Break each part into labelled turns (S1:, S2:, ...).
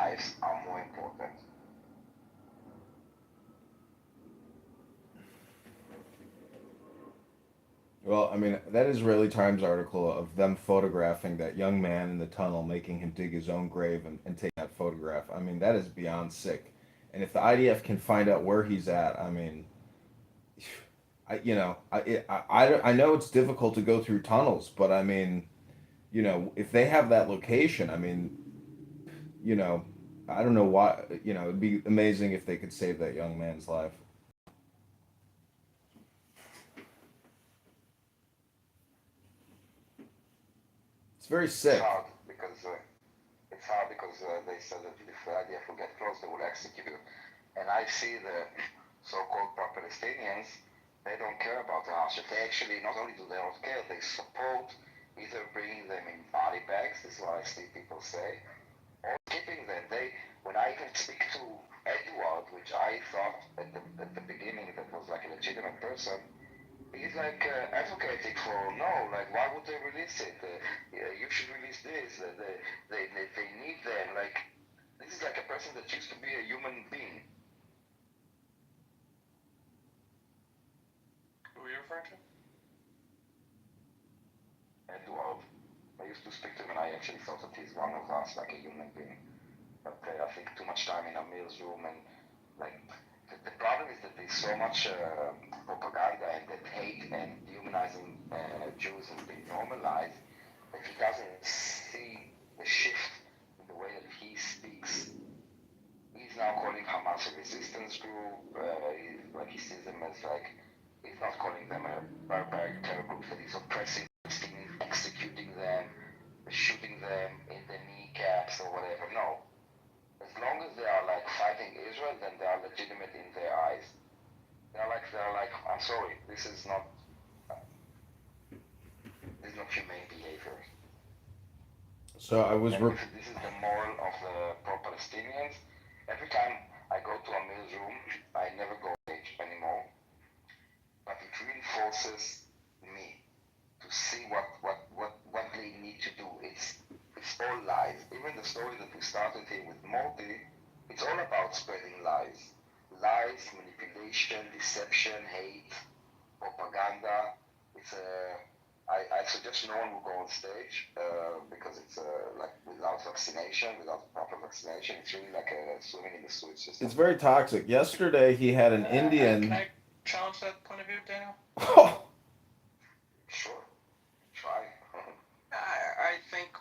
S1: lives are more important.
S2: Well, I mean, that Israeli Times article of them photographing that young man in the tunnel, making him dig his own grave and taking that photograph, I mean, that is beyond sick. And if the IDF can find out where he's at, I mean, I know it's difficult to go through tunnels, but I mean, if they have that location, I mean, you know, I don't know why, it'd be amazing if they could save that young man's life. It's very
S1: It's
S2: sick.
S1: hard because they said that if the IDF will get close, they will execute. And I see the so-called pro-Palestinians, they don't care about the hardship. They actually, not only do they not care, they support either bringing them in body bags, this is what I see people say, or keeping them. When I even speak to Edward, which I thought at the beginning that was like a legitimate person, he's like advocating for no, like why would they release it? Yeah, you should release this. They need them. Like this is like a person that used to be a human being.
S3: Who are you referring to?
S1: Edward. I used to speak to him, and I actually thought that he's one of us, like a human being. But I think too much time in Amir's room, and like the problem is that there's so much propaganda and that hate and dehumanizing Jews has been normalized that he doesn't see the shift in the way that he speaks. He's now calling Hamas a resistance group. He sees them as like, he's not calling them a barbaric terror group, that he's oppressing Palestinians, executing them, shooting them in the kneecaps or whatever. No. As long as they are like fighting Israel, then they are legitimate in their eyes. They're like, I'm sorry, this is not humane behavior.
S2: So I was.
S1: This is the moral of the pro-Palestinians. Every time I go to Amir's room, I never go anymore. But it reinforces me to see what they need to do. It's all lies. Even the story that we started here with Morty, it's all about spreading lies. Lies, manipulation, deception, hate, propaganda. I suggest no one will go on stage because it's like without vaccination, without proper vaccination, it's really like swimming in the sewage system.
S2: It's very toxic. Yesterday he had an Indian.
S3: Can I challenge that point of view, Daniel?
S1: Sure. Try.
S3: I think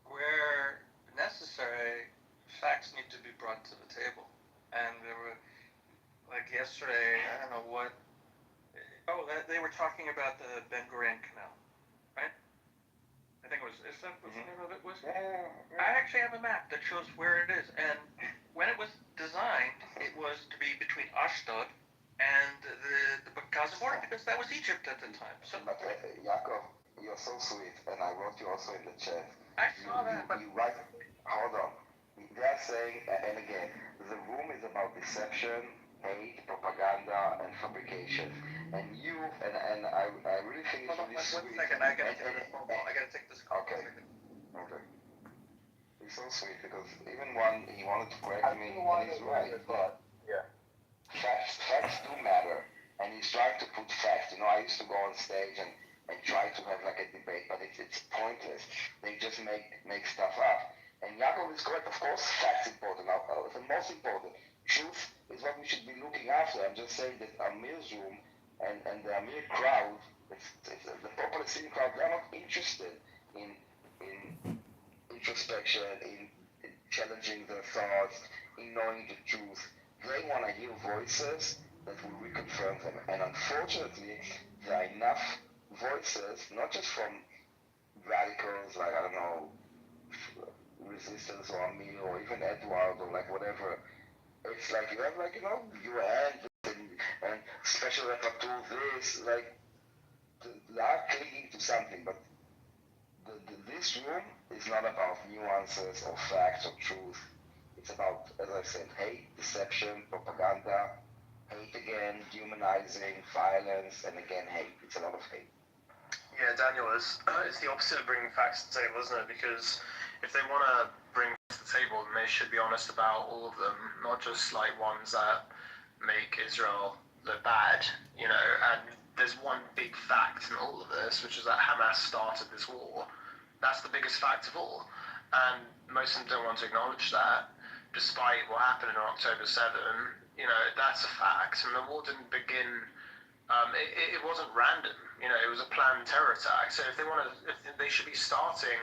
S3: where necessary, facts need to be brought to the table. And there were, like yesterday, I don't know what. Oh, they were talking about the Ben Gurion Canal, right? I think it was. Is that what the name of it was?
S1: Yeah.
S3: I actually have a map that shows where it is, and when it was designed, it was to be between Ashdod and the Gaza border because that was Egypt at the time. So,
S1: but Yaakov, you're so sweet, and I wrote you also in the chat.
S3: I saw that, but
S1: you write. Hold on. They're saying, and again, the room is about deception, hate, propaganda, and fabrication. And you and I really think it's really sweet.
S3: 1 second, I gotta take this phone call. I gotta take this call.
S1: Okay. Okay. He's so sweet because even when he wanted to correct me, and he's right. But
S3: yeah.
S1: Facts do matter, and he's trying to put facts. I used to go on stage and try to have like a debate, but it's pointless. They just make stuff up. And Yaakov is correct. Of course, facts important. The most important, truth is what we should be looking after. I'm just saying that Amir's room and the Amir crowd, it's the pro-Palestinian crowd, they're not interested in introspection, in challenging their thoughts, in knowing the truth. They want to hear voices that will reconfirm them. And unfortunately, there are enough voices, not just from radicals like, I don't know, Resistance or Amir or even Edward or like whatever. It's like you have like, UN and special rapporteur this, like they are clinging to something, but this room is not about nuances or facts or truth. It's about, as I said, hate, deception, propaganda, hate again, dehumanizing, violence, and again hate. It's a lot of hate.
S4: Yeah, Daniel, it's the opposite of bringing facts to the table, isn't it? Because if they want to bring facts to the table, then they should be honest about all of them, not just like ones that make Israel look bad, and there's one big fact in all of this, which is that Hamas started this war. That's the biggest fact of all, and most of them don't want to acknowledge that, despite what happened on October 7. That's a fact, and the war didn't begin. It wasn't random. It was a planned terror attack. So if they should be starting.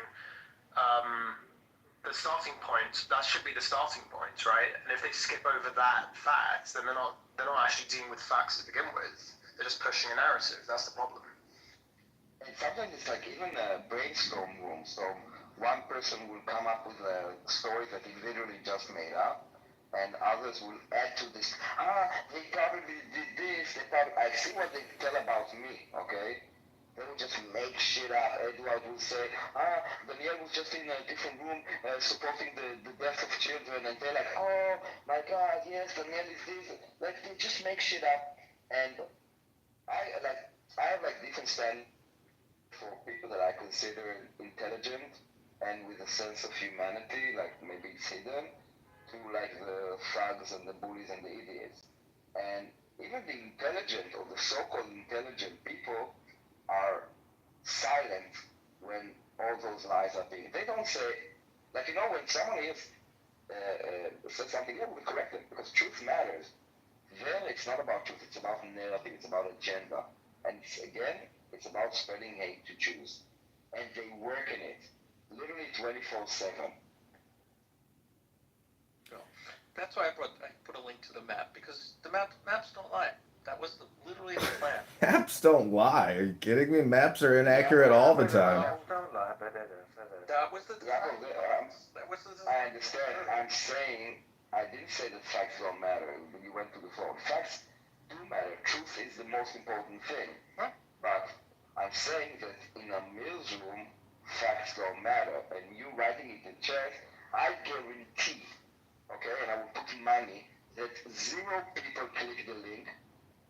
S4: The starting point, that should be the starting point, right? And if they skip over that fact, then they're not actually dealing with facts to begin with. They're just pushing a narrative. That's the problem.
S1: And sometimes it's like even a brainstorm room. So one person will come up with a story that he literally just made up, and others will add to this. They probably did this. I see what they tell about me, okay? They will just make shit up. Edward will say, Daniel was just in a different room supporting the death of children. And they're like, oh my God, yes, Daniel is this. Like, they just make shit up. And I have different standards for people that I consider intelligent and with a sense of humanity, like maybe it's hidden, to like the thugs and the bullies and the idiots. And even the intelligent or the so-called intelligent people are silent when all those lies are being. They don't say, when someone says something, we correct them because truth matters. Then it's not about truth, it's about narrative, it's about agenda. And it's about spreading hate to Jews. And they work in it, literally 24/7.
S3: That's why I put a link to the map, because the maps don't lie. That was literally the plan.
S2: Maps don't lie. Are you kidding me? Maps are inaccurate all the time.
S3: That was the design. That was the design.
S1: I understand. I'm saying, I didn't say that facts don't matter. You went to the floor. Facts do matter. Truth is the most important thing.
S3: Huh?
S1: But I'm saying that in a Mills room, facts don't matter. And you writing it in chat, I guarantee, okay, and I will put money, that 0 people click the link,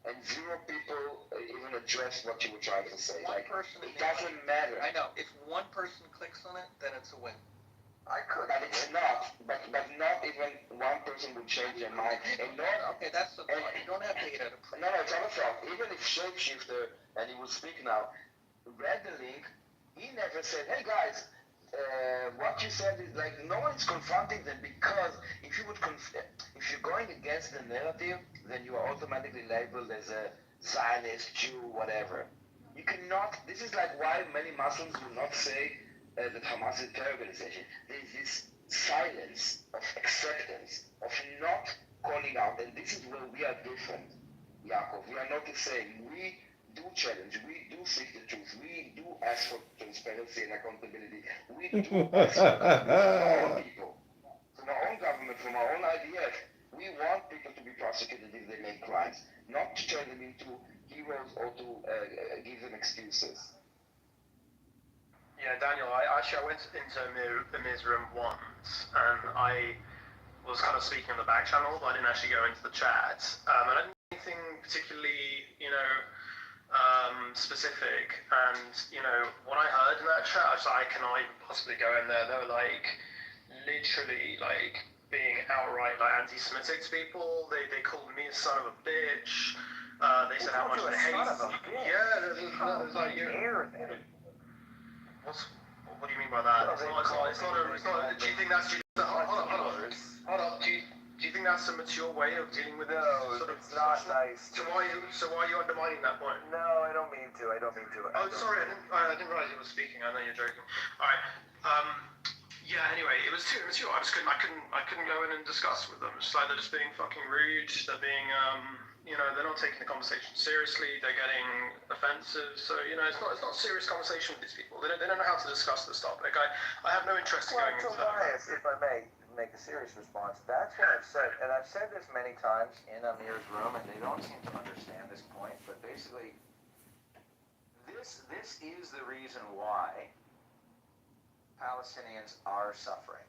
S1: and 0 people even address what you were trying to say.
S3: One person
S1: it doesn't matter.
S3: I know. If one person clicks on it, then it's a win.
S1: I could, but it's not. But not even one person would change their mind. And not.
S3: Okay, that's the point. You don't have data to prove.
S1: No, it's on the front. Even if Shapeshifter, and he will speak now, read the link, he never said, hey guys, what you said is like no one's confronting them, because if you're going against the narrative, then you are automatically labeled as a Zionist, Jew, whatever. You cannot. This is like why many Muslims will not say that Hamas is a terror organization. There's this silence of acceptance, of not calling out, and this is where we are different, Yaakov. We are not the same. We do challenge, we do seek the truth, we do ask for transparency and accountability, we do ask for from our own people, from our own government, from our own IDF. We want people to be prosecuted if they make crimes, not to turn them into heroes or to give them excuses.
S4: Yeah, Daniel, I went into Amir's room once, and I was kind of speaking on the back channel, but I didn't actually go into the chat. And I didn't do anything particularly, specific, and what I heard in that chat, I was like, I cannot even possibly go in there. They were like literally like being outright like anti-Semitic to people. They called me a son of a bitch. They said how much they hate. Yeah, there's like what do you mean by that? It's not. Do you think that's? Hold on. Do you think that's a mature way of dealing with it?
S5: No,
S4: sort of
S5: it's not nice.
S4: So why are you undermining that point?
S5: No, I don't mean to.
S4: Oh, sorry, I didn't realize you were speaking. I know you're joking. All right. Yeah. Anyway, it was too immature. I couldn't go in and discuss with them. It's like they're just being fucking rude. They're being they're not taking the conversation seriously. They're getting offensive. So it's not a serious conversation with these people. They don't know how to discuss this topic. I have no interest in going into that.
S5: If I may make a serious response, that's what I've said, and I've said this many times in Amir's room, and they don't seem to understand this point. But basically, this is the reason why Palestinians are suffering,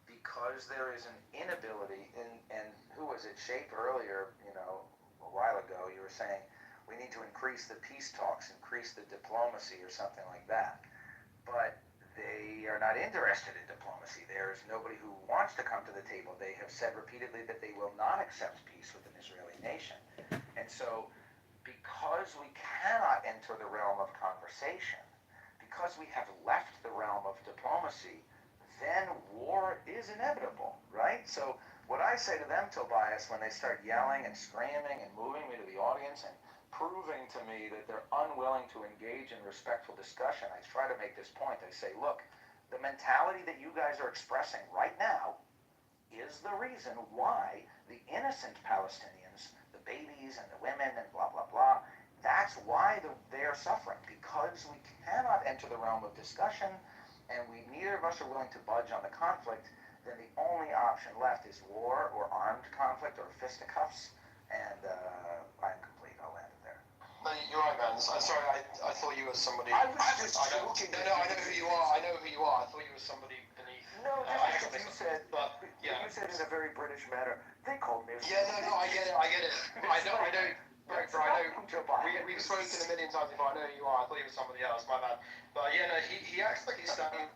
S5: because there is an inability. And who was it? Shape earlier, a while ago, you were saying we need to increase the peace talks, increase the diplomacy, or something like that. But they are not interested in diplomacy. There is nobody who wants to come to the table. They have said repeatedly that they will not accept peace with an Israeli nation. And so, because we cannot enter the realm of conversation, because we have left the realm of diplomacy, then war is inevitable, right? So what I say to them, Tobias, when they start yelling and screaming and moving me to the audience and proving to me that they're unwilling to engage in respectful discussion, I try to make this point. I say, look, the mentality that you guys are expressing right now is the reason why the innocent Palestinians, the babies and the women and blah, blah, blah, that's why they are suffering, because we cannot enter the realm of discussion and neither of us are willing to budge on the conflict. Then the only option left is war or armed conflict or fisticuffs, and I'm complete. I'll end it there.
S4: No, you're right, man. I'm sorry, I thought you were somebody.
S5: I was just joking.
S4: No, I know who you are. I know who you are. I thought you were somebody beneath.
S5: No, just because you said,
S4: but yeah.
S5: You said in a very British manner, they called me.
S4: Yeah, no, I get it. I know. Right, bro, I know. We've spoken a million times before. I know who you are. I thought you were somebody else. My bad. But yeah, no, he acts like he's standing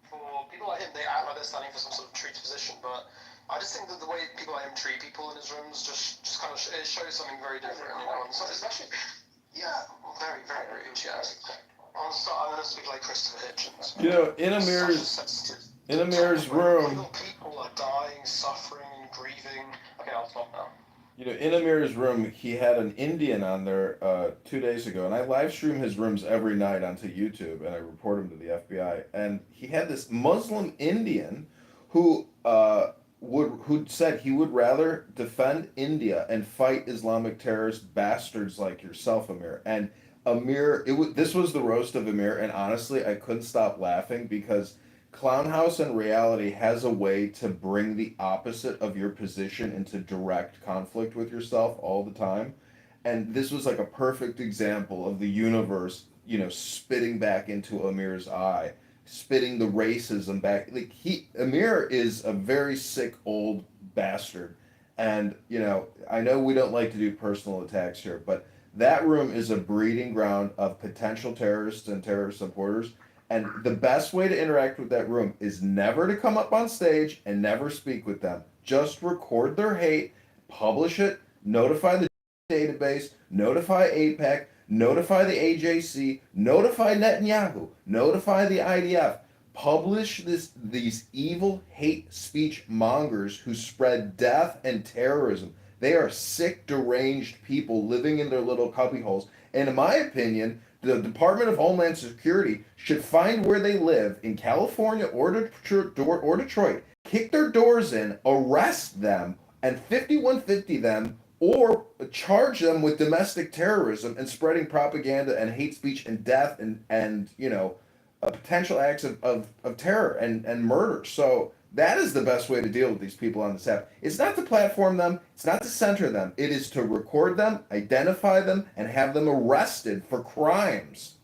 S4: for people like him. They act like they're standing for some sort of treaty position. But I just think that the way people like him treat people in his rooms just kind of it shows something very different. You know, and so especially very very rude. Yes. I'm gonna speak like Christopher Hitchens.
S2: You know, in Amir's room.
S4: People are dying, suffering, and grieving. Okay, I'll stop now.
S2: You know, in Amir's room, he had an Indian on there 2 days ago, and I live stream his rooms every night onto YouTube, and I report him to the FBI. And he had this Muslim Indian who said he would rather defend India and fight Islamic terrorist bastards like yourself, Amir. And Amir, this was the roast of Amir, and honestly, I couldn't stop laughing because Clownhouse and reality has a way to bring the opposite of your position into direct conflict with yourself all the time. And this was like a perfect example of the universe, you know, spitting back into Amir's eye, spitting the racism back. Like Amir is a very sick old bastard. And, you know, I know we don't like to do personal attacks here, but that room is a breeding ground of potential terrorists and terrorist supporters. And the best way to interact with that room is never to come up on stage and never speak with them. Just record their hate, publish it, notify the database, notify AIPAC, notify the AJC, notify Netanyahu, notify the IDF. Publish these evil hate speech mongers who spread death and terrorism. They are sick, deranged people living in their little cubbyholes. And in my opinion, the Department of Homeland Security should find where they live in California or Detroit, kick their doors in, arrest them, and 5150 them, or charge them with domestic terrorism and spreading propaganda and hate speech and death and you know, potential acts of terror and murder. So that is the best way to deal with these people on this app. It's not to platform them. It's not to center them. It is to record them, identify them, and have them arrested for crimes.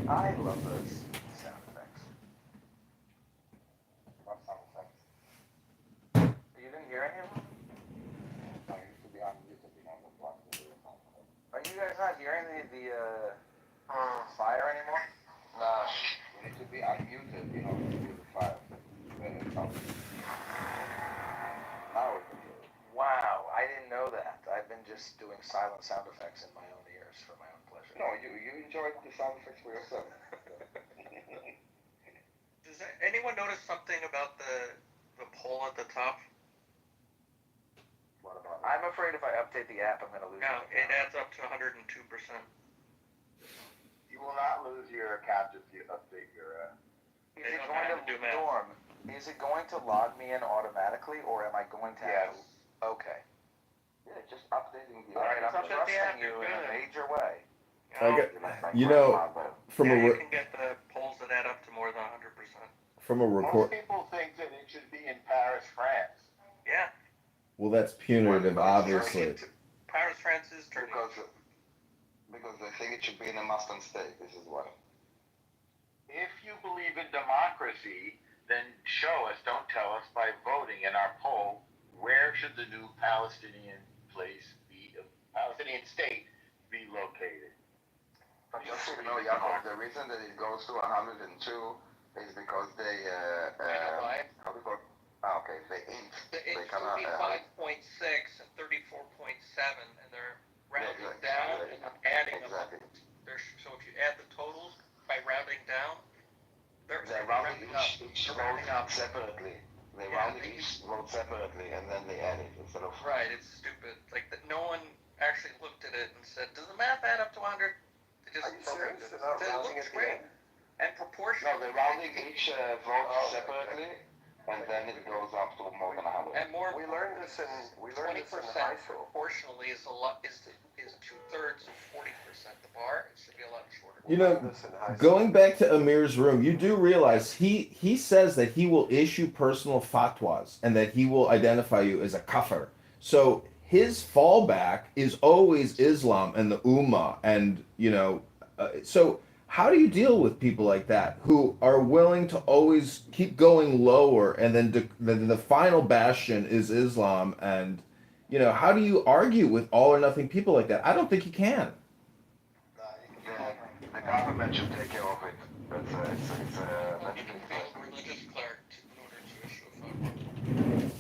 S5: I love those sound effects.
S1: What sound effects?
S5: You didn't hear any of them?
S1: I used to be unmuted, you know, the block.
S5: Are you guys not hearing the fire anymore?
S4: Nah.
S1: You need to be unmuted, you know, to hear the fire. Then it sounds. Now we can hear it.
S5: Wow, I didn't know that. I've been just doing silent sound effects in my own ears for my own pleasure.
S1: No, you enjoyed the sound effects for yourself.
S3: Does anyone notice something about the poll at the top?
S1: What about
S5: I'm afraid if I update the app, I'm going to lose
S3: Yeah,
S5: it.
S3: it adds up to 102%.
S1: You will not lose your account if you update your.
S5: Is
S3: They
S5: it
S3: don't
S5: going
S3: have
S5: to
S3: to do math.
S5: Norm? Is it going to log me in automatically, or am I going to?
S1: Yes.
S5: Okay.
S1: Yeah, just updating the.
S5: All right, I'm
S3: Update the app,
S5: trusting you
S3: you're
S5: in a
S3: good.
S5: major way.
S2: You know, from
S3: yeah, you
S2: a
S3: can get the polls that add up to more than 100%.
S2: from a record.
S1: Most people think that it should be in Paris, France.
S3: Yeah,
S2: Well, that's punitive, obviously.
S3: Paris, France is turning.
S1: Because they think it should be in a Muslim state. This is why.
S6: If you believe in democracy, then show us, don't tell us by voting in our poll, where should the new Palestinian state be located?
S1: Just so you know, Jacob, the reason that it goes to 102 is because they, how do you call it? Okay, they int.
S3: It's
S1: kinda,
S3: 35.6 and 34.7, and they're rounding down and adding them up.
S1: Exactly.
S3: So if you add the totals by rounding down, they're
S1: rounding
S3: rounding up.
S1: each
S3: They're rounding up.
S1: separately. They
S3: Yeah,
S1: rounded each vote separately, and then they add it instead of.
S3: Right, it's stupid. Like that, no one actually looked at it and said, "Does the math add up to 100?" They just
S5: Are you serious?
S3: it.
S5: They're not
S3: It
S5: rounding
S3: looks
S5: at the
S3: great
S5: end?
S3: and proportional.
S1: No, they're rounding each vote
S5: Oh,
S1: separately, and then it goes up to more than 100.
S3: And more.
S5: We learned this in
S3: 20%
S5: high school.
S3: proportionally is a lot. Is 2/3 of 40%. The bar it should be a lot shorter.
S2: You know,
S5: This in high
S2: going back to Amir's room, you do realize he says that he will issue personal fatwas and that he will identify you as a kafir. So his fallback is always Islam and the Ummah, and so how do you deal with people like that who are willing to always keep going lower, and then the final bastion is Islam, and how do you argue with all or nothing people like that? I don't think you can.
S1: The government should take care of it. It's
S3: You can be a religious cleric in order to issue a fatwa.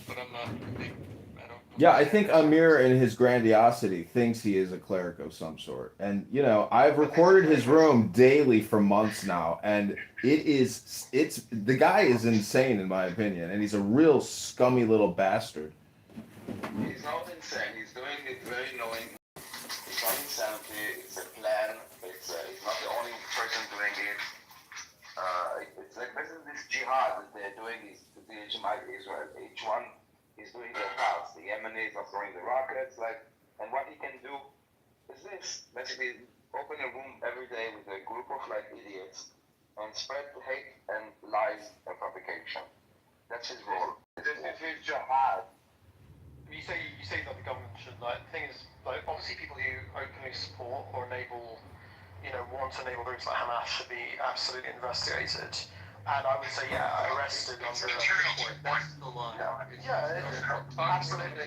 S3: But I'm not. I don't.
S2: Yeah, I think Amir, in his grandiosity, thinks he is a cleric of some sort. And I've recorded his room daily for months now, and it's the guy is insane in my opinion, and he's a real scummy little bastard.
S1: He's not insane. He's doing it very knowing. It's not insanity. It's a plan. He's not the only person doing it. It's like this jihad that they're doing is to legitimize Israel. Each one is doing their parts. The Yemenis are throwing the rockets, and what he can do is this: basically open a room every day with a group of idiots and spread hate and lies and fabrication. That's his role.
S6: This is his jihad.
S4: You say that the government should, the thing is, obviously people who openly support or want to enable groups like Hamas should be absolutely investigated. And I would say, arrested under.
S3: That's the line.
S4: Absolutely.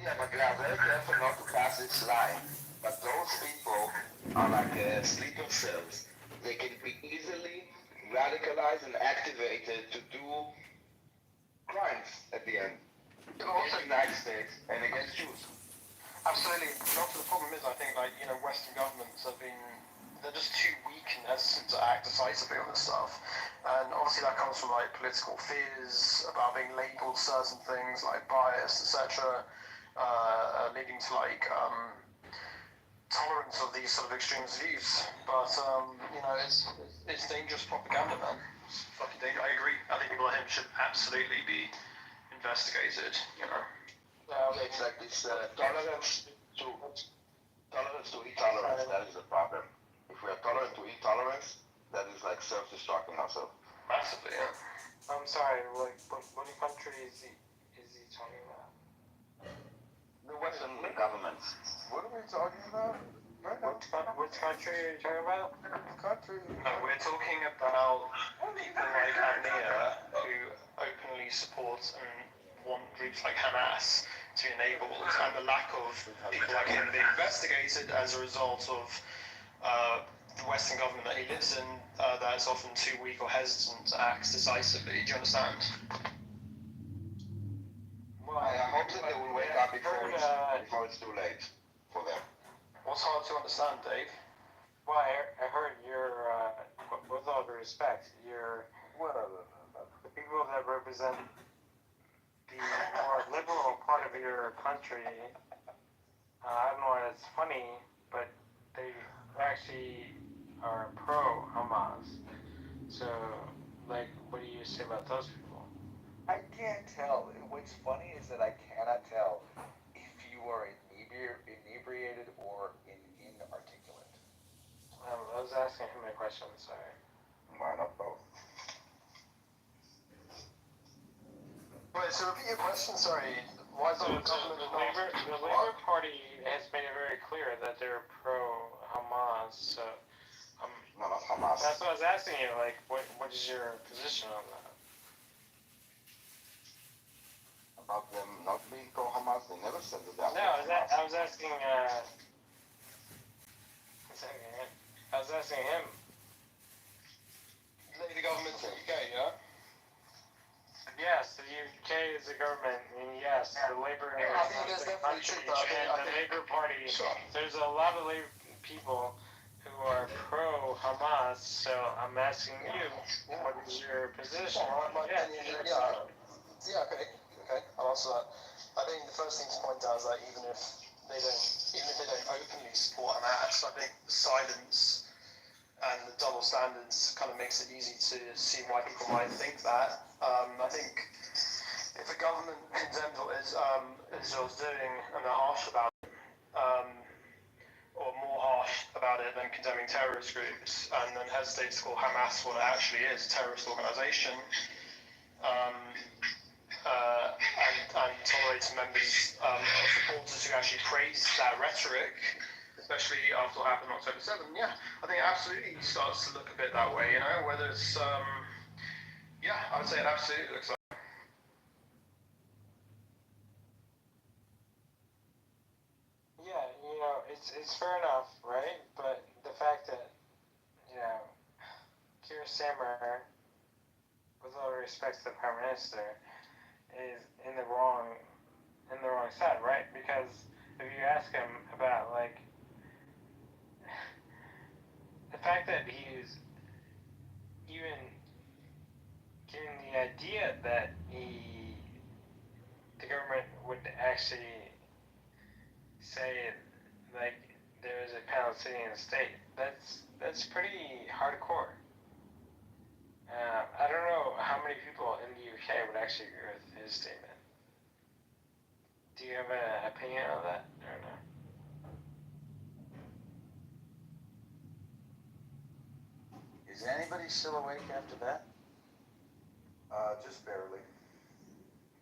S1: Yeah, but they are very careful not to pass this line. But those people are like sleeper cells. They can be easily radicalized and activated to do crimes at the end. Also in the United States and against Jews.
S4: Absolutely. Not the problem is, I think, Western governments they're just too weak in essence to act decisively on this stuff. And obviously that comes from political fears about being labelled certain things like biased, etc., leading to tolerance of these sort of extremist views. But it's dangerous propaganda, man. It's fucking dangerous. I agree. I think people like him should absolutely be investigated.
S1: It's like this tolerance to intolerance. That is the problem. If we are tolerant to intolerance, that is like self-destructing ourselves.
S4: Massively, yeah.
S7: I'm sorry, what country is he talking about?
S1: The Western governments.
S5: What are we talking about?
S7: Which country are you talking about?
S5: Country.
S4: No, we're talking about people like Amir who openly support and want groups like Hamas to be enabled, and the lack of people like him being investigated as a result of the Western government that he lives in, that's often too weak or hesitant to act decisively. Do you understand?
S7: Well,
S1: I hope that they will wake up before it's too late for them.
S4: What's hard to understand, Dave?
S7: Well, I heard with all due respect, the people that represent the more liberal part of your country, I don't know if it's funny, but they actually are pro-Hamas. So, what do you say about those people?
S5: I can't tell. What's funny is that I cannot tell if you are inebriated or inarticulate.
S7: I was asking him a question, sorry.
S1: Why not both?
S4: Wait, so repeat your question, sorry. Why is the government
S7: The Labour Party has made it very clear that they're pro-Hamas, so
S1: No, not Hamas.
S7: that's what I was asking you, what is your position on that?
S1: About them not being pro-Hamas, they never said that.
S7: No, I was asking, I was asking him.
S8: The government in the UK, yeah?
S7: Yes, the UK is the government, and yes, the Labour
S8: Yeah, I think
S7: is
S8: there's
S7: the
S8: definitely
S7: country,
S8: truth, but
S7: and the Labour Party.
S8: Sure.
S7: There's a lot of Labour people who are pro-Hamas, so I'm asking you, what is your position?
S8: Well, my opinion, yeah, okay, I'll answer that. I think the first thing to point out is that even if they don't openly support Hamas, I think the silence and the double standards kind of makes it easy to see why people might think that. I think if a government condemns what Israel's doing and they're harsh about it, or more harsh about it than condemning terrorist groups, and then hesitates to call Hamas what it actually is, a terrorist organisation, and tolerates members of supporters who actually praise that rhetoric, especially after what happened on October 7th, yeah, I think it absolutely starts to look a bit that way, you know, whether it's, yeah, I would say it absolutely looks like.
S7: Yeah, you know, it's fair enough, right? But the fact that, you know, Keir Starmer, with all respect to the Prime Minister, is in the wrong side, right? Because if you ask him about, like, the fact that he's even given the idea that the government would actually say, like, there is a Palestinian state, that's pretty hardcore. I don't know how many people in the UK would actually agree with his statement. Do you have an opinion on that, or no?
S5: Is anybody still awake after that?
S9: Just barely.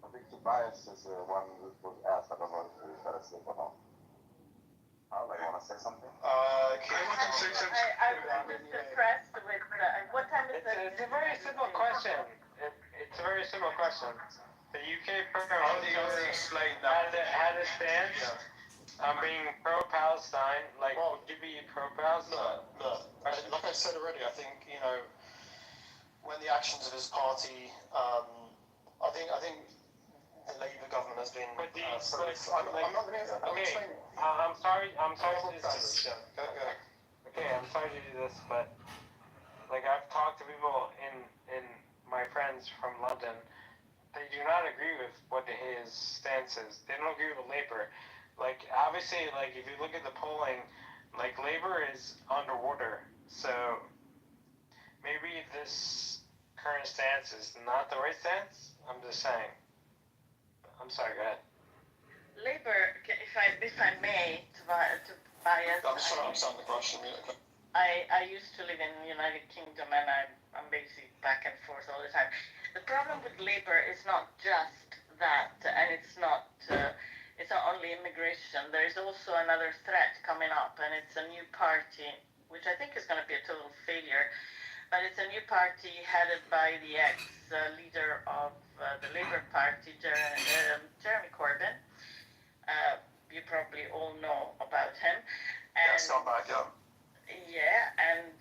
S9: I think Tobias is the one who was asked. I don't know if he's got to sleep or not. Paula, you want to say something?
S8: Can you say something?
S10: I'm just impressed with what time is it?
S7: It's a very simple question. It's a very simple question. The UK
S8: How do you explain that?
S7: had a stance on being pro-Palestine. Like, would you be pro-Palestine?
S8: No. Like I said already, I think, you know, when the actions of his party, I think the Labour government has been.
S7: But the,
S8: I'm not going to.
S7: okay, I'm sorry to do this.
S8: Yeah, go ahead.
S7: Okay, I'm sorry to do this, but like I've talked to people in my friends from London. They do not agree with what his stance is. They don't agree with Labour. Like, obviously, like, if you look at the polling, like, Labour is underwater. So, maybe this current stance is not the right stance? I'm just saying. I'm sorry, go ahead.
S10: Labour, if I may, Tobias.
S8: I'm sorry, I'm starting the question.
S10: I used to live in the United Kingdom, and I'm basically back and forth all the time. The problem with Labour is not just that, and it's not only immigration. There's also another threat coming up, and it's a new party, which I think is going to be a total failure. But it's a new party headed by the ex-leader of the Labour Party, Jeremy Corbyn. You probably all know about him. And,
S8: Yes, I'm back, yeah.
S10: Yeah, and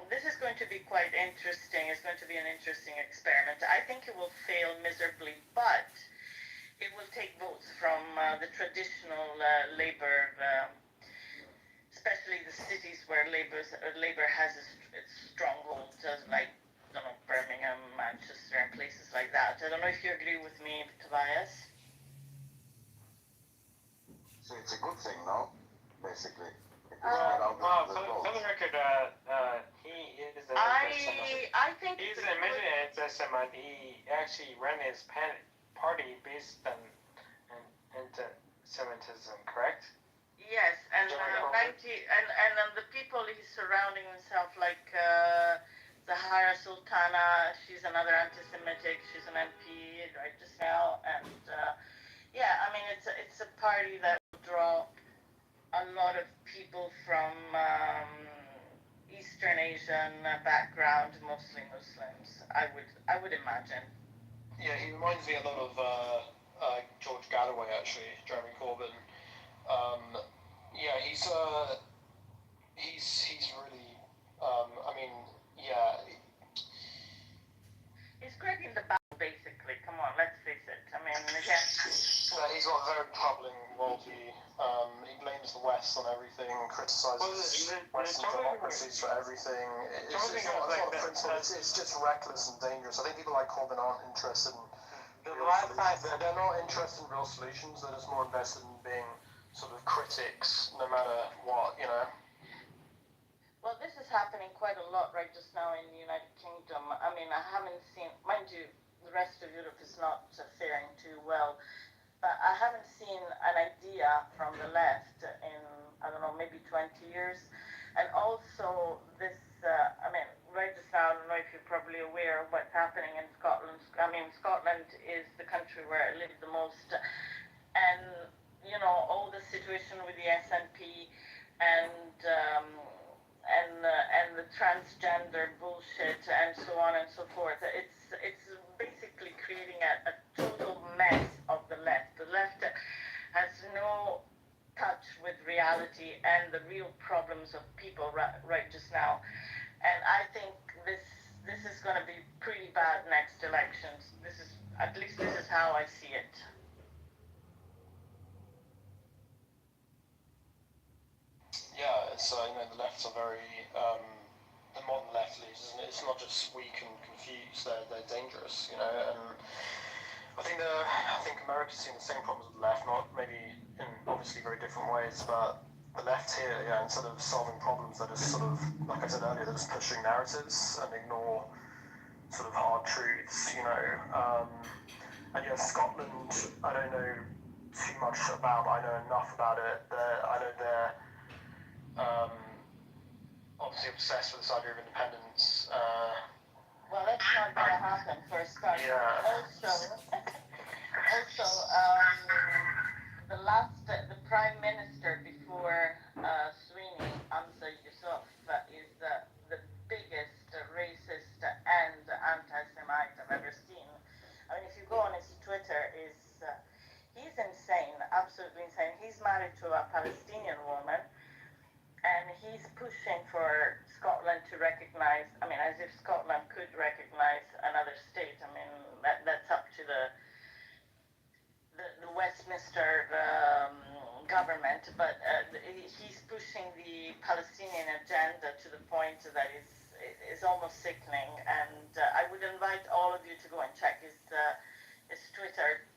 S10: this is going to be quite interesting. It's going to be an interesting experiment. I think it will fail miserably, but it will take votes from the traditional Labour, especially the cities where Labour has its strongholds, like, I don't know, Birmingham, Manchester, and places like that. I don't know if you agree with me, Tobias.
S9: So it's a good thing, no? Basically.
S7: Well, for the record, he is an anti-Semite.
S10: I think
S7: He's an admitted anti-Semite. He actually ran his party based on anti-Semitism, correct?
S10: Yes, and the people he's surrounding himself, like Zahara Sultana, she's another anti-Semitic. She's an MP right just now, and yeah, I mean it's a party that will draw a lot of people from Eastern Asian background, mostly Muslims. I would imagine.
S8: Yeah, he reminds me a lot of George Galloway, actually, Jeremy Corbyn. Yeah, he's he's really, I mean, yeah.
S10: He's cracking the battle, basically. Come on, let's face it. I mean, again.
S8: He's got a very troubling worldview. He blames the West on everything, criticizes Western democracies for everything. It's not a principle. It's just reckless and dangerous. I think people like Corbyn aren't interested in real solutions. They're not interested in real solutions. They're just more invested in being sort of critics, no matter what, you know.
S10: Well, this is happening quite a lot right just now in the United Kingdom. I mean, I haven't seen, mind you, the rest of Europe is not faring too well, but I haven't seen an idea from the left in, I don't know, maybe 20 years. And also this, I mean, right just now, I don't know if you're probably aware of what's happening in Scotland. I mean, Scotland is the country where I live the most. And, you know, all the situation with the SNP and the transgender bullshit and so on and so forth. It's basically creating a total mess of the left. The left has no touch with reality and the real problems of people right just now. And I think this is going to be pretty bad next elections. At least this is how I see it.
S8: Yeah, it's you know, the lefts are very the modern left leads, isn't it? It's not just weak and confused; they're dangerous, you know. And I think America's seen the same problems with the left, not maybe in obviously very different ways, but the left here, yeah, instead of solving problems, they're just sort of, like I said earlier, they're just pushing narratives and ignore sort of hard truths, you know. And yeah, Scotland, I don't know too much about, but I know enough about it. I know they're obviously obsessed with this idea of independence.
S10: Well, that's not going to happen for a start.
S8: Yeah.
S10: Also, the Prime Minister before Sweeney, Hamza Yusuf, is the biggest racist and anti-Semite I've ever seen. I mean, if you go on his Twitter, he's insane, absolutely insane. He's married to a Palestinian woman, and he's pushing for Scotland to recognize, I mean, as if Scotland could recognize another state. I mean, that's up to the Westminster government, but he's pushing the Palestinian agenda to the point that is almost sickening. And I would invite all of you to go and check his Twitter.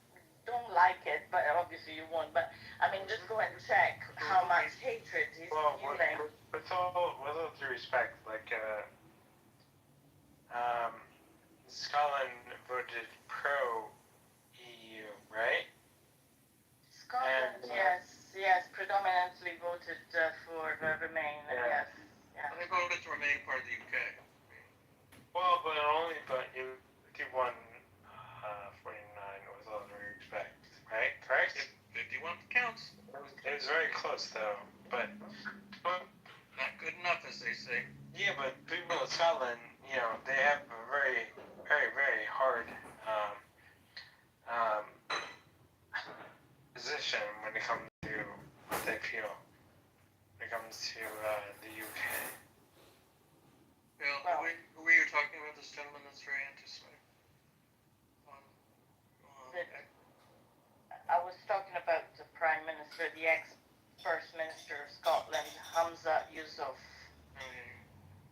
S10: Don't like it, but obviously you won't. But I mean, just go and check how much hatred he's feeling.
S7: With all due respect, like Scotland voted pro EU, right?
S10: Scotland, yes, predominantly voted for Remain.
S7: Yeah.
S10: Yes, yeah.
S3: They voted to remain part of the UK.
S7: Well, but you won 49 with all due respect, right? Correct?
S3: 51 counts.
S7: It was very close though, but
S3: Not good enough, as they say.
S7: yeah, but people in Scotland, you know, they have a very, very, very hard position when it comes to what they feel when it comes to the UK.
S3: Bill, who were you talking about? This gentleman that's very anti-Semitic.
S10: I was talking about the Prime Minister, the ex-First Minister of Scotland, Hamza Yusuf.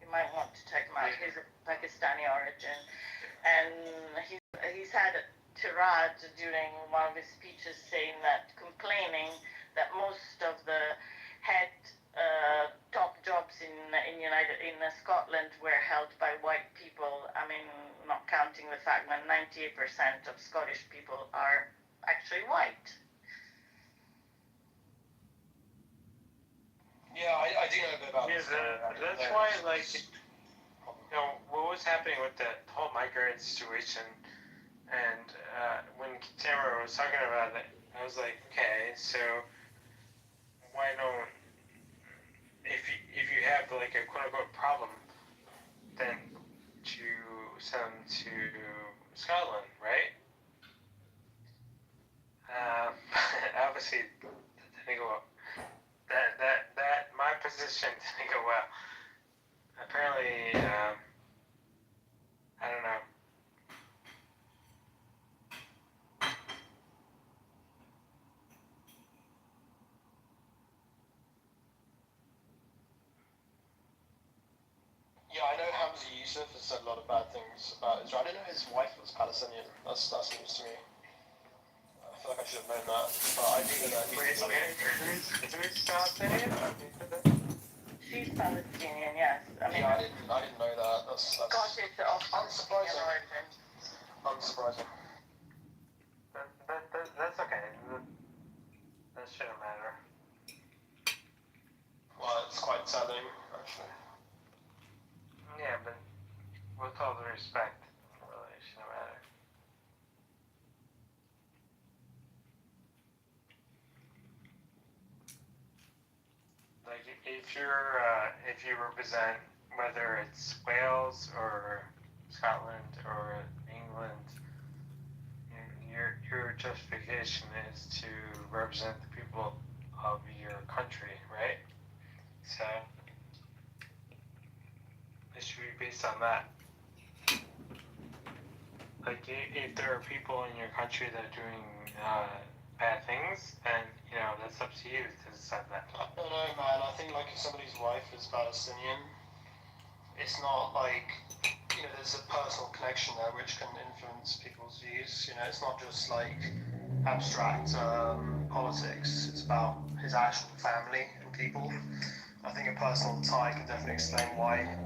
S10: You might want to check him out. He's of Pakistani origin, and he's had a tirade during one of his speeches complaining that most of the head top jobs in Scotland were held by white people. I mean, not counting the fact that 98% of Scottish people are actually white.
S8: Yeah, I do know a bit about this.
S7: That's why, like, you know, what was happening with that whole migrant situation, and when Kitover was talking about it, I was like, okay, so why don't, if you have like a quote unquote problem, then to send them to Scotland, right? Obviously, that didn't go up. That my position transition didn't go well. Apparently, I don't know.
S8: Yeah, I know Hamza Yusuf has said a lot of bad things about Israel. I didn't know his wife was Palestinian. That's news to me. I feel like I should have known that, but I do know that he's
S7: Who's Palestinian?
S10: She's Palestinian, yes. I mean,
S8: yeah, I didn't know that. That's
S10: Scottish of
S8: unsurprising.
S10: origin.
S8: Unsurprising.
S7: That's okay. That shouldn't matter.
S8: Well, it's quite telling, actually.
S7: Yeah, but with all the respect, really, it shouldn't matter. Like if you represent, whether it's Wales or Scotland or England, your justification is to represent the people of your country, right? So it should be based on that. Like if there are people in your country that are doing bad things, then that's up to you to decide that.
S8: I don't know, man. I think like if somebody's wife is Palestinian, it's not like there's a personal connection there which can influence people's views. It's not just like abstract politics. It's about his actual family and people. I think a personal tie can definitely explain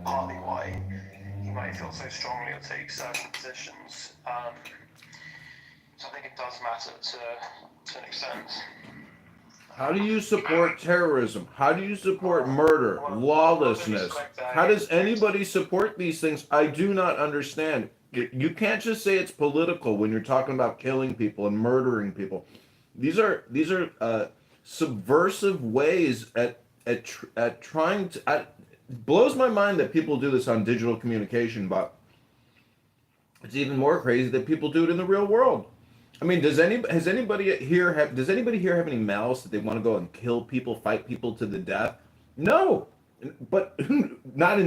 S8: partly why he might feel so strongly or take certain positions. So I think it does matter to an extent.
S2: How do you support terrorism? How do you support murder, lawlessness? How does anybody support these things? I do not understand. You can't just say it's political when you're talking about killing people and murdering people. These are subversive ways at trying to. It blows my mind that people do this on digital communication, but it's even more crazy that people do it in the real world. I mean, does anybody here have any malice that they want to go and kill people, fight people to the death? No, but not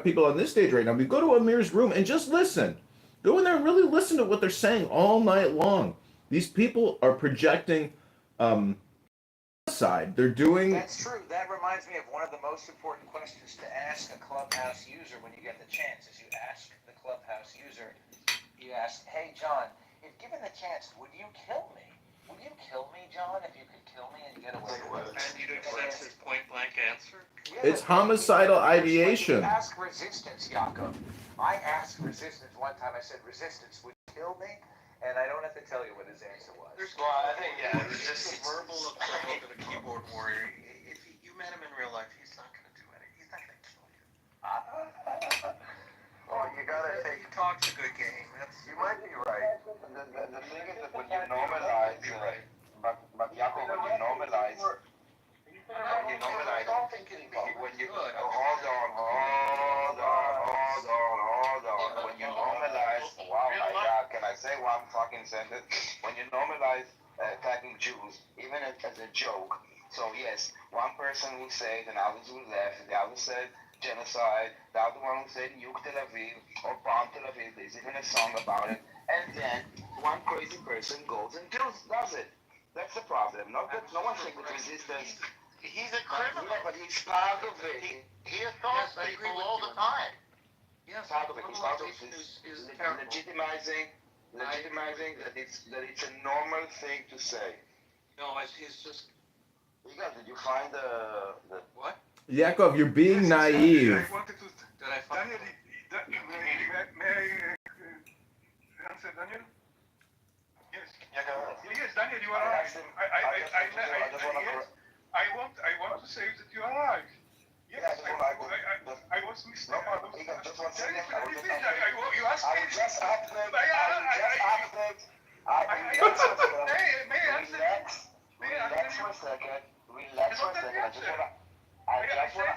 S2: people on this stage right now. We go to Amir's room and just listen. Go in there and really listen to what they're saying all night long. These people are projecting side. They're doing.
S5: That's true. That reminds me of one of the most important questions to ask a Clubhouse user when you get the chance. Is you ask the Clubhouse user, you ask, "Hey, John, if given the chance, would you kill me? Would you kill me, John, if you could kill me and get away with it?"
S3: And you'd accept his point blank answer?
S5: Yeah,
S2: It's homicidal ideation.
S5: You ask resistance, Jakob. I asked resistance one time. I said, "Resistance, would you kill me?" And I don't have to tell you what his answer was.
S8: Well, I think
S3: It's just verbal approval to the keyboard warrior. If you met him in real life, he's not going to do anything. He's not going to kill you.
S9: Well, you gotta take.
S3: He talks a good game.
S9: You might be right. The thing is that when you normalize, but Jakob, when you normalize, when you hold on. When you normalize, wow, my God, can I say one fucking sentence? When you normalize attacking Jews, even as a joke. So yes, one person will say it, and others will laugh, and the other said genocide, the other one who said nuke Tel Aviv or bomb Tel Aviv. There's even a song about it. And then one crazy person goes and does it. That's the problem. Not that no one thinks that resistance.
S3: He's a criminal.
S9: Yeah, but he's part of it.
S3: He assaults people all the time. Yes,
S9: Part of it. He's part of it.
S3: is terrible.
S9: Legitimizing that it's a normal thing to say.
S3: No, he's just.
S9: Did you find the
S3: What?
S2: Yakov, you're being naive.
S6: I wanted to.
S3: Did I find
S6: Daniel, may I answer, Daniel? Yes.
S9: Yeah, go ahead.
S6: Yes, Daniel, you are right. I want to say that you are right. Yes, I was mistaken.
S9: Just one second.
S6: You asked me.
S9: Relax for a second. I just want to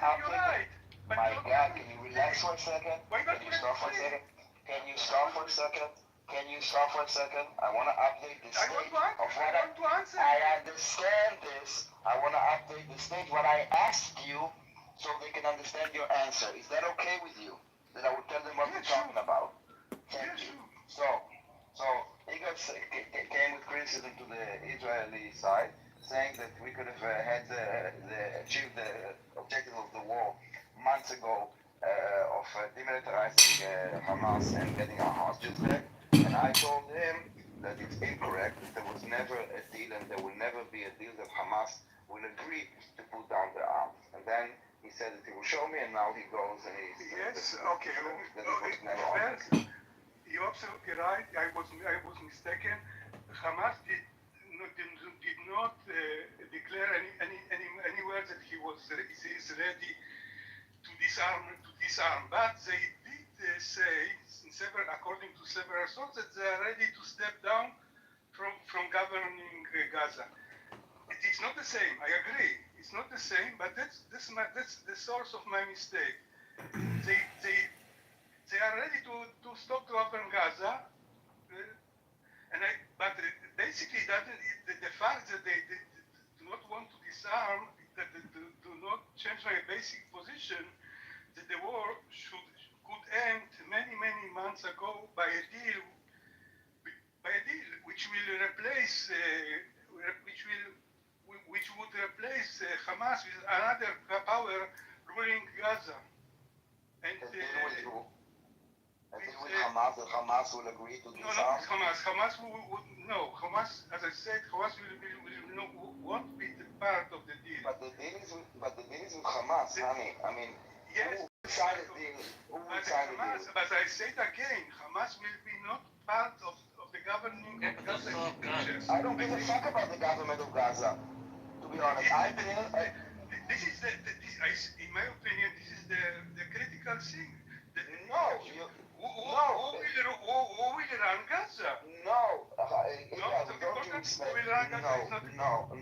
S9: update. My God, can you relax for a second? Can you stop for a second? I want to update the state of what I understand this. I want to update the state. What I asked you so they can understand your answer. Is that okay with you? That I will tell them what we're talking about? Thank you. So Igor came with criticism to the Israeli side, saying that we could have achieved the objective of the war months ago of demilitarizing Hamas and getting our hostages back. And I told him that it's incorrect, that there was never a deal and there will never be a deal that Hamas will agree to put down their arms. And then he said that he will show me, and now he goes and he
S11: Yes, okay.
S9: that it was never on.
S11: You're absolutely right. I was mistaken. Hamas did not declare anywhere that he is ready to disarm. But they did say, according to several sources, that they are ready to step down from governing Gaza. It is not the same. I agree. It's not the same. But that's the source of my mistake. They are ready to stop to govern Gaza, but basically the fact that they do not want to disarm, that they do not change my basic position, that the war could end many months ago by a deal which will replace which would replace Hamas with another power ruling Gaza. And
S9: with Hamas, that Hamas will agree to disarm?
S11: No, not with Hamas. Hamas Hamas, as I said, Hamas won't be the part of the deal.
S9: But the deal is with Hamas, honey. I mean,
S11: yes,
S9: who signed the deal? Who will sign the deal?
S11: But I say it again, Hamas will be not part of the governing of Gaza.
S9: I don't give a fuck about the government of Gaza. To be honest,
S11: this is in my opinion, this is the critical thing. Who will run Gaza?
S9: No.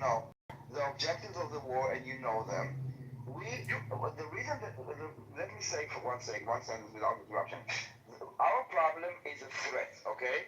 S9: No. The objectives of the war, and you know them. The reason that, let me say for one sentence without interruption. Our problem is a threat, okay?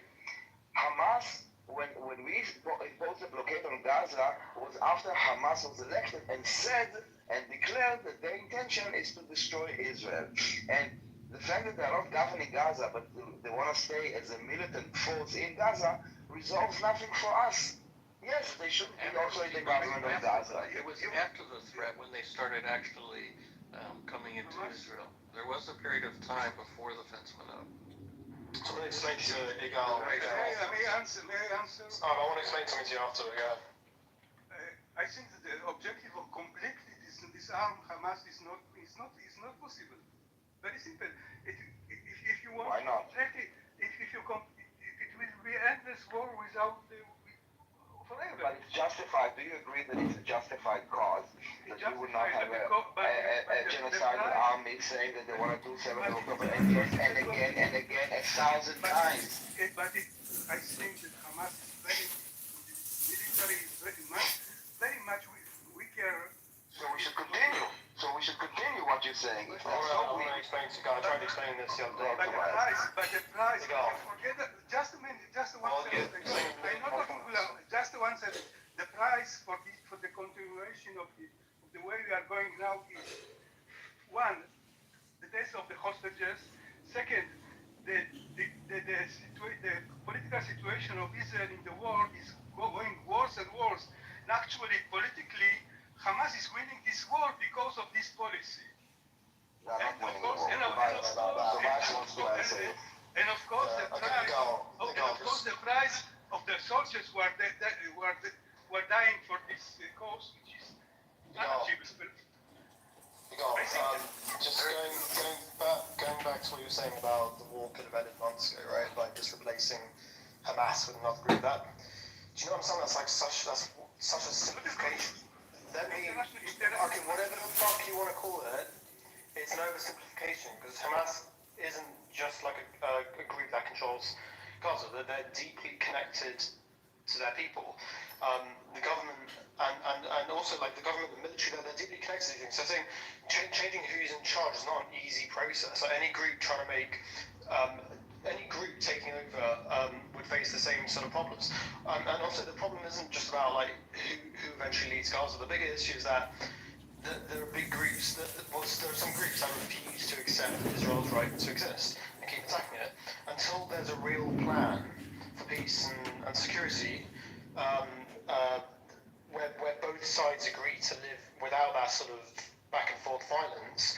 S9: Hamas, when we imposed the blockade on Gaza, was after Hamas was elected and said and declared that their intention is to destroy Israel. And the fact that they're not governing Gaza, but they want to stay as a militant force in Gaza, resolves nothing for us. Yes, they should be also in the government of Gaza.
S3: It was after the threat when they started actually coming into Israel. There was a period of time before the fence went up.
S8: So I'm going to explain to you, Igal.
S11: May I answer?
S8: I want to explain something to you after, yeah.
S11: I think that the objective of completely disarm Hamas is not possible. Very simple. If you want,
S9: why not?
S11: If it will be endless war without forever.
S9: But it's justified. Do you agree that it's a justified cause? That you would not have a genocidal army saying that they want to do 7 October and again 1,000 times?
S11: But I think that Hamas is very much weaker.
S9: So we should continue. What you're saying.
S8: I want to explain to you. I tried to explain this the other day.
S11: But the price. Forget that. Just a minute. Just one second. I'm not talking about just one second. The price for the continuation of the way we are going now is one, the death of the hostages. Second, the political situation of Israel in the world is going worse and worse. And actually, politically, Hamas is winning this war because of this policy. And of course, the price of the soldiers who are dying for this cause, which is unachievable.
S8: Just going back to what you were saying about the war could have ended months ago, right? Like just replacing Hamas with another group. Do you know what I'm saying? That's like such a simplification. Okay, whatever the fuck you want to call it, it's an oversimplification because Hamas isn't just like a group that controls Gaza. They're deeply connected to their people. The government and also like the government, the military, they're deeply connected to things. So I think changing who's in charge is not an easy process. Like any group trying to make any group taking over would face the same sort of problems. And also the problem isn't just about like who eventually leads Gaza. The bigger issue is that there are big groups there are some groups that refuse to accept Israel's right to exist and keep attacking it until there's a real plan for peace and security, where both sides agree to live without that sort of back and forth violence.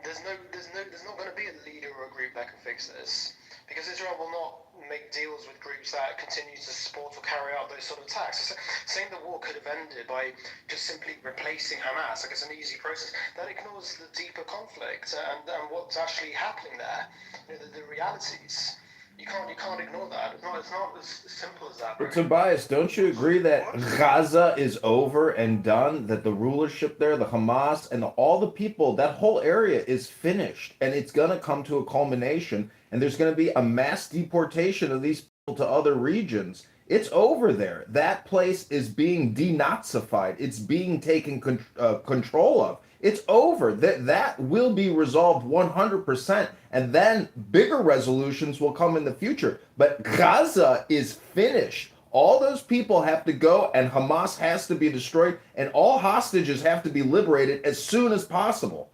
S8: There's not going to be a leader or a group that can fix this, because Israel will not make deals with groups that continue to support or carry out those sort of attacks. Saying the war could have ended by just simply replacing Hamas, like it's an easy process, that ignores the deeper conflict and what's actually happening there, the realities. You can't ignore that. It's not as simple as that.
S2: But Tobias, don't you agree that Gaza is over and done? That the rulership there, the Hamas, and all the people, that whole area is finished, and it's going to come to a culmination, and there's going to be a mass deportation of these people to other regions. It's over there. That place is being denazified. It's being taken control of. It's over. That will be resolved 100%, and then bigger resolutions will come in the future. But Gaza is finished. All those people have to go, and Hamas has to be destroyed, and all hostages have to be liberated as soon as possible.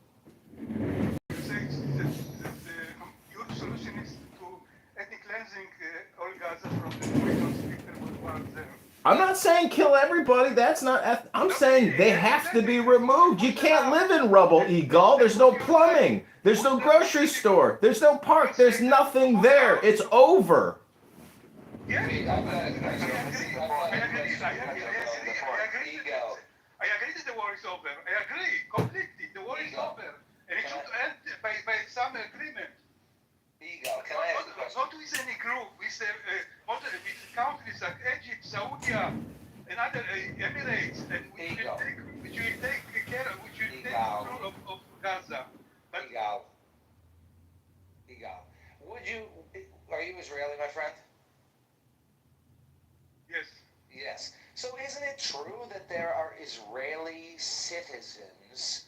S11: You say your solution is to ethnic cleansing all Gaza from the regions people who are there.
S2: I'm not saying kill everybody. That's not. I'm saying they have to be removed. You can't live in rubble, Igal. There's no plumbing. There's no grocery store. There's no park. There's nothing there. It's over.
S11: Yeah, I agree that the war is over. I agree completely. The war is over, and it should end by some agreement. Not with any group, with countries like Egypt, Saudi, and other Emirates, and which will take care of, which will take control of Gaza. But
S5: Are you Israeli, my friend?
S11: yes,
S5: Yes. So isn't it true that there are Israeli citizens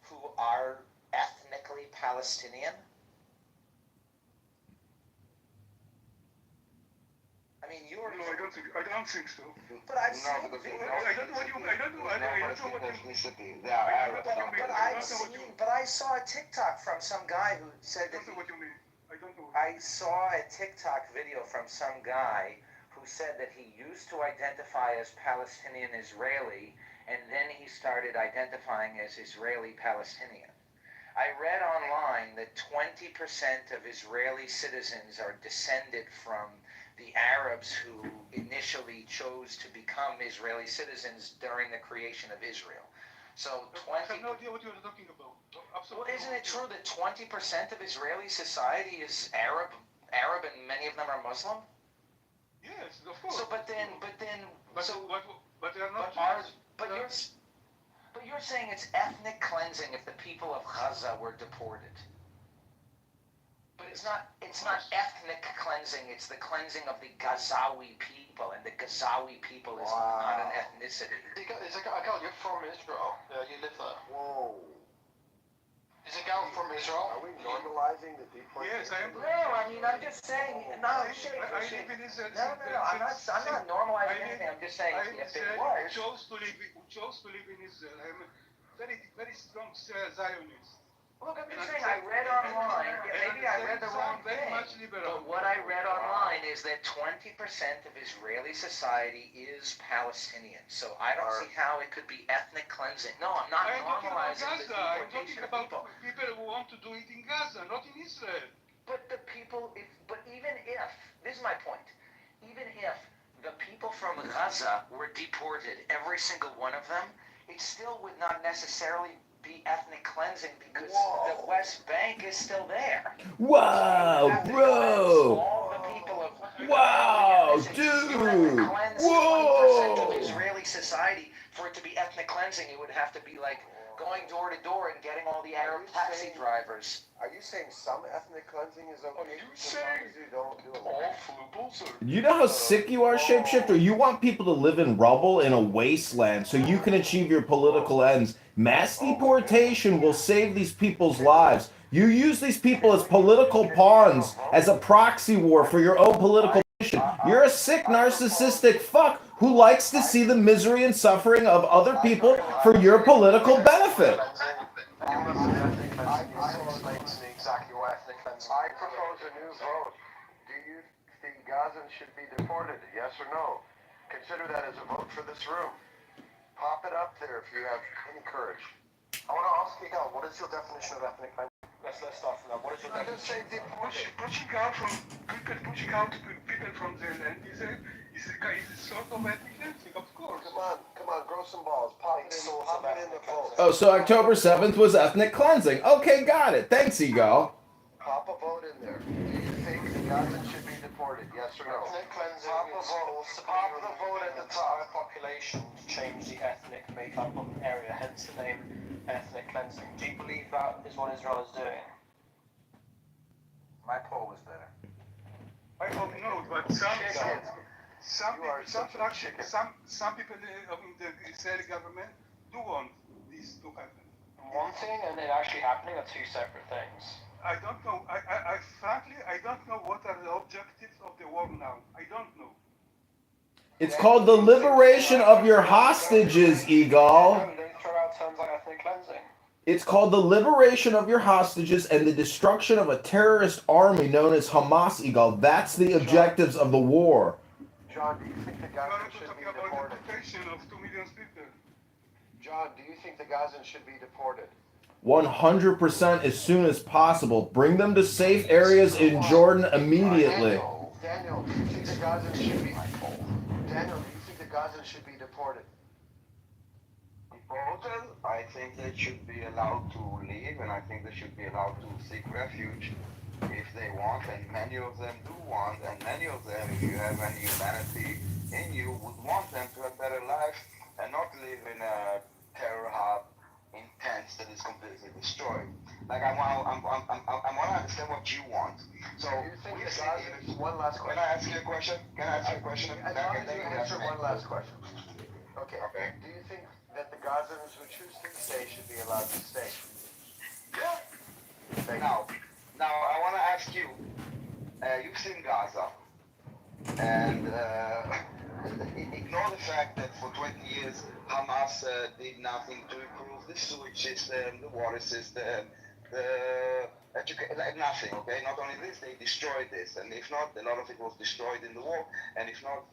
S5: who are ethnically Palestinian? I mean,
S11: no, I don't think so.
S5: But I've seen videos.
S11: I don't know what you mean. I don't know what you mean.
S5: But I saw a TikTok from some guy who said
S11: I
S5: that
S11: don't know what you mean. I don't know.
S5: I saw a TikTok video from some guy who said that he used to identify as Palestinian Israeli, and then he started identifying as Israeli Palestinian. I read online that 20% of Israeli citizens are descended from the Arabs who initially chose to become Israeli citizens during the creation of Israel. So 20.
S11: I have no idea what you're talking about. Absolutely.
S5: Well, isn't it true that 20% of Israeli society is Arab, and many of them are Muslim?
S11: Yes, of course.
S5: So, but then,
S11: but they are not.
S5: But you're saying it's ethnic cleansing if the people of Gaza were deported. But it's not ethnic cleansing. It's the cleansing of the Gazawi people, and the Gazawi people is not an ethnicity.
S8: Is a guy, you're from Israel. You live there.
S12: Whoa.
S8: Is a gal from Israel?
S12: Are we normalizing the deportation?
S11: Yes, I am.
S5: No, I mean, I'm just saying. No,
S11: I live in Israel.
S5: No. I'm not normalizing anything. I'm just saying if it was.
S11: Chose to live in Israel. I am a very, very strong Zionist.
S5: Look, I'm just saying, I read online, maybe I read the wrong thing, but what I read online is that 20% of Israeli society is Palestinian, so I don't see how it could be ethnic cleansing. No, I'm not normalizing the deportation of people.
S11: People who want to do it in Gaza, not in Israel.
S5: But even if, this is my point, even if the people from Gaza were deported, every single one of them, it still would not necessarily be ethnic cleansing because the West Bank is still there.
S2: Wow, bro!
S5: All the people of
S2: Wow, dude! Whoa!
S5: Of Israeli society, for it to be ethnic cleansing, it would have to be like going door to door and getting all the Arab taxi drivers.
S12: Are you saying some ethnic cleansing is okay? As long as you don't do it.
S8: All flugels or
S2: You know how sick you are, Shapeshifter? You want people to live in rubble in a wasteland so you can achieve your political ends. Mass deportation will save these people's lives. You use these people as political pawns, as a proxy war for your own political mission. liberation. You're a sick, narcissistic fuck who likes to see the misery and suffering of other people for your political benefit.
S12: Exactly what ethnic cleansing. I propose a new vote. Do you think Gazans should be deported? Yes or no? Consider that as a vote for this room. Pop it up there if you have any courage. I want to ask you, Gal, what is your definition of ethnic cleansing? Let's start from that. What is your definition?
S11: Pushing out people from their land is a sort of ethnic cleansing, of course.
S12: Come on, grow some balls. Pop it in the vote.
S2: Oh, so October 7th was ethnic cleansing. Okay, got it. Thanks, Ego.
S12: Pop a vote in there. Do you think the Gazans should be deported? Yes or no? Ethnic cleansing. Pop the vote at the top.
S7: Population to change the ethnic makeup of an area, hence the name ethnic cleansing. Do you believe that is what Israel is doing?
S5: My poll was better.
S11: I hope not, but some people in the Israeli government do want this to happen.
S7: One thing and it actually happening are two separate things.
S11: I don't know. I frankly, I don't know what are the objectives of the war now. I don't know.
S2: It's called the liberation of your hostages, Eagle.
S7: They throw out terms like ethnic cleansing.
S2: It's called the liberation of your hostages and the destruction of a terrorist army known as Hamas, Eagle. That's the objectives of the war.
S12: John, do you think the Gazans should be deported?
S11: Of 2 million people.
S12: John, do you think the Gazans should be deported?
S2: 100% as soon as possible. Bring them to safe areas in Jordan immediately.
S12: Daniel, do you think the Gazans should be deported?
S9: Deported? I think they should be allowed to leave, and I think they should be allowed to seek refuge if they want, and many of them do want, and many of them, if you have any humanity in you, would want them to have a better life and not live in a terror hub in tents that is completely destroyed. Like I want to understand what you want. So
S12: one last question.
S9: Can I ask you a question?
S12: As long as you answer one last question. Okay. Do you think that the Gazans who choose to stay should be allowed to stay?
S9: Yeah. Now I want to ask you. You've seen Gaza, and ignore the fact that for 20 years Hamas did nothing to improve the sewage system, the water system, the education, like nothing, okay? Not only this, they destroyed this, and if not, a lot of it was destroyed in the war, and if not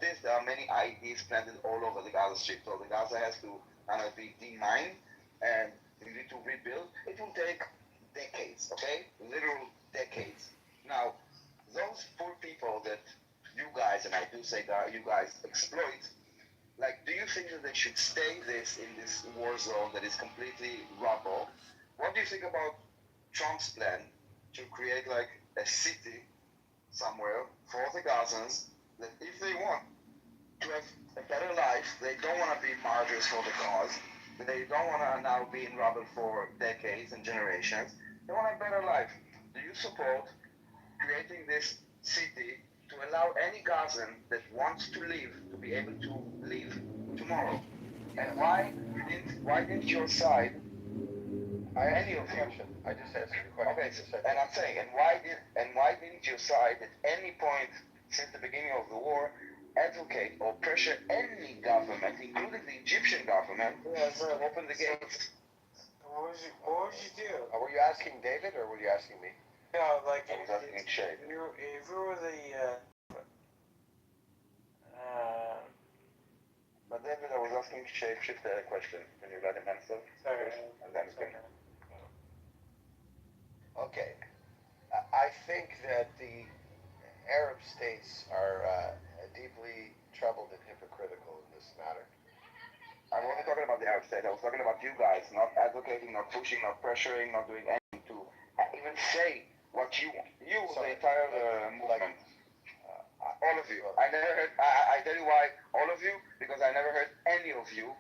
S9: this, there are many IEDs planted all over the Gaza Strip, so the Gaza has to kind of be demined, and we need to rebuild. It will take decades, okay? Literal decades. Now, those poor people that you guys, and I do say that you guys exploit, like, do you think that they should stay in this war zone that is completely rubble? What do you think about Trump's plan to create like a city somewhere for the Gazans that if they want to have a better life, they don't want to be martyrs for the cause, they don't want to now be in rubble for decades and generations, they want a better life. Do you support creating this city to allow any Gazan that wants to leave to be able to leave tomorrow? And why didn't your side, any of you?
S12: I just answered your question.
S9: Okay, and I'm saying, and why didn't your side at any point since the beginning of the war advocate or pressure any government, including the Egyptian government, to open the gates?
S7: What would you do?
S12: Were you asking David or were you asking me?
S7: Yeah, like
S9: I was asking Shay.
S7: if you were the
S9: But David, I was asking Shay shift a question. Can you let him answer?
S7: sorry.
S9: And then can.
S12: Okay. I think that the Arab states are deeply troubled and hypocritical in this matter.
S9: I wasn't talking about the Arab state. I was talking about you guys, not advocating, not pushing, not pressuring, not doing anything to even say what you want. You, the entire movement. All of you. I never heard, I tell you why, all of you, because I never heard any of you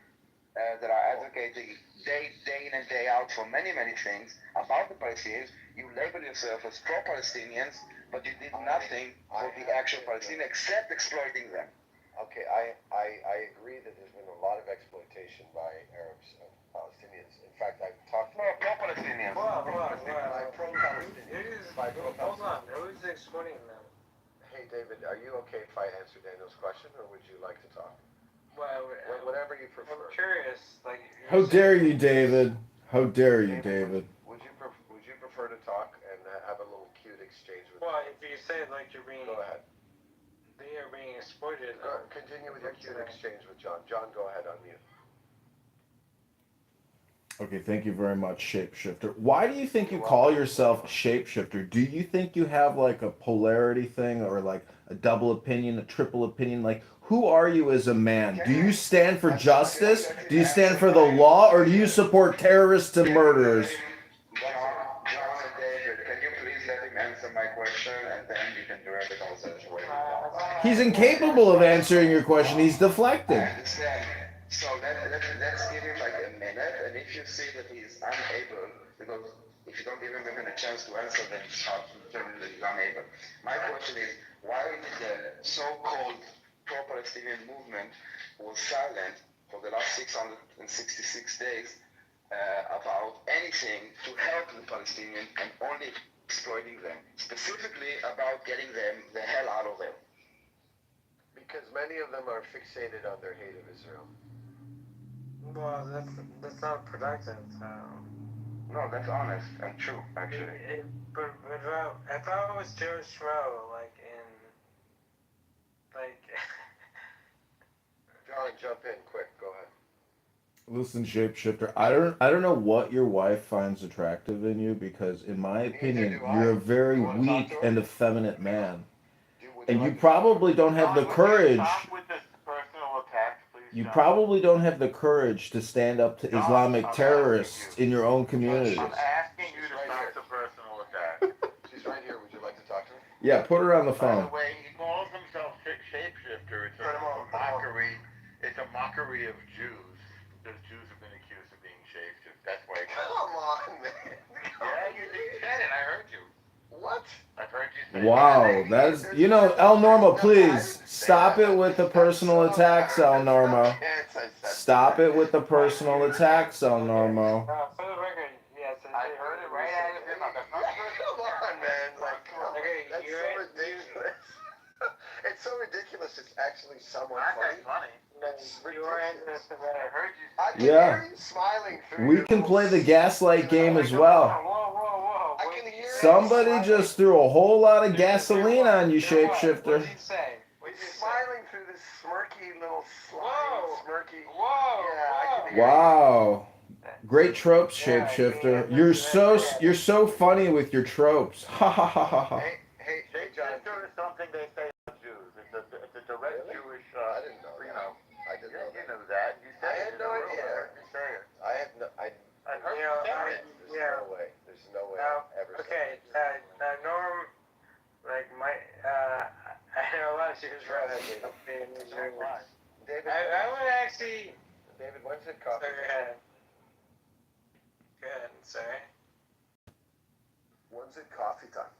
S9: that are advocating day in and day out for many, many things about the Palestinians. You label yourself as pro-Palestinians, but you did nothing for the actual Palestinians except exploiting them.
S12: Okay, I agree that there's been a lot of exploitation by Arabs of Palestinians. In fact, I've talked to
S7: Pro-Palestinians.
S12: by pro-Palestinians.
S7: Hold on, who's exploiting them?
S12: Hey, David, are you okay if I answer Daniel's question, or would you like to talk?
S7: Well,
S12: Whatever you prefer.
S7: I'm curious. Like,
S2: How dare you, David? How dare you, David?
S12: Would you prefer to talk and have a little cute exchange with?
S7: Well, if you say like you're being,
S12: Go ahead.
S7: they are being exploited.
S12: Continue with your cute exchange with John. John, go ahead, unmute.
S2: Okay, thank you very much, Shapeshifter. Why do you think you call yourself Shapeshifter? Do you think you have like a polarity thing or like a double opinion, a triple opinion? Like, who are you as a man? Do you stand for justice? Do you stand for the law? Or do you support terrorists and murderers?
S9: John and David, can you please let him answer my question, and then you can direct the conversation where you want.
S2: He's incapable of answering your question. He's deflecting.
S9: I understand. So let's give him like a minute, and if you see that he's unable, because if you don't give him even a chance to answer, then it's hard to determine that he's unable. My question is, why did the so-called pro-Palestinian movement was silent for the last 666 days about anything to help the Palestinians and only exploiting them, specifically about getting them the hell out of there?
S12: Because many of them are fixated on their hate of Israel.
S7: Well, that's not productive.
S9: No, that's honest and true, actually.
S7: But if I was Joe Schmo, like in, like.
S12: John, jump in quick. Go ahead.
S2: Listen, Shapeshifter, I don't know what your wife finds attractive in you, because in my opinion, you're a very weak and effeminate man. And you probably don't have the courage. You probably don't have the courage to stand up to Islamic terrorists in your own community.
S6: I'm asking you to stop the personal attack.
S12: She's right here. Would you like to talk to her?
S2: Yeah, put her on the
S6: By
S2: phone.
S6: the way, he calls himself Shapeshifter. It's a mockery. It's a mockery of Jews, because Jews have been accused of being shapeshifters. That's why.
S12: Come on, man.
S6: Yeah, you said it. I heard you.
S12: What?
S6: I've heard you say
S2: Wow, that is, El Normo, please stop it with the personal attacks, El Normo. Stop it with the personal attacks, El Normo.
S7: For the record, yes,
S6: I heard it right out of him.
S12: Come on, man. Like, come on.
S7: Okay,
S12: That's
S7: you're
S12: so
S7: right.
S12: ridiculous. It's so ridiculous. It's actually somewhat
S6: That's
S12: funny.
S6: funny.
S7: You were into this
S6: I
S7: event.
S6: heard you
S12: I can
S2: Yeah.
S12: hear you smiling through
S2: We
S12: your
S2: can
S12: little
S2: play the gaslight game as well.
S7: Whoa.
S12: I can hear it.
S2: Somebody just threw a whole lot of gasoline on you,
S7: What
S2: Shapeshifter.
S7: did he say?
S12: He's smiling through this smirky little
S7: Whoa.
S12: slime, smirky.
S7: Whoa.
S12: Yeah, I can hear
S2: Wow. Great tropes, Shapeshifter. You're so funny with your tropes. Ha ha ha ha ha.
S12: Hey, John.
S6: Shapeshifter is something they say of Jews. It's a direct
S12: Really?
S6: Jewish.
S12: I didn't know
S6: You
S12: that.
S6: know.
S12: I didn't know
S6: You
S12: that.
S6: know that. You said
S12: I
S6: it
S12: had
S6: in
S12: no
S6: the room.
S12: idea.
S6: I heard you say it.
S12: I had no.
S6: I heard
S7: You
S6: you
S7: know,
S6: say it.
S12: There's no way. There's no way I've ever.
S7: Okay,
S12: said that.
S7: Norm, like I know a lot of Jews
S12: Go ahead,
S7: being
S12: David.
S7: Jewish.
S12: David.
S7: I would actually.
S12: David, when's it coffee?
S7: Sorry, go ahead. Good, sorry.
S12: When's it coffee time?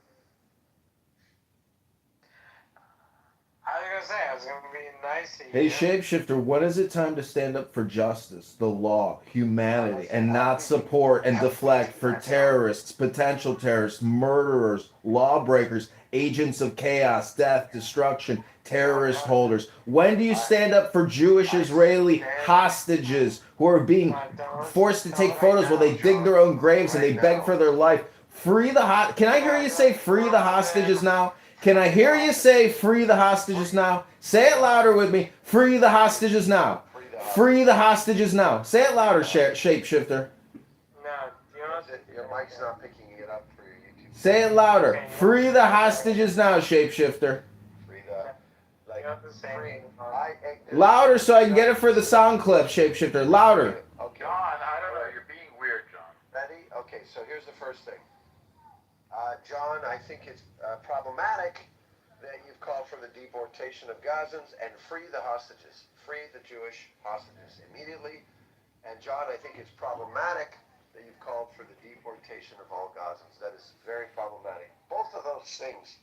S7: I was gonna be nice to you.
S2: Hey, Shapeshifter, when is it time to stand up for justice, the law, humanity, and not support and deflect for terrorists, potential terrorists, murderers, lawbreakers, agents of chaos, death, destruction, terrorist holders? When do you stand up for Jewish Israeli hostages who are being forced to take photos while they dig their own graves and they beg for their life? Free the Can I hear you say free the hostages now? Can I hear you say free the hostages now? Say it louder with me. Free the hostages now. Free the hostages now. Say it louder, Shapeshifter.
S7: No, you know
S12: Your mic's not picking it up for your YouTube.
S2: Say it louder. Free the hostages now, Shapeshifter.
S12: Free the. Like,
S7: you have to say
S12: free.
S2: Louder so I can get it for the sound clip, Shapeshifter. Louder.
S12: Okay.
S6: John, I don't know. You're being weird, John.
S12: Ready? Okay, so here's the first thing. John, I think it's problematic that you've called for the deportation of Gazans and free the hostages. Free the Jewish hostages immediately. And John, I think it's problematic that you've called for the deportation of all Gazans. That is very problematic. Both of those things,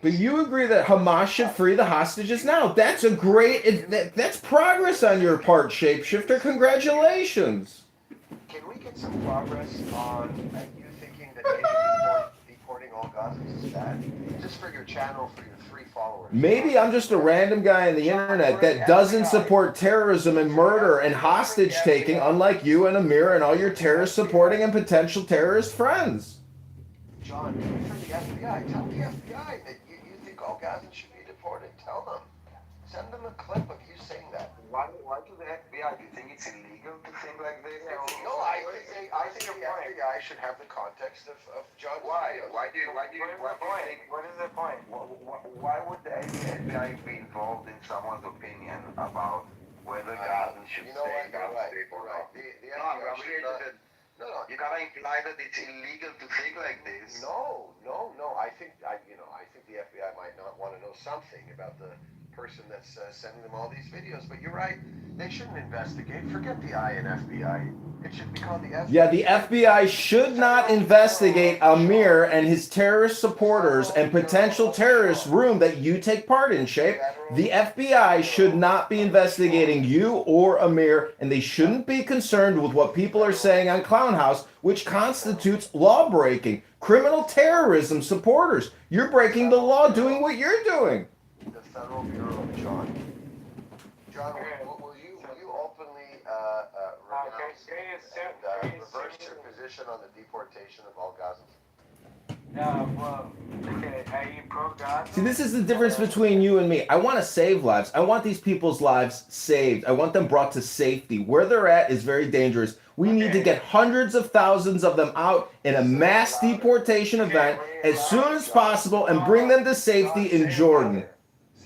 S2: But you agree that Hamas should free the hostages now. That's a great... That's progress on your part, Shapeshifter. Congratulations.
S12: Can we get some progress on you thinking that maybe deporting all Gazans is bad? Just for your channel, for your 3 followers.
S2: Maybe I'm just a random guy on the internet that doesn't support terrorism and murder and hostage taking, unlike you and Amir and all your terrorist supporting and potential terrorist friends.
S12: John, do it for the FBI. Tell the FBI that you think all Gazans should be deported. Tell them. Send them a clip of you saying that.
S9: Why do the FBI? Do you think it's illegal to think like this?
S12: No, I think the FBI should have the context of John's videos.
S9: Why do you think?
S7: What is the point?
S9: Why would the FBI be involved in someone's opinion about whether Gazans should stay in Gaza or not?
S12: The FBI should not. No,
S9: You gotta imply that it's illegal to think like this.
S12: No. I think the FBI might not want to know something about the person that's sending them all these videos. But you're right. They shouldn't investigate. Forget the I in FBI. It should be called the FBI.
S2: Yeah, the FBI should not investigate Amir and his terrorist supporters and potential terrorist room that you take part in, Shape. The FBI should not be investigating you or Amir, and they shouldn't be concerned with what people are saying on Clown House, which constitutes law breaking, criminal terrorism supporters. You're breaking the law doing what you're doing.
S12: The Federal Bureau of John. John, will you openly renounce and reverse your position on the deportation of all Gazans?
S7: Well, okay, are you pro-God?
S2: See, this is the difference between you and me. I want to save lives. I want these people's lives saved. I want them brought to safety. Where they're at is very dangerous. We need to get hundreds of thousands of them out in a mass deportation event as soon as possible and bring them to safety in Jordan.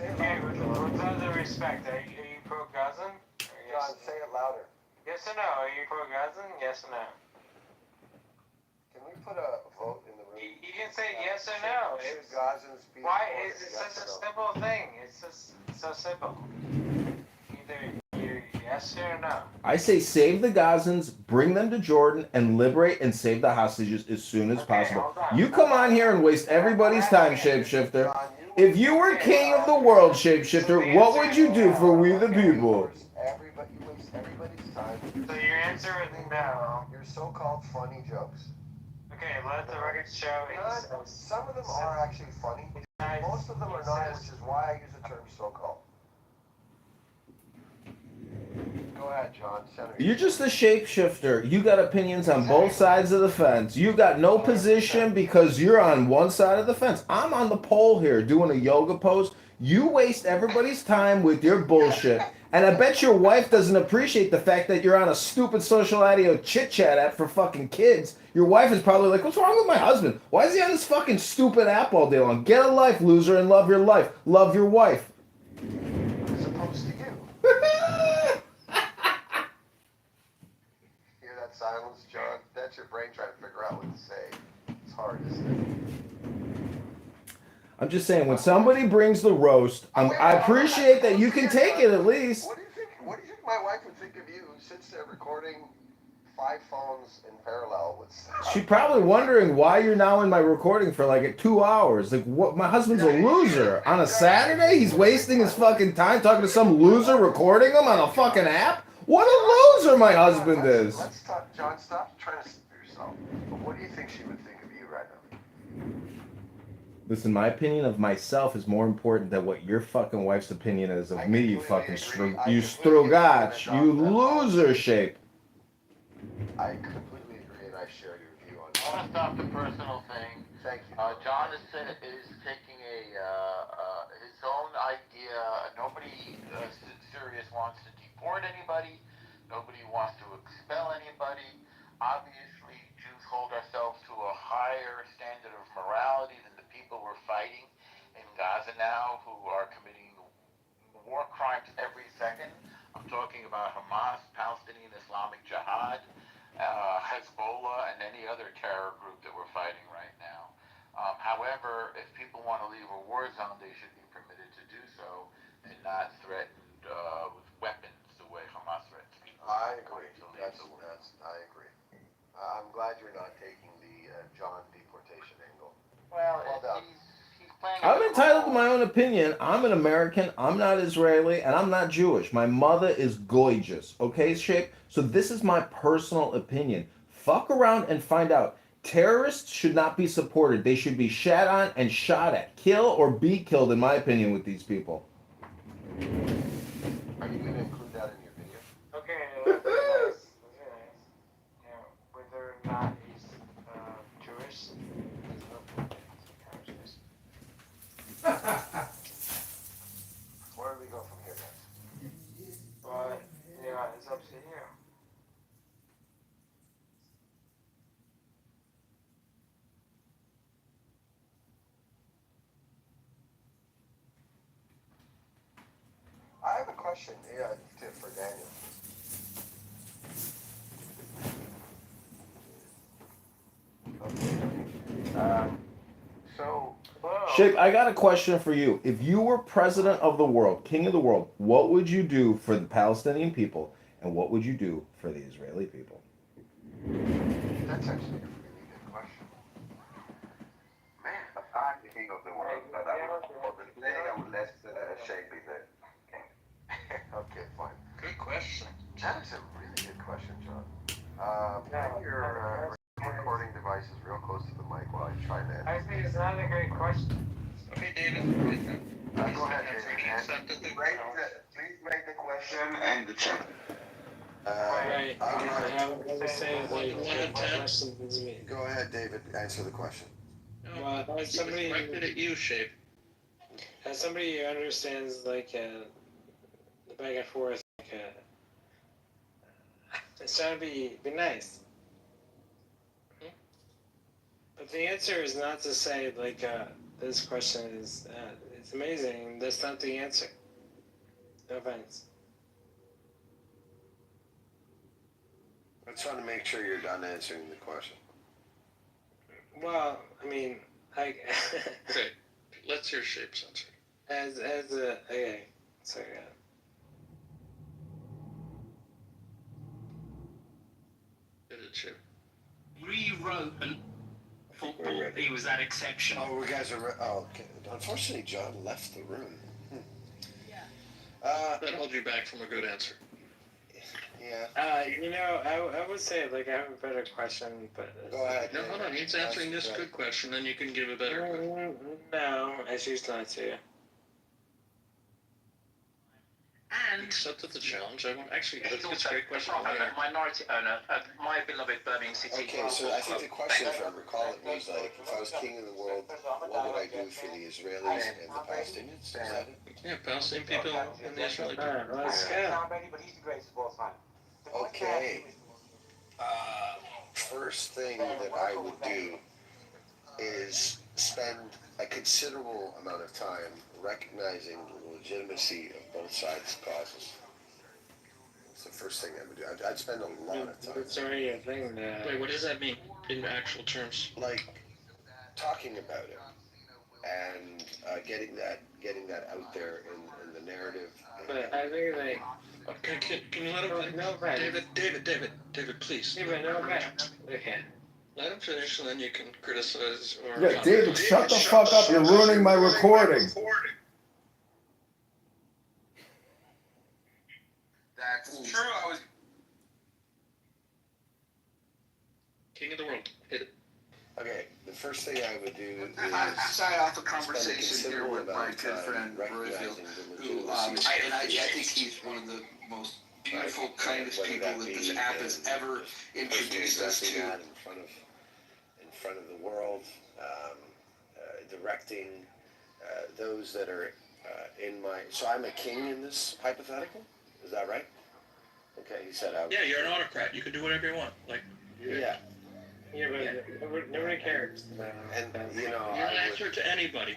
S7: Okay, with all due respect, are you pro-Gazan?
S12: John, say it louder.
S7: Yes or no? Are you pro-Gazan? Yes or no?
S12: Can we put a vote in the room?
S7: You can say yes or no.
S12: Should Gazans be
S7: Why
S12: deported?
S7: is it
S12: Yes
S7: such a
S12: or no?
S7: simple thing? It's just so simple. Either you yes or no.
S2: I say save the Gazans, bring them to Jordan, and liberate and save the hostages as soon as possible. You come on here and waste everybody's time, Shapeshifter. If you were king of the world, Shapeshifter, what would you do for we the people?
S12: Everybody, you waste everybody's time.
S7: So your answer is no.
S12: Your so-called funny jokes.
S7: Okay, let the record show.
S12: Some of them are actually funny. Most of them are not, which is why I use the term so-called. Go ahead, John. Senator.
S2: You're just a shapeshifter. You got opinions on both sides of the fence. You got no position because you're on one side of the fence. I'm on the pole here doing a yoga pose. You waste everybody's time with your bullshit. And I bet your wife doesn't appreciate the fact that you're on a stupid social audio chit-chat app for fucking kids. Your wife is probably like, what's wrong with my husband? Why is he on this fucking stupid app all day long? Get a life, loser, and love your life. Love your wife.
S12: As opposed to you. Hear that silence, John? That's your brain trying to figure out what to say. It's hard, isn't it?
S2: I'm just saying, when somebody brings the roast, I appreciate that you can take it at least.
S12: What do you think my wife would think of you who sits there recording 5 phones in parallel with stuff?
S2: She's probably wondering why you're now in my recording for like 2 hours. Like, what? My husband's a loser. On a Saturday, he's wasting his fucking time talking to some loser recording him on a fucking app? What a loser my husband is.
S12: Let's talk, John, stop trying to speak for yourself. But what do you think she would think of you right now?
S2: Listen, my opinion of myself is more important than what your fucking wife's opinion is of me, you fucking strugach, you loser shape.
S12: I completely agree, and I share your view on
S6: I want to stop the personal thing.
S12: Thank you.
S6: John is taking his own idea. Nobody serious wants to deport anybody. Nobody wants to expel anybody. Obviously, Jews hold ourselves to a higher standard of morality than the people we're fighting in Gaza now, who are committing war crimes every second. I'm talking about Hamas, Palestinian Islamic Jihad, Hezbollah, and any other terror group that we're fighting right now. However, if people want to leave a war zone, they should be permitted to do so and not threatened with weapons the way Hamas threatens people.
S12: I agree. I agree. I'm glad you're not taking the John deportation angle.
S6: Well
S12: done.
S6: he's playing.
S2: I'm entitled to my own opinion. I'm an American. I'm not Israeli, and I'm not Jewish. My mother is gorgeous. Okay, Shape? So this is my personal opinion. Fuck around and find out. terrorists should not be supported. They should be shat on and shot at. Kill or be killed, in my opinion, with these people.
S12: Are you going to include that in your video?
S7: Okay, that's very nice. That's very nice. You know, whether or not he's Jewish, there's no point in this.
S12: Where do we go from here, guys?
S7: But, yeah, it's up to you.
S12: I have a question, for Daniel. Okay. So,
S2: Sheikh, I got a question for you. If you were president of the world, king of the world, what would you do for the Palestinian people, and what would you do for the Israeli people?
S12: that's actually a really good question.
S9: Man, I'm the king of the world, but I would let Sheikh be the king.
S12: Okay, fine.
S3: Good question.
S12: That is a really good question, John. Bring your recording devices real close to the mic while I try to
S7: I
S12: answer.
S7: think it's not a great question.
S3: Okay, David.
S12: Go ahead, David.
S9: Please make the question and the chat.
S13: Right.
S12: all right.
S13: I would say like
S3: One
S13: question is me.
S12: Go ahead, David. Answer the question.
S13: Well, as somebody,
S3: Directed at you, Shape.
S13: as somebody who understands like the back and forth, like it's trying to be nice. But the answer is not to say like this question is it's amazing. That's not the answer. No offense.
S12: I just want to make sure you're done answering the question.
S13: Well, I mean, I
S3: Okay, let's hear Shape's answer.
S13: as a okay, so
S3: Did it, Shape?
S14: Rewrote and thought he was that exceptional.
S12: Oh, we guys are. Okay. Unfortunately, John left the room.
S3: That held you back from a good answer.
S12: Yeah.
S13: you know, I would say like I have a better question, but
S12: Go ahead.
S3: No, hold on. He's answering this good question, then you can give a better question.
S13: No, I choose not to.
S3: And accepted the challenge. I won't actually.
S4: He's
S3: That's a
S4: also
S3: great question.
S4: a minority owner of my beloved Birmingham City.
S12: Okay, so I think the question, if I recall it, was like, if I was king of the world, what would I do for the Israelis and the Palestinians? Is that it?
S3: Yeah, Palestinian people and the Israeli people.
S13: Alright, let's go.
S12: Okay. First thing that I would do is spend a considerable amount of time recognizing the legitimacy of both sides' causes. That's the first thing I would do. I'd spend a lot of time.
S13: It's already a thing that.
S3: Wait, what does that mean in actual terms?
S12: Like talking about it and getting that out there in the narrative.
S13: But I think like.
S3: Okay, can you let him?
S13: No offense.
S3: David, please.
S13: Yeah, but no offense. Okay.
S3: Let him finish, and then you can criticize or.
S2: Yeah, David, shut the fuck up. You're ruining my recording.
S9: That's true. I was
S3: King of the world. Hit it.
S12: Okay, the first thing I would do is
S9: I started off a
S12: spend a
S9: conversation here
S12: considerable
S9: with my
S12: amount of
S9: good
S12: time
S9: friend
S12: recognizing
S9: Royfield,
S12: the
S9: who
S12: legitimacy
S9: I think he's one of the most beautiful, kindest people that this app has ever introduced us to.
S12: that in front of the world, directing those that are in my. So I'm a king in this hypothetical. Is that right? Okay, he said I.
S3: Yeah, you're an autocrat. You can do whatever you want. Like.
S12: Yeah.
S13: Yeah, but nobody cares.
S12: And you know,
S3: You're an answer to anybody.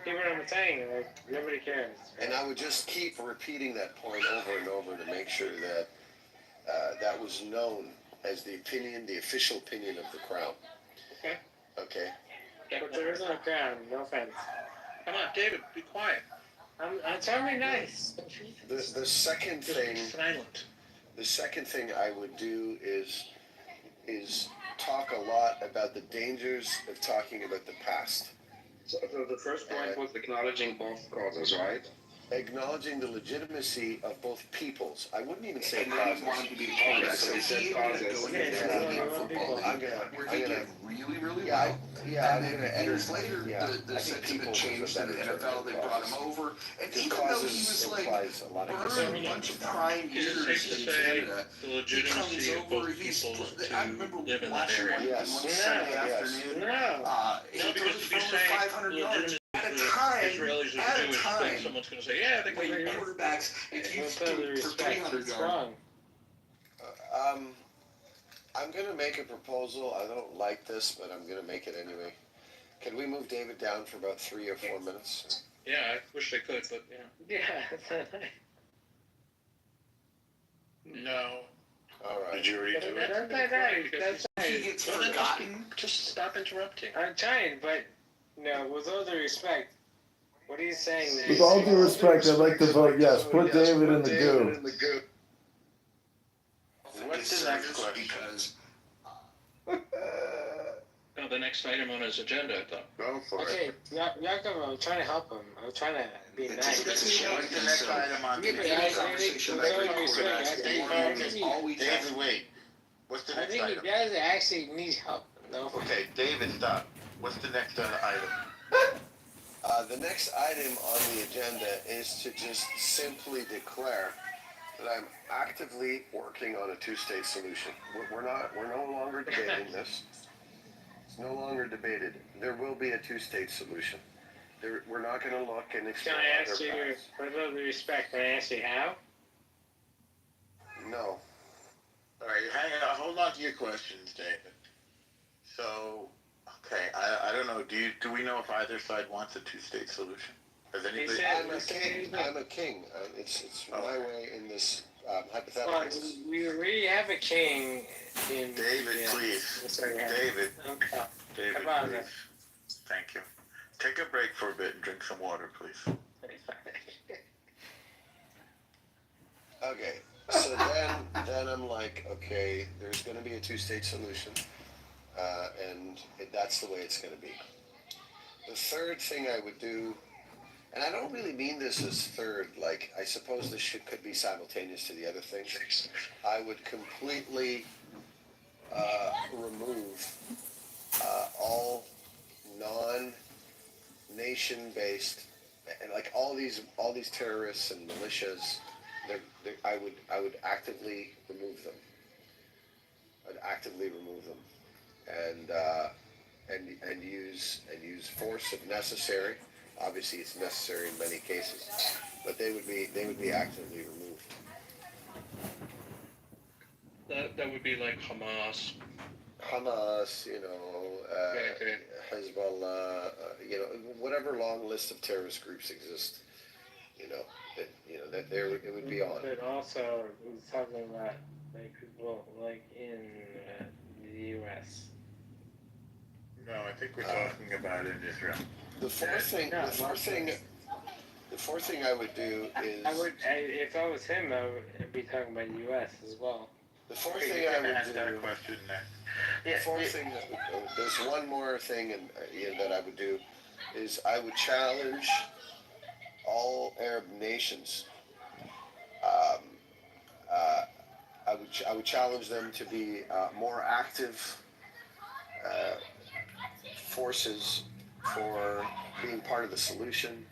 S13: Hear what I'm saying? Like nobody cares.
S12: and I would just keep repeating that point over and over to make sure that that was known as the official opinion of the crown.
S13: Okay.
S12: Okay.
S13: But there is no ground. No offense.
S3: Come on, David, be quiet.
S13: I'm trying to be nice.
S12: The second thing.
S3: Silent.
S12: The second thing I would do is talk a lot about the dangers of talking about the past.
S9: So the first point was acknowledging both causes, right?
S12: acknowledging the legitimacy of both peoples. I wouldn't even say
S14: And
S12: causes.
S14: they want him to be
S12: Okay,
S14: causes. So he
S12: causes.
S14: ended up going into
S12: Yeah,
S14: Canadian football league, where he did really, really well. And then years later, the sentiment changed to the NFL. They brought him over, and even though he was like burned a bunch of prime years in Canada, he comes over. I remember watching one Sunday afternoon. He throws for over 500 yards. At a time,
S3: someone's going to say, yeah, they
S14: when your quarterbacks, if you threw for 300 yards.
S12: I'm going to make a proposal. I don't like this, but I'm going to make it anyway. Can we move David down for about 3 or 4 minutes?
S3: Yeah, I wish they could, but yeah.
S13: Yeah.
S14: No.
S12: All right.
S14: Did you already do it?
S13: That's right. That's
S14: He
S13: right.
S14: gets forgotten. Just stop interrupting.
S13: I'm trying, but no, with all due respect, what he's saying is.
S2: With all due respect, I'd like to vote yes. Put David in the goo.
S14: What's the next question? Because
S3: No, the next item on his agenda, I thought.
S12: Go for
S13: Okay, Jacob, I'm trying to help him. I'm trying to be nice.
S14: what's the next item on the
S13: Yeah,
S14: agenda?
S13: but I think with all due respect,
S14: David, wait. What's the
S13: I
S14: next
S13: think you
S14: item?
S13: guys actually need help. No.
S14: Okay, David, stop. What's the next item?
S12: The next item on the agenda is to just simply declare that I'm actively working on a two-state solution. We're no longer debating this. It's no longer debated. There will be a two-state solution. We're not going to look and explore
S13: Can I ask
S12: other
S13: you,
S12: paths.
S13: with all due respect, can I ask you how?
S12: No.
S14: All right, hang on. Hold on to your questions, David. So, okay, I don't know. Do we know if either side wants a two-state solution? Has anybody?
S12: I'm a king. It's my way in this hypothetical.
S13: Well, we already have a king in.
S14: David, please.
S13: Sorry,
S14: David.
S13: Okay.
S14: David,
S13: Come on,
S14: please. Thank you. Take a break for a bit and drink some water, please.
S12: Okay, so then I'm like, okay, there's going to be a two-state solution, and that's the way it's going to be. The third thing I would do, and I don't really mean this as third, like I suppose this could be simultaneous to the other things. I would completely remove all non-nation-based, and like all these terrorists and militias. I would actively remove them. I'd actively remove them, and use force if necessary. Obviously, it's necessary in many cases, but they would be actively removed.
S3: That would be like Hamas.
S12: Hamas,
S3: Okay.
S12: Hezbollah, whatever long list of terrorist groups exist, that it would be on.
S13: But also, he's talking about like people like in the U.S.
S14: No, I think we're talking about in Israel.
S12: The fourth thing I would do is.
S13: If I was him, I'd be talking about the U.S. as well.
S12: The fourth thing I would do.
S14: That question next.
S12: The fourth thing there's one more thing that I would do is I would challenge all Arab nations. I would challenge them to be more active forces for being part of the solution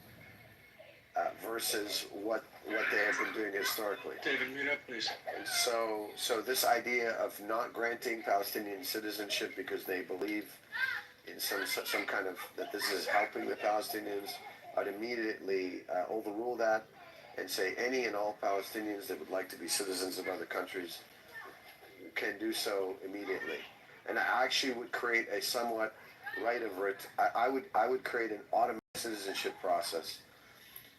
S12: versus what they have been doing historically.
S3: David, mute up, please.
S12: And so this idea of not granting Palestinian citizenship because they believe in some kind of that this is helping the Palestinians, I'd immediately overrule that and say any and all Palestinians that would like to be citizens of other countries can do so immediately. And I actually would create a somewhat right of I would create an automatic citizenship process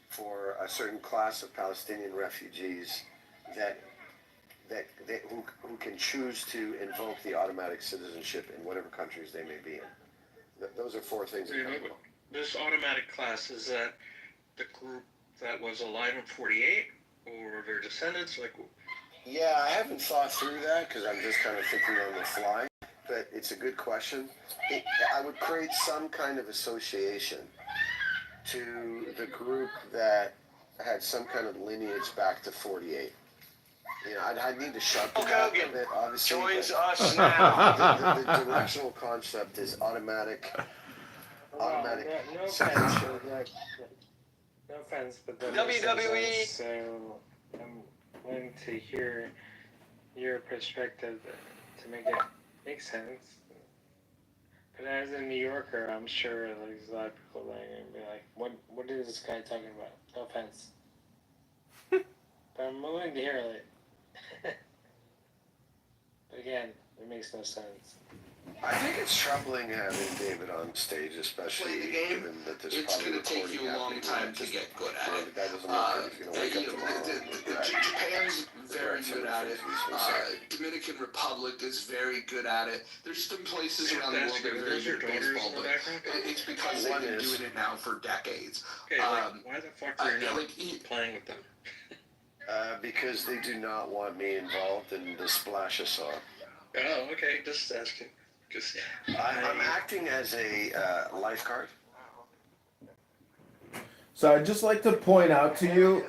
S12: for a certain class of Palestinian refugees who can choose to invoke the automatic citizenship in whatever countries they may be in. Those are four things.
S3: This automatic class, is that the group that was alive in 48 or their descendants?
S12: Yeah, I haven't thought through that because I'm just kind of thinking on the fly, but it's a good question. I would create some kind of association to the group that had some kind of lineage back to 48. You know, I'd need to sharpen
S5: Hulk
S12: that a
S5: Hogan
S12: bit, obviously.
S5: joins
S12: but
S5: us now.
S12: the directional concept is automatic
S13: Well, no offense,
S12: separation.
S13: but no offense, but that
S5: WWE.
S13: makes no sense. So I'm willing to hear your perspective to make it make sense. But as a New Yorker, I'm sure like, there's a lot of people that are gonna be like, "What is this guy talking about?" No offense, but I'm willing to hear it. But again, it makes no sense.
S12: I think it's troubling having David on stage, especially
S14: Play the game.
S12: given that there's
S14: It's
S12: probably
S14: going to take
S12: recording
S14: you a long
S12: happening.
S14: time to get good at it.
S12: The guy doesn't look like he's going to wake up tomorrow.
S14: Japan's very good at it. Dominican Republic is very good at it. There's some places around the world that are very good at baseball, but it's because they've been doing it now for decades.
S3: Okay, why the fuck are you not playing with them?
S12: Because they do not want me involved in the splash of song.
S3: Oh, okay, just asking.
S12: I'm acting as a lifeguard.
S2: So I'd just like to point out to you,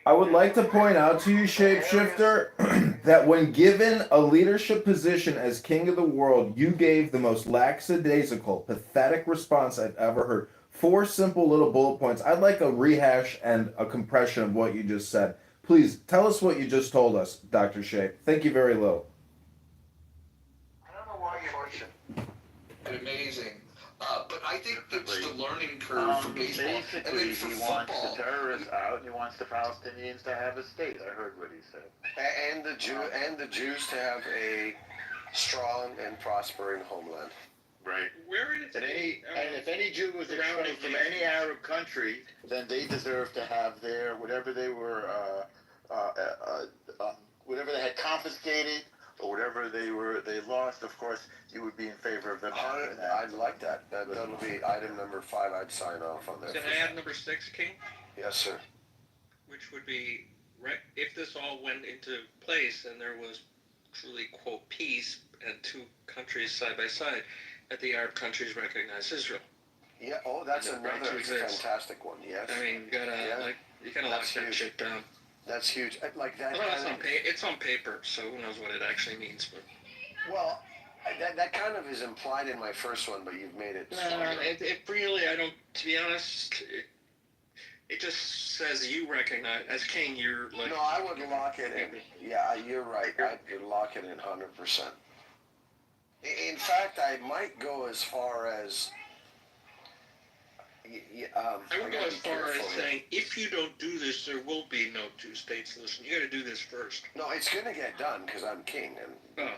S2: I would like to point out to you, Shapeshifter, that when given a leadership position as king of the world, you gave the most lackadaisical, pathetic response I've ever heard. 4 simple little bullet points. I'd like a rehash and a compression of what you just said. Please, tell us what you just told us, Dr. Shape. Thank you very little.
S5: I don't know why you're
S14: amazing. But I think it's the learning curve for baseball.
S6: Basically,
S14: and then for
S6: he
S14: football,
S6: wants the terrorists out, and he wants the Palestinians to have a state. I heard what he said.
S12: And the Jews to have a strong and prospering homeland.
S6: Right.
S3: Where is
S6: and if any Jew was expelled from any Arab country, then they deserve to have their whatever they were, whatever they had confiscated or whatever they lost. Of course, you would be in favor of them.
S12: I'd like that. That'll be item number 5. I'd sign off on that.
S3: Can I add number 6, King?
S12: Yes, sir.
S3: Which would be, if this all went into place and there was truly, quote, peace and 2 countries side by side, that the Arab countries recognize Israel.
S12: Yeah. Oh, that's another fantastic one. Yes.
S3: I mean, you gotta lock that shit down.
S12: That's huge. Like that.
S3: Well, it's on paper, so who knows what it actually means. But
S12: well, that kind of is implied in my first one, but you've made it.
S3: It really, I don't. To be honest, it just says you recognize as king. You're like.
S12: No, I would lock it in. Yeah, you're right. I would lock it in 100%. In fact, I might go as far as.
S3: I would go as far as saying, if you don't do this, there will be no 2 states solution. You got to do this first.
S12: No, it's going to get done because I'm king, and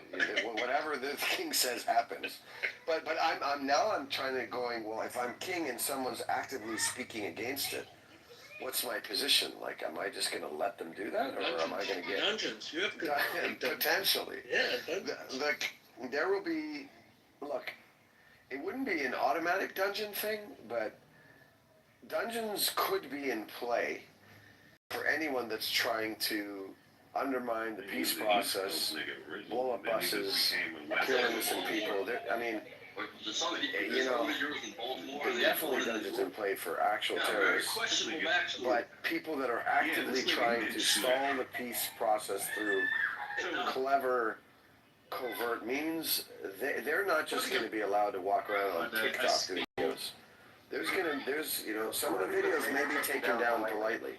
S12: whatever the king says happens. But I'm trying to going. Well, if I'm king and someone's actively speaking against it, what's my position? Like, am I just going to let them do that, or am I going to get
S3: dungeons? You have
S12: potentially.
S3: Yeah, dungeons.
S12: Look, there will be. Look, it wouldn't be an automatic dungeon thing, but dungeons could be in play for anyone that's trying to undermine the peace process, blow up buses, kill innocent people. I mean, you know, there are definitely dungeons in play for actual terrorists, but people that are actively trying to stall the peace process through clever, covert means, they're not just going to be allowed to walk around on TikTok doing videos. There's some of the videos may be taken down politely.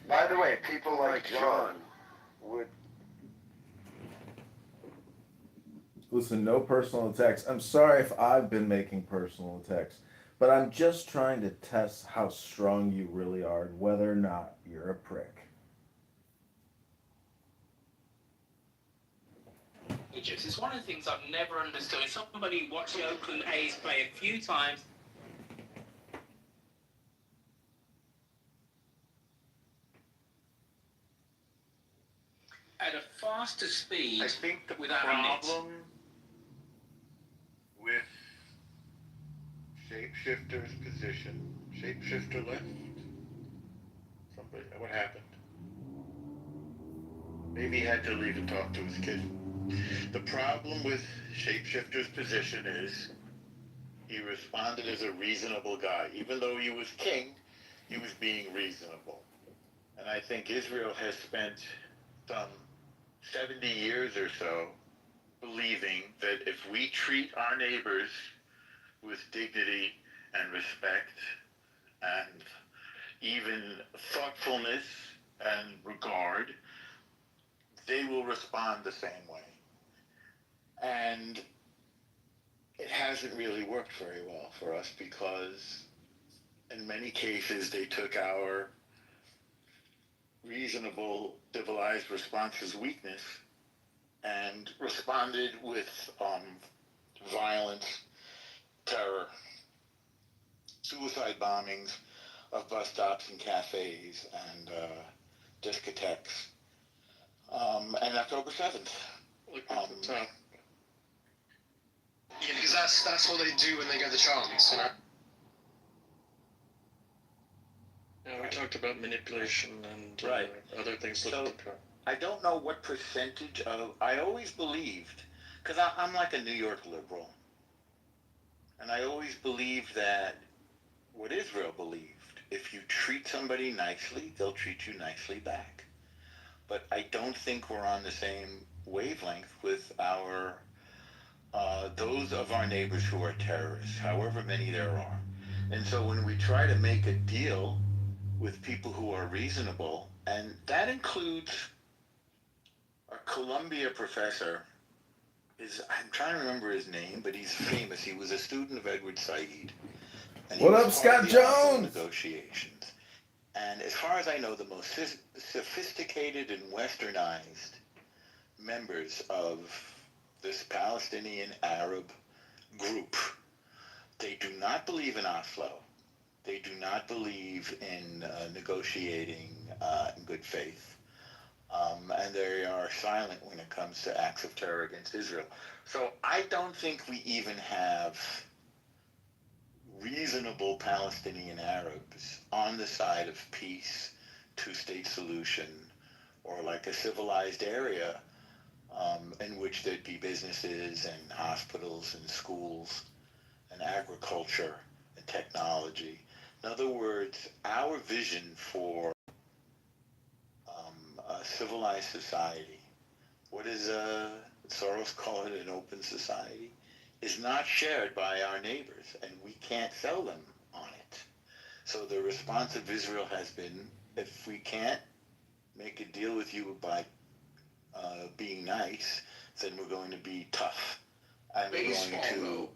S12: By the way, people like John would.
S2: Listen, no personal attacks. I'm sorry if I've been making personal attacks, but I'm just trying to test how strong you really are and whether or not you're a prick.
S15: It's one of the things I've never understood. Somebody watched the Oakland A's play a few times. At a faster speed.
S6: I think the
S15: without
S6: problem with Shapeshifter's position, Shapeshifter left. What happened? Maybe he had to leave and talk to his kid.
S16: The problem with Shapeshifter's position is he responded as a reasonable guy. Even though he was king, he was being reasonable. And I think Israel has spent some 70 years or so believing that if we treat our neighbors with dignity and respect and even thoughtfulness and regard, they will respond the same way. And it hasn't really worked very well for us because in many cases they took our reasonable civilized response as weakness and responded with violence, terror, suicide bombings of bus stops and cafes and discotheques. And October 7th.
S8: Yeah, because that's what they do when they get the chance, you know.
S3: Yeah, we talked about manipulation and other things.
S16: So I don't know what percentage of, I always believed, because I'm like a New York liberal, and I always believed that what Israel believed, if you treat somebody nicely, they'll treat you nicely back. But I don't think we're on the same wavelength with our those of our neighbors who are terrorists, however many there are. And so when we try to make a deal with people who are reasonable, and that includes a Columbia professor, I'm trying to remember his name, but he's famous. He was a student of Edward Said. And
S2: What up, Scott Jones?
S16: Negotiations. And as far as I know, the most sophisticated and westernized members of this Palestinian Arab group, they do not believe in Oslo. They do not believe in negotiating in good faith. And they are silent when it comes to acts of terror against Israel. So I don't think we even have reasonable Palestinian Arabs on the side of peace, two-state solution, or like a civilized area in which there'd be businesses and hospitals and schools and agriculture and technology. In other words, our vision for a civilized society, what does Soros call it, an open society, is not shared by our neighbors, and we can't sell them on it. So the response of Israel has been, if we can't make a deal with you by being nice, then we're going to be tough. And we're going to,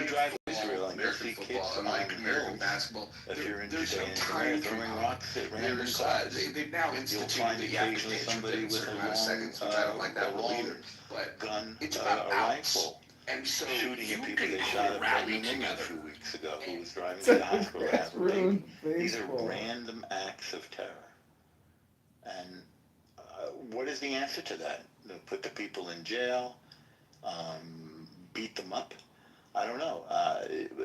S16: you drive to Israel and you'll see kids
S14: like American basketball.
S16: If you're in
S14: There's
S16: Judea
S14: no
S16: and
S14: time
S16: throwing rocks at random cars.
S14: They've now
S16: You'll
S14: instituted
S16: find
S14: that you have to
S16: occasionally
S14: pitch
S16: somebody
S14: within a
S16: with
S14: certain amount of seconds, which I don't like that rule either. But
S16: gun,
S14: it's about
S16: a
S14: outs.
S16: rifle,
S14: And so
S16: shooting
S14: you
S16: at people.
S14: can
S16: They
S14: put
S16: shot
S14: a
S16: at
S14: rally
S16: Pregnant Woman a
S14: together.
S16: few weeks ago who was driving to the hospital to have a baby.
S2: ruined
S16: These are
S2: baseball.
S16: random acts of terror. And what is the answer to that? Put the people in jail, beat them up? I don't know.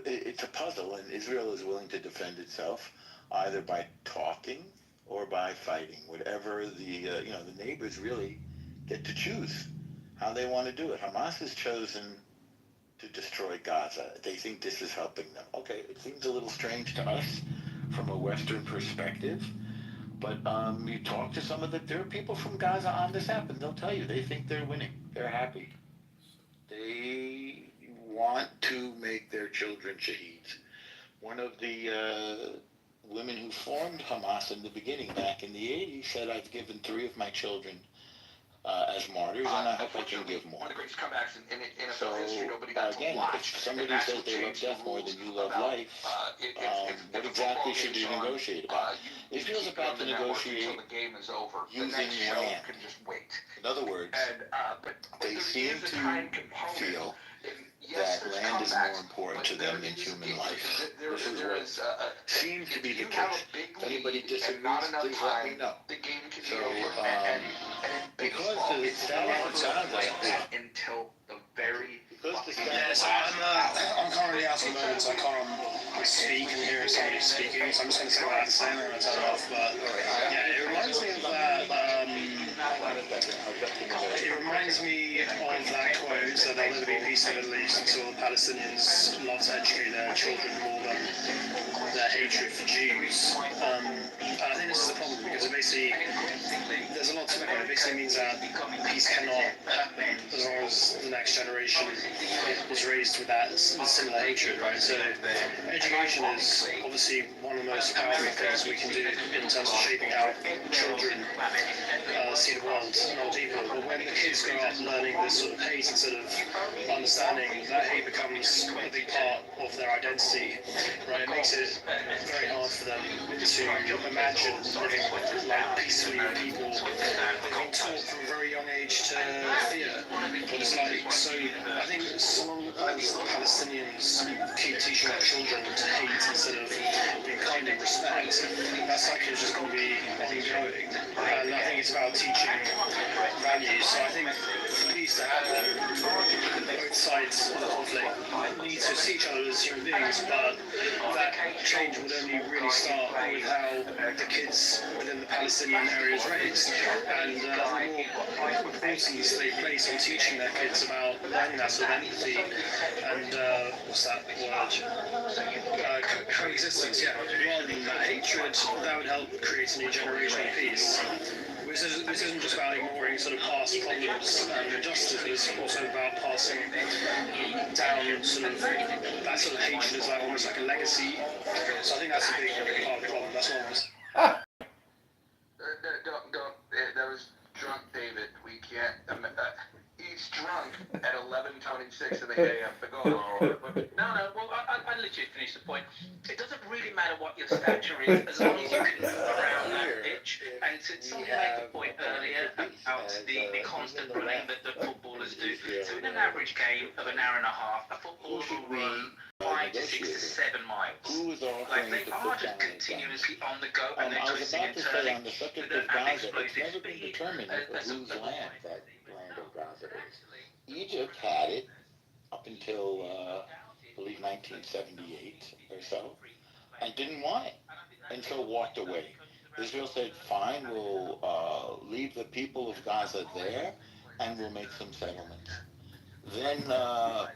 S16: It's a puzzle, and Israel is willing to defend itself either by talking or by fighting. Whatever the neighbors really get to choose how they want to do it. Hamas has chosen to destroy Gaza. They think this is helping them. Okay, it seems a little strange to us from a Western perspective, but you talk to some of there are people from Gaza on this app, and they'll tell you they think they're winning. They're happy. They want to make their children shaheeds. One of the women who formed Hamas in the beginning, back in the 80s, said, I've given 3 of my children as martyrs, and I hope I can give more.
S5: One of the greatest comebacks in NFL
S16: So,
S5: history, nobody got
S16: again,
S5: to watch.
S16: if somebody says they love death more than you love life, what exactly should you negotiate about? Israel's about to negotiate
S5: until the game is over.
S16: using
S5: The next show
S16: land.
S5: can just wait.
S16: In other words,
S5: But
S16: they
S5: there
S16: seem
S5: is a
S16: to
S5: time component.
S16: feel
S5: Yes,
S16: that
S5: there's
S16: land is more
S5: comebacks,
S16: important
S5: but
S16: to them
S5: there
S16: than
S5: is-
S16: human life.
S5: there
S16: This is
S5: there
S16: what
S5: is,
S16: seems to be
S5: if
S16: the
S5: you have
S16: case.
S5: a big
S16: If anybody
S5: lead
S16: disagrees,
S5: and not enough
S16: please let me
S5: time,
S16: know.
S5: the game can
S16: So,
S5: be over. And in
S16: because
S5: baseball,
S16: the
S5: it's
S16: status
S5: never
S16: of Gaza
S5: played until the very
S16: Because the
S8: Yeah, so I'm currently out at the moment, so I can't speak and hear somebody speaking, so I'm just going to say what I have to say and then I'm going to turn it off. But yeah, it reminds me of that. It reminds
S7: reminds me of that quote that there'll never be peace in the Middle East until Palestinians love to educate their children more than their hatred for Jews. And I think this is the problem because it basically, there's a lot to it. It basically means that peace cannot happen as long as the next generation is raised with that similar hatred, right? So education is obviously one of the most powerful things we can do in terms of shaping how children see the world and other people. But when the kids grow up learning this sort of hate instead of understanding that hate becomes a big part of their identity, right? It makes it very hard for them to imagine living like peacefully with people. They've been taught from a very young age to fear. But it's like, so I think so long as the Palestinians keep teaching their children to hate instead of being kind and respect, that cycle is just going to be ongoing. And I think it's about teaching values. So I think for peace to happen, both sides of the conflict need to see each other as human beings, but that change would only really start with how the kids within the Palestinian area is raised. And the more importance they place on teaching their kids about learning that sort of empathy and what's that word? Coexistence, yeah. Rather than that hatred, that would help create a new generation of peace. This isn't just about ignoring sort of past problems and injustices, but it's also about passing down sort of that sort of hatred is like almost like a legacy. So I think that's a big part of the problem. That's what I was.
S6: That was drunk David. We can't. He's drunk at 11:26 in the AM. But go on.
S15: No. Well, I literally finished the point. It doesn't really matter what your stature is, as long as you can move around that pitch. And somebody made the point earlier about the constant running that the footballers do. So in an average game of an hour and a half, a footballer will run 5 to 6 to 7 miles. Like they are just continuously on the go and they're twisting and turning with an explosive speed. As
S16: whose land that land of Gaza is. Egypt had it up until, I believe, 1978 or so, and didn't want it, and so walked away. Israel said, fine, we'll leave the people of Gaza there, and we'll make some settlements. Then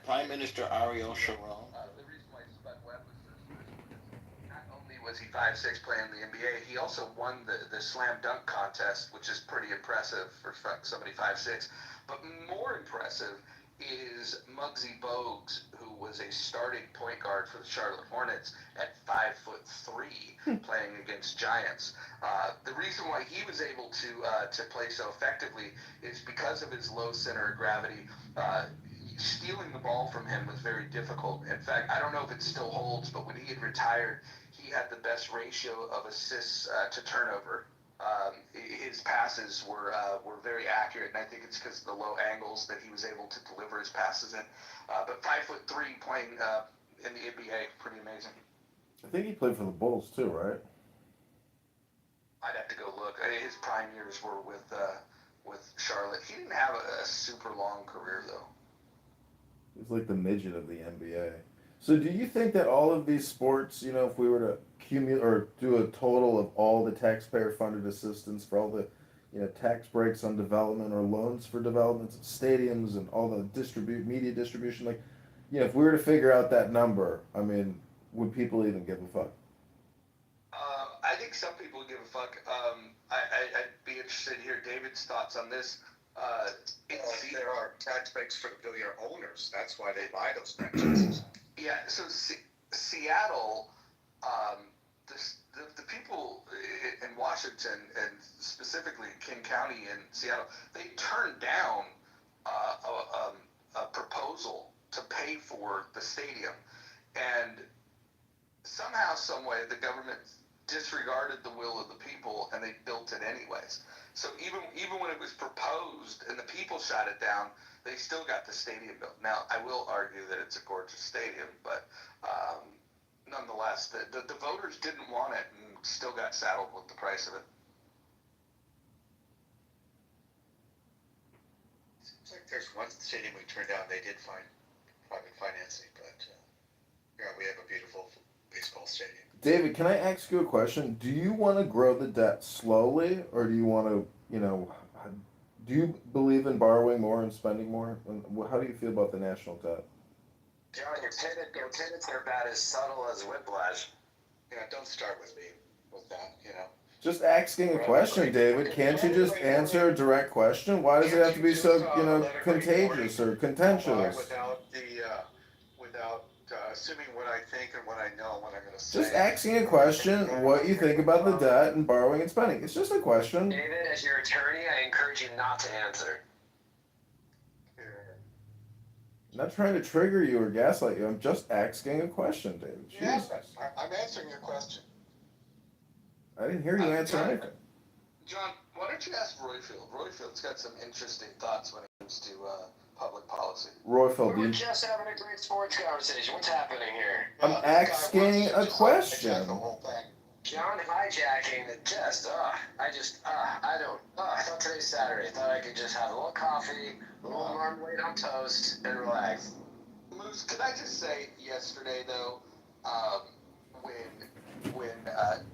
S16: Prime Minister Ariel Sharon.
S6: The reason why Spud Webb was so special is not only was he 5'6" playing in the NBA, he also won the slam dunk contest, which is pretty impressive for somebody 5'6". But more impressive is Muggsy Bogues, who was a starting point guard for the Charlotte Hornets at 5'3", playing against Giants. The reason why he was able to play so effectively is because of his low center of gravity. Stealing the ball from him was very difficult. In fact, I don't know if it still holds, but when he had retired, he had the best ratio of assists to turnover. His passes were very accurate, and I think it's because of the low angles that he was able to deliver his passes in. But 5'3" playing in the NBA, pretty amazing.
S2: I think he played for the Bulls too, right?
S6: I'd have to go look. His prime years were with Charlotte. He didn't have a super long career though.
S2: He's like the midget of the NBA. So do you think that all of these sports, if we were to cumulate or do a total of all the taxpayer-funded assistance for all the, tax breaks on development or loans for developments of stadiums and all the media distribution, if we were to figure out that number, I mean, would people even give a fuck?
S6: I think some people give a fuck. I'd be interested to hear David's thoughts on this.
S5: There are tax breaks for the billionaire owners. That's why they buy those franchises.
S6: Yeah, so Seattle, the people in Washington and specifically King County in Seattle, they turned down a proposal to pay for the stadium, and somehow, some way, the government disregarded the will of the people and they built it anyways. So even when it was proposed and the people shot it down, they still got the stadium built. Now, I will argue that it's a gorgeous stadium, but nonetheless, the voters didn't want it and still got saddled with the price of it.
S5: Seems like there's one stadium we turned down. They did find private financing, but we have a beautiful baseball stadium.
S2: David, can I ask you a question? Do you want to grow the debt slowly, or do you want to, Do you believe in borrowing more and spending more? How do you feel about the national debt?
S5: John, your tenets are about as subtle as whiplash.
S14: Yeah, don't start with me with that, you know.
S2: Just asking a question, David. Can't you just answer a direct question? Why does it have to be so, contagious or contentious?
S14: Without assuming what I think and what I know and what I'm going to say.
S2: Just asking a question, what you think about the debt and borrowing and spending. It's just a question.
S5: David, as your attorney, I encourage you not to answer.
S2: I'm not trying to trigger you or gaslight you. I'm just asking a question, David.
S14: Yes, I'm answering your question.
S2: I didn't hear you answer anything.
S14: John, why don't you ask Royfield? Royfield's got some interesting thoughts when it comes to public policy.
S2: Royfield,
S5: We were just having a great sports conversation. What's happening here?
S2: I'm asking a question.
S5: John hijacking the test. I thought today's Saturday. I thought I could just have a little coffee, a little marmalade on toast, and relax.
S14: Moose, could I just say yesterday, though, when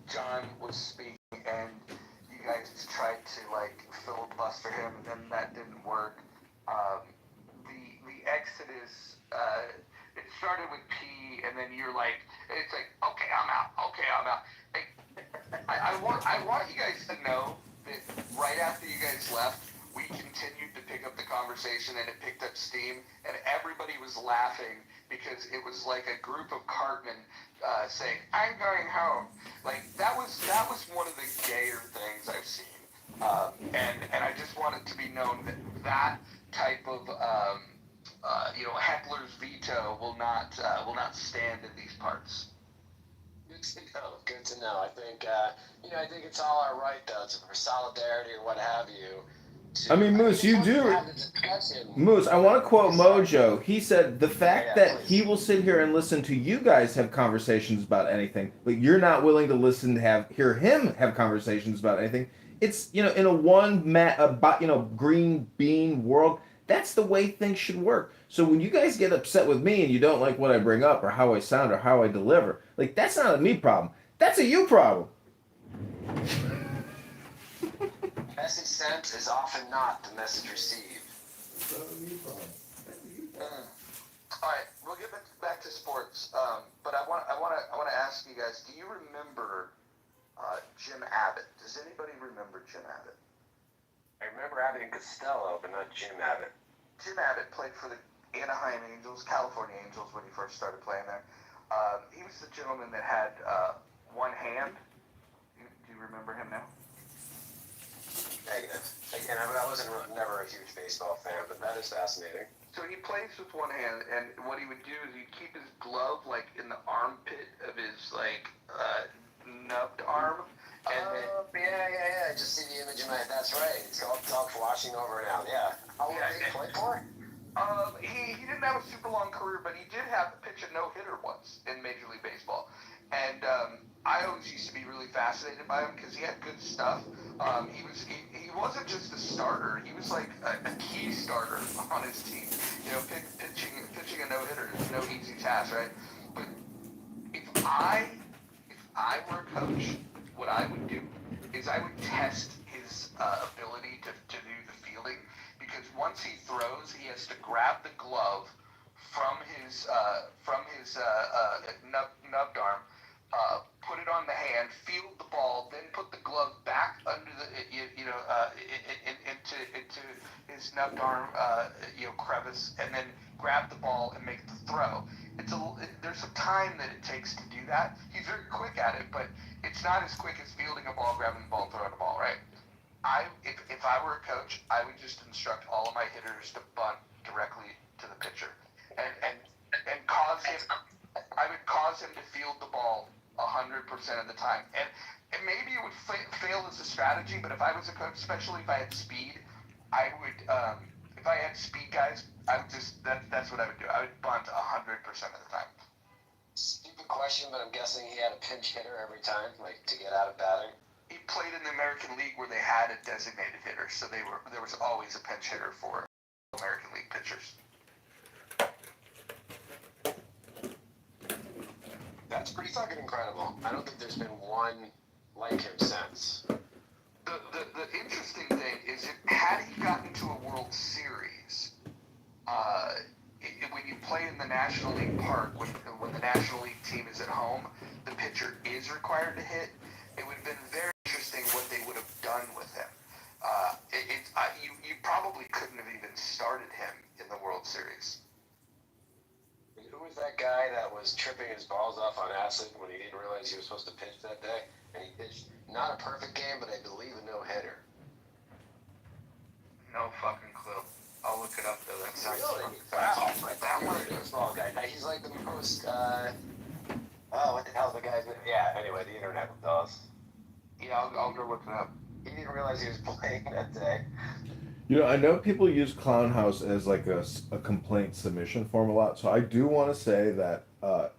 S14: John was speaking and you guys tried to, filibuster him and that didn't work, the Exodus, it started with P, and then you're like, it's like, okay, I'm out. I want you guys to know that right after you guys left, we continued to pick up the conversation, and it picked up steam, and everybody was laughing because it was like a group of cartmen saying, "I'm going home." Like that was one of the gayer things I've seen, and I just want it to be known that type of heckler's veto will not stand in these parts.
S5: Good to know. I think I think it's all our right though, for solidarity or what have you.
S2: I mean, Moose, you do. Moose, I want to quote Mojo. He said the fact that he will sit here and listen to you guys have conversations about anything, but you're not willing to listen to hear him have conversations about anything. It's in a green bean world. That's the way things should work. So when you guys get upset with me and you don't like what I bring up or how I sound or how I deliver, that's not a me problem. That's a you problem.
S5: Message sent is often not the message received.
S14: All right, we'll get back to sports. But I want to ask you guys: do you remember Jim Abbott? Does anybody remember Jim Abbott?
S5: I remember Abbott and Costello, but not Jim Abbott.
S14: Jim Abbott played for the Anaheim Angels, California Angels, when he first started playing there. He was the gentleman that had one hand. Do you remember him now?
S5: Negative. Again, I wasn't never a huge baseball fan, but that is fascinating.
S14: So he plays with one hand, and what he would do is he'd keep his glove in the armpit of his nubbed arm.
S5: Yeah. I just see the image in my head. That's right. It's all washing over now. Yeah. How long did he play for?
S14: He didn't have a super long career, but he did have to pitch a no-hitter once in Major League Baseball. And I always used to be really fascinated by him because he had good stuff. He wasn't just a starter. He was like a key starter on his team. Pitching a no-hitter is no easy task, right? But if I were a coach, what I would do is I would test his ability to do the fielding, because once he throws, he has to grab the glove from his nubbed arm, put it on the hand, field the ball, then put the glove back under into his nubbed arm crevice, and then grab the ball and make the throw. There's some time that it takes to do that. He's very quick at it, but it's not as quick as fielding a ball, grabbing the ball, throwing a ball, right? If I were a coach, I would just instruct all of my hitters to bunt directly to the pitcher, and cause him to field the ball 100% of the time. And maybe it would fail as a strategy, but if I was a coach, especially if I had speed, I would. If I had speed guys, I would that's what I would do. I would bunt 100% of the time.
S5: Stupid question, but I'm guessing he had a pinch hitter every time, to get out of batting.
S14: He played in the American League where they had a designated hitter, so there was always a pinch hitter for American League pitchers.
S5: That's pretty fucking incredible. I don't think there's been one like him since.
S14: The
S5: the interesting thing is, had he gotten to a World Series, when you play in the National League Park, when the National League team is at home, the pitcher is required to hit. It would have been very interesting what they would have done with him. You probably couldn't have even started him in the World Series.
S12: Who was that guy that was tripping his balls off on acid when he didn't realize he was supposed to pitch that day? And he pitched not a perfect game, but I believe a no-hitter.
S5: No fucking clue. I'll look it up though. That sounds
S12: Really?
S5: wow.
S12: Like that one baseball guy. He's like the most. What the hell's the guy's name? Yeah. Anyway, the internet does.
S5: Yeah, I'll go look it up.
S12: He didn't realize he was playing that day.
S2: You know, I know people use Clown House as like a complaint submission form a lot, so I do want to say that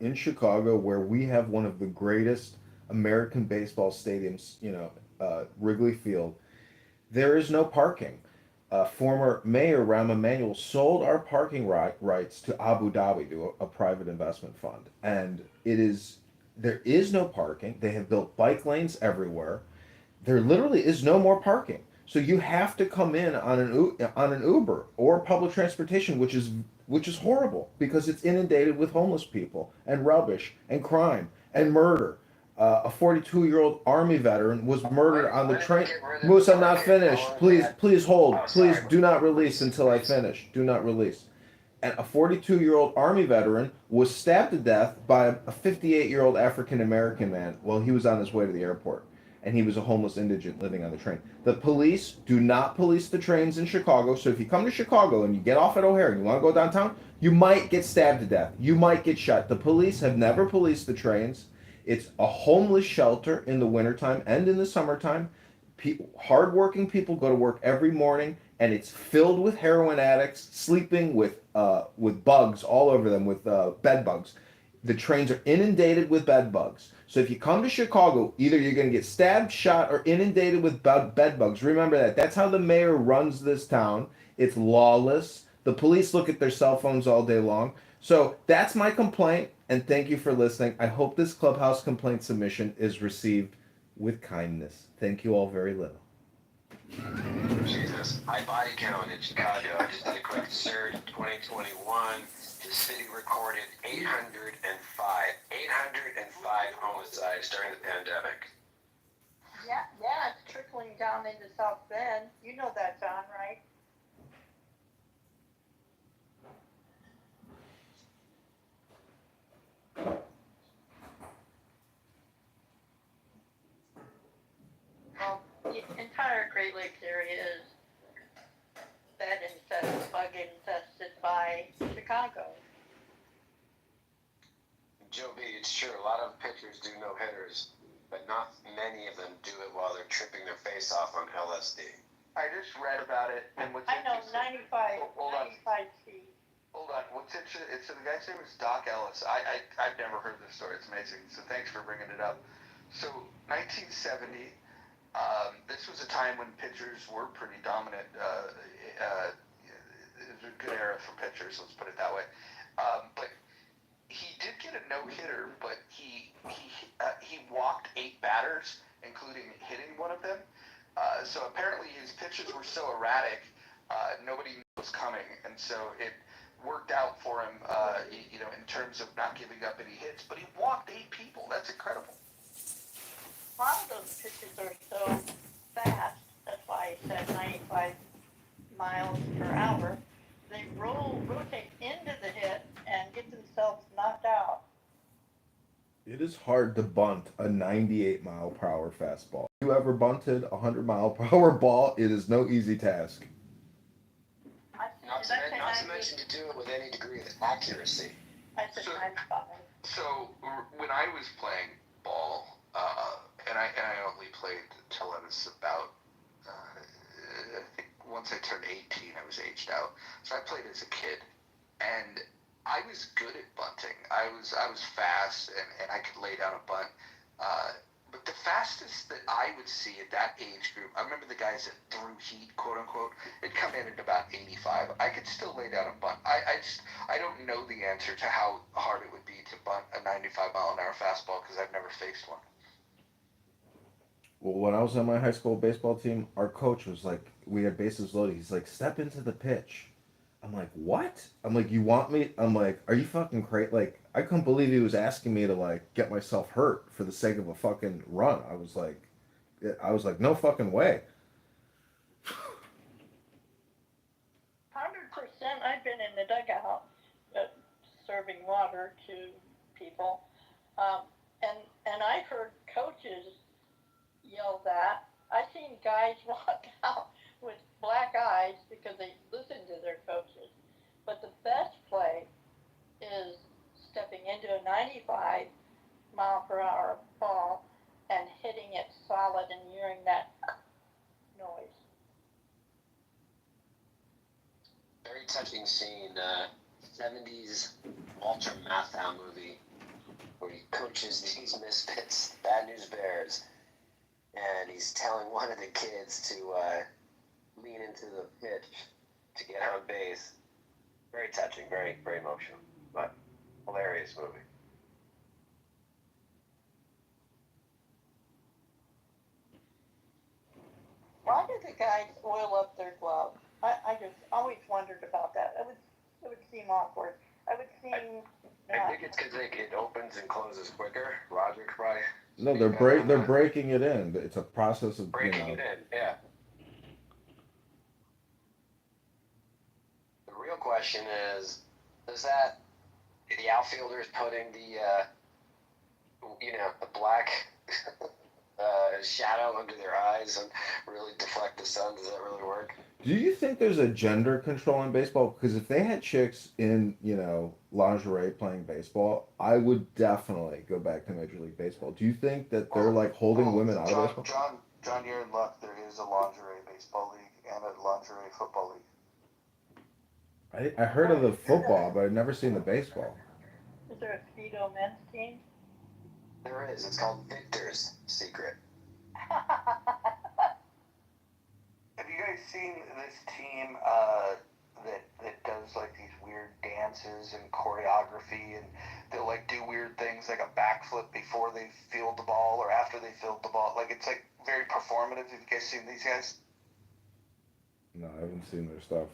S2: in Chicago, where we have one of the greatest American baseball stadiums, Wrigley Field, there is no parking. Former Mayor Rahm Emanuel sold our parking rights to Abu Dhabi, to a private investment fund, and there is no parking. They have built bike lanes everywhere. There literally is no more parking. So you have to come in on an Uber or public transportation, which is horrible because it's inundated with homeless people and rubbish and crime and murder. A 42-year-old Army veteran was murdered on the train. Moose, I'm not finished. Please hold. Please do not release until I finish. Do not release. And a 42-year-old Army veteran was stabbed to death by a 58-year-old African American man while he was on his way to the airport. And he was a homeless indigent living on the train. The police do not police the trains in Chicago, so if you come to Chicago and you get off at O'Hare and you want to go downtown, you might get stabbed to death. You might get shot. The police have never policed the trains. It's a homeless shelter in the wintertime and in the summertime. Hardworking people go to work every morning, and it's filled with heroin addicts sleeping with bugs all over them, with bed bugs. The trains are inundated with bed bugs. So if you come to Chicago, either you're going to get stabbed, shot, or inundated with bed bugs. Remember that. That's how the mayor runs this town. It's lawless. The police look at their cell phones all day long. So that's my complaint, and thank you for listening. I hope this Clubhouse complaint submission is received with kindness. Thank you all very little.
S12: Jesus. High body count in Chicago. I just did a quick search. 2021, the city recorded 805 homicides during the pandemic.
S10: Yeah, it's trickling down into South Bend. You know that, John, right? Well, the entire Great Lakes area is bug infested by Chicago.
S12: Joe B, it's true. A lot of pitchers do no hitters, but not many of them do it while they're tripping their face off on LSD.
S5: I just read about it, and what's
S10: I know,
S5: interesting...
S10: 95 feet.
S5: Hold on. What's interesting? So the guy's name is Doc Ellis. I've never heard this story. It's amazing. So thanks for bringing it up. So 1970, this was a time when pitchers were pretty dominant. It was a good era for pitchers. Let's put it that way. But he did get a no-hitter, but he walked 8 batters, including hitting one of them. So apparently his pitches were so erratic, nobody knew what was coming, and so it worked out for him, in terms of not giving up any hits. But he walked 8 people. That's incredible.
S10: A lot of those pitches are so fast. That's why I said 95 miles per hour. They rotate into the hit and get themselves knocked out.
S2: It is hard to bunt a 98-mile-per-hour fastball. If you ever bunted a 100-mile-per-hour ball, it is no easy task.
S12: Not to mention to do it with any degree of accuracy.
S10: I said 95.
S5: So when I was playing ball, and I only played till I was about, I think once I turned 18, I was aged out. So I played as a kid, and I was good at bunting. I was fast, and I could lay down a bunt. But the fastest that I would see at that age group, I remember the guys that threw heat, quote unquote, they'd come in at about 85. I could still lay down a bunt. I don't know the answer to how hard it would be to bunt a 95 mile an hour fastball because I've never faced one.
S2: Well, when I was on my high school baseball team, our coach was like, we had bases loaded. He's like, step into the pitch. I'm like, what? I'm like, you want me? I'm like, are you fucking crazy? Like, I couldn't believe he was asking me to like get myself hurt for the sake of a fucking run. I was like, no fucking way.
S17: 100%. I've been in the dugout serving water to people, and I heard coaches yell that. I've seen guys walk out with black eyes because they listen to their coaches. But the best play is stepping into a 95 mile per hour ball and hitting it solid and hearing that noise.
S5: Very touching scene, 70s Walter Matthau movie where he coaches these misfits, Bad News Bears, and he's telling one of the kids to lean into the pitch to get on base. Very touching, very, very emotional, but hilarious movie.
S17: Why do the guys oil up their gloves? I just always wondered about that. It would seem awkward. I would seem.
S5: I think it's because it opens and closes quicker. Roger could probably.
S2: No, they're breaking it in. It's a process of
S5: breaking it in. Yeah. The real question is, the outfielders putting the black shadow under their eyes and really deflect the sun? Does that really work?
S2: Do you think there's a gender control in baseball? Because if they had chicks in, lingerie playing baseball, I would definitely go back to Major League Baseball. Do you think that they're like holding women out of baseball?
S12: John, you're in luck. There is a lingerie baseball league and a lingerie football league.
S2: I heard of the football, but I've never seen the baseball.
S17: Is there a Speedo men's team?
S5: There is. It's called Victor's Secret.
S12: Have you guys seen this team that does like these weird dances and choreography, and they'll like do weird things like a backflip before they field the ball or after they field the ball? Like it's like very performative. Have you guys seen these guys?
S2: No, I haven't seen their stuff.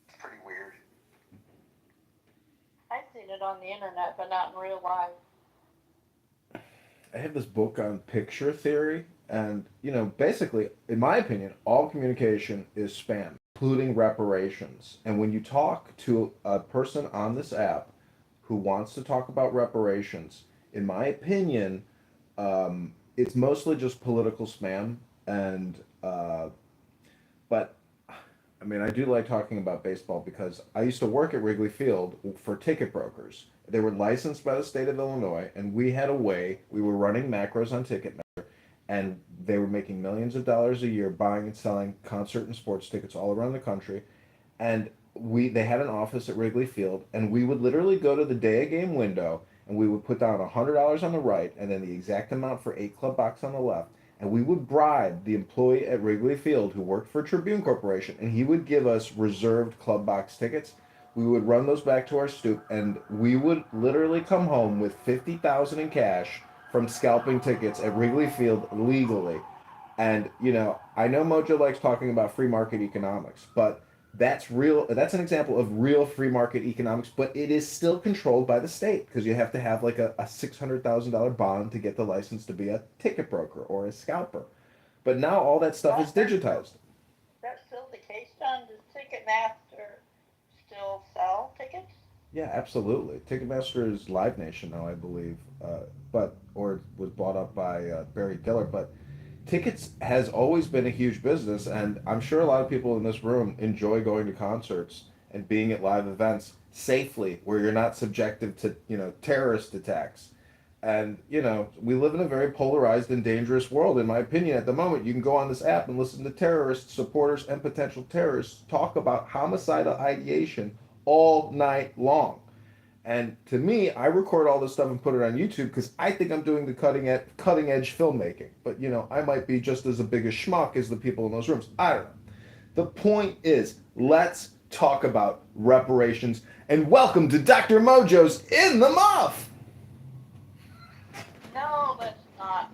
S12: It's pretty weird.
S17: I've seen it on the internet, but not in real life.
S2: I have this book on picture theory, and basically, in my opinion, all communication is spam, including reparations. And when you talk to a person on this app who wants to talk about reparations, in my opinion, it's mostly just political spam. And but I mean, I do like talking about baseball because I used to work at Wrigley Field for ticket brokers. They were licensed by the state of Illinois, and we were running macros on Ticketmaster, and they were making millions of dollars a year buying and selling concert and sports tickets all around the country. And they had an office at Wrigley Field, and we would literally go to the day of game window, and we would put down $100 on the right, and then the exact amount for 8 club box on the left. And we would bribe the employee at Wrigley Field who worked for Tribune Corporation, and he would give us reserved club box tickets. We would run those back to our stoop, and we would literally come home with $50,000 in cash from scalping tickets at Wrigley Field legally. And I know Mojo likes talking about free market economics, but that's real. That's an example of real free market economics, but it is still controlled by the state because you have to have like a $600,000 bond to get the license to be a ticket broker or a scalper. But now all that stuff is digitized.
S17: That's still the case, John? Does Ticketmaster still sell tickets?
S2: Yeah, absolutely. Ticketmaster is Live Nation now, I believe, or it was bought up by Barry Diller. But tickets has always been a huge business, and I'm sure a lot of people in this room enjoy going to concerts and being at live events safely, where you're not subjected to terrorist attacks. And we live in a very polarized and dangerous world. In my opinion, at the moment, you can go on this app and listen to terrorist supporters and potential terrorists talk about homicidal ideation all night long. And to me, I record all this stuff and put it on YouTube because I think I'm doing the cutting edge filmmaking. But I might be just as big a schmuck as the people in those rooms. I don't know. The point is, let's talk about reparations. And welcome to Dr. Mojo's In the Muff.
S17: No, let's not.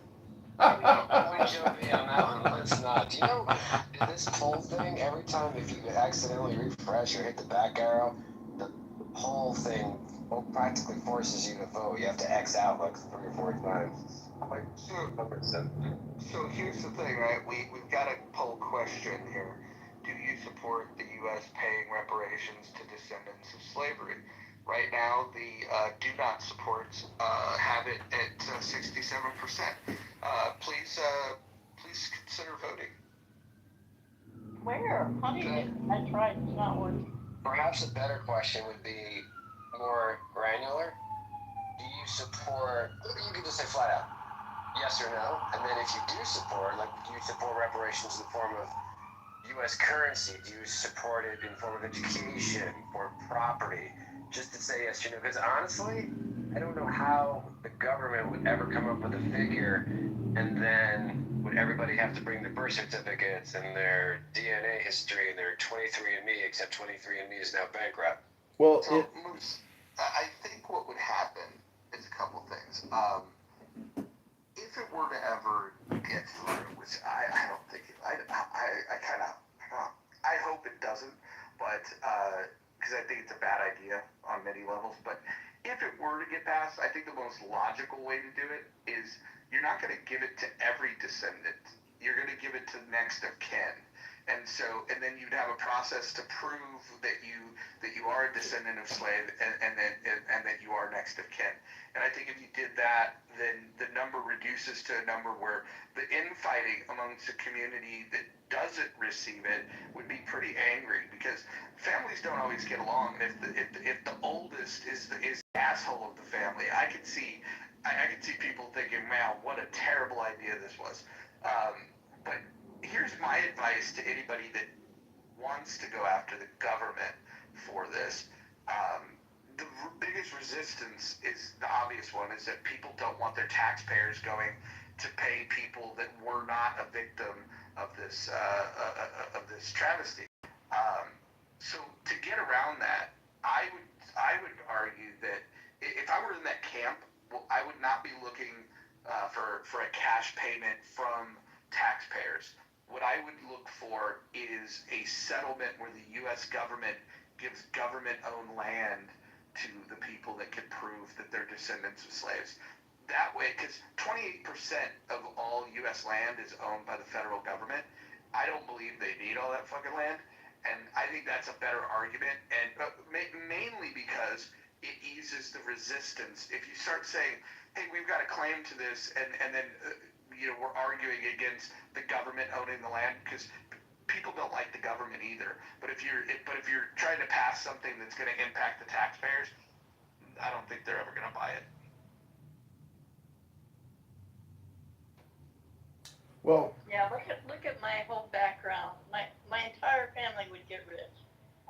S12: We Joey on that one. Let's not. Do you know this poll thing? Every time if you accidentally refresh or hit the back arrow, the whole thing practically forces you to vote. You have to X out like 3 or 4 times. Like,
S9: So here's the thing, right? We've got a poll question here. Do you support the U.S. paying reparations to descendants of slavery? Right now, the do not support have it at 67%. Please consider voting.
S17: Where? How do you do? I tried. It's not working.
S5: Perhaps a better question would be more granular. Do you support? You could just say flat out, yes or no. And then if you do support, like, do you support reparations in the form of U.S. currency? Do you support it in the form of education or property? Just to say yes or no. Because honestly, I don't know how the government would ever come up with a figure, and then would everybody have to bring their birth certificates and their DNA history and their 23andMe, except 23andMe is now bankrupt.
S2: Well,
S9: So, Moose, I think what would happen is a couple things. If it were to ever get through, which I don't think it, I hope it doesn't, but because I think it's a bad idea on many levels. But if it were to get passed, I think the most logical way to do it is you're not going to give it to every descendant. You're going to give it to next of kin. And then you'd have a process to prove that you are a descendant of slave and that you are next of kin. And I think if you did that, then the number reduces to a number where the infighting amongst a community that doesn't receive it would be pretty angry, because families don't always get along. And if the oldest is the asshole of the family, I could see people thinking, "Man, what a terrible idea this was." But here's my advice to anybody that wants to go after the government for this. The biggest resistance is the obvious one, is that people don't want their taxpayers going to pay people that were not a victim of this travesty. So to get around that, I would argue that if I were in that camp, I would not be looking for a cash payment from taxpayers. What I would look for is a settlement where the U.S. government gives government-owned land to the people that can prove that they're descendants of slaves. That way, because 28% of all U.S. land is owned by the federal government. I don't believe they need all that fucking land, and I think that's a better argument, and mainly because it eases the resistance. If you start saying, hey, we've got a claim to this, and then we're arguing against the government owning the land, because people don't like the government either. But if you're trying to pass something that's going to impact the taxpayers, I don't think they're ever going to buy it.
S2: Well,
S17: yeah, look at my whole background. My entire family would get rich.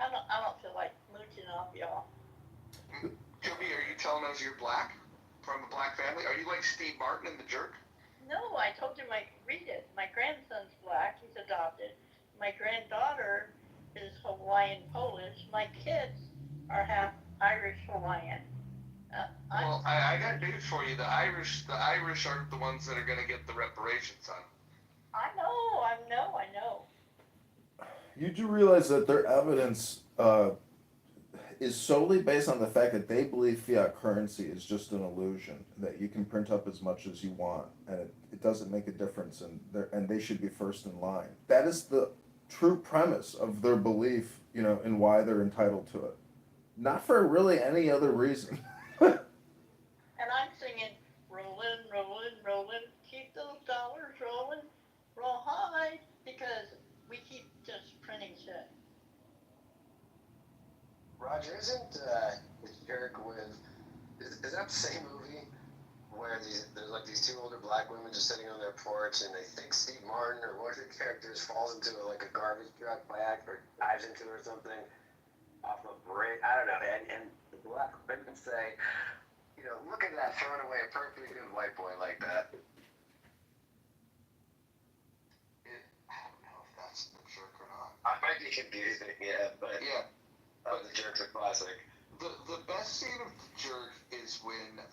S17: I don't feel like mooching off y'all.
S9: Joby, are you telling us you're black, from a black family? Are you like Steve Martin in The Jerk?
S17: No, I told you read it. My grandson's black. He's adopted. My granddaughter is Hawaiian Polish. My kids are half Irish Hawaiian.
S9: Well, I got news for you. The Irish aren't the ones that are going to get the reparations, son.
S17: I know.
S2: You do realize that their evidence is solely based on the fact that they believe fiat currency is just an illusion, that you can print up as much as you want, and it doesn't make a difference, and they should be first in line. That is the true premise of their belief, in why they're entitled to it. Not for really any other reason.
S17: And I'm singing, rollin', rollin', rollin', keep those dollars rollin', roll high, because we keep just printing shit.
S5: Roger, isn't The Jerk with, is that the same movie where there's like these two older black women just sitting on their porch, and they think Steve Martin or one of the characters falls into a garbage truck by accident, or dives into it or something off a bridge, I don't know, and the black women say, look at that, throwing away a perfectly good white boy like that.
S9: I don't know if that's The Jerk or not.
S5: I might be confusing, yeah, but
S9: yeah.
S5: The Jerk's a classic.
S9: The best scene of The Jerk is when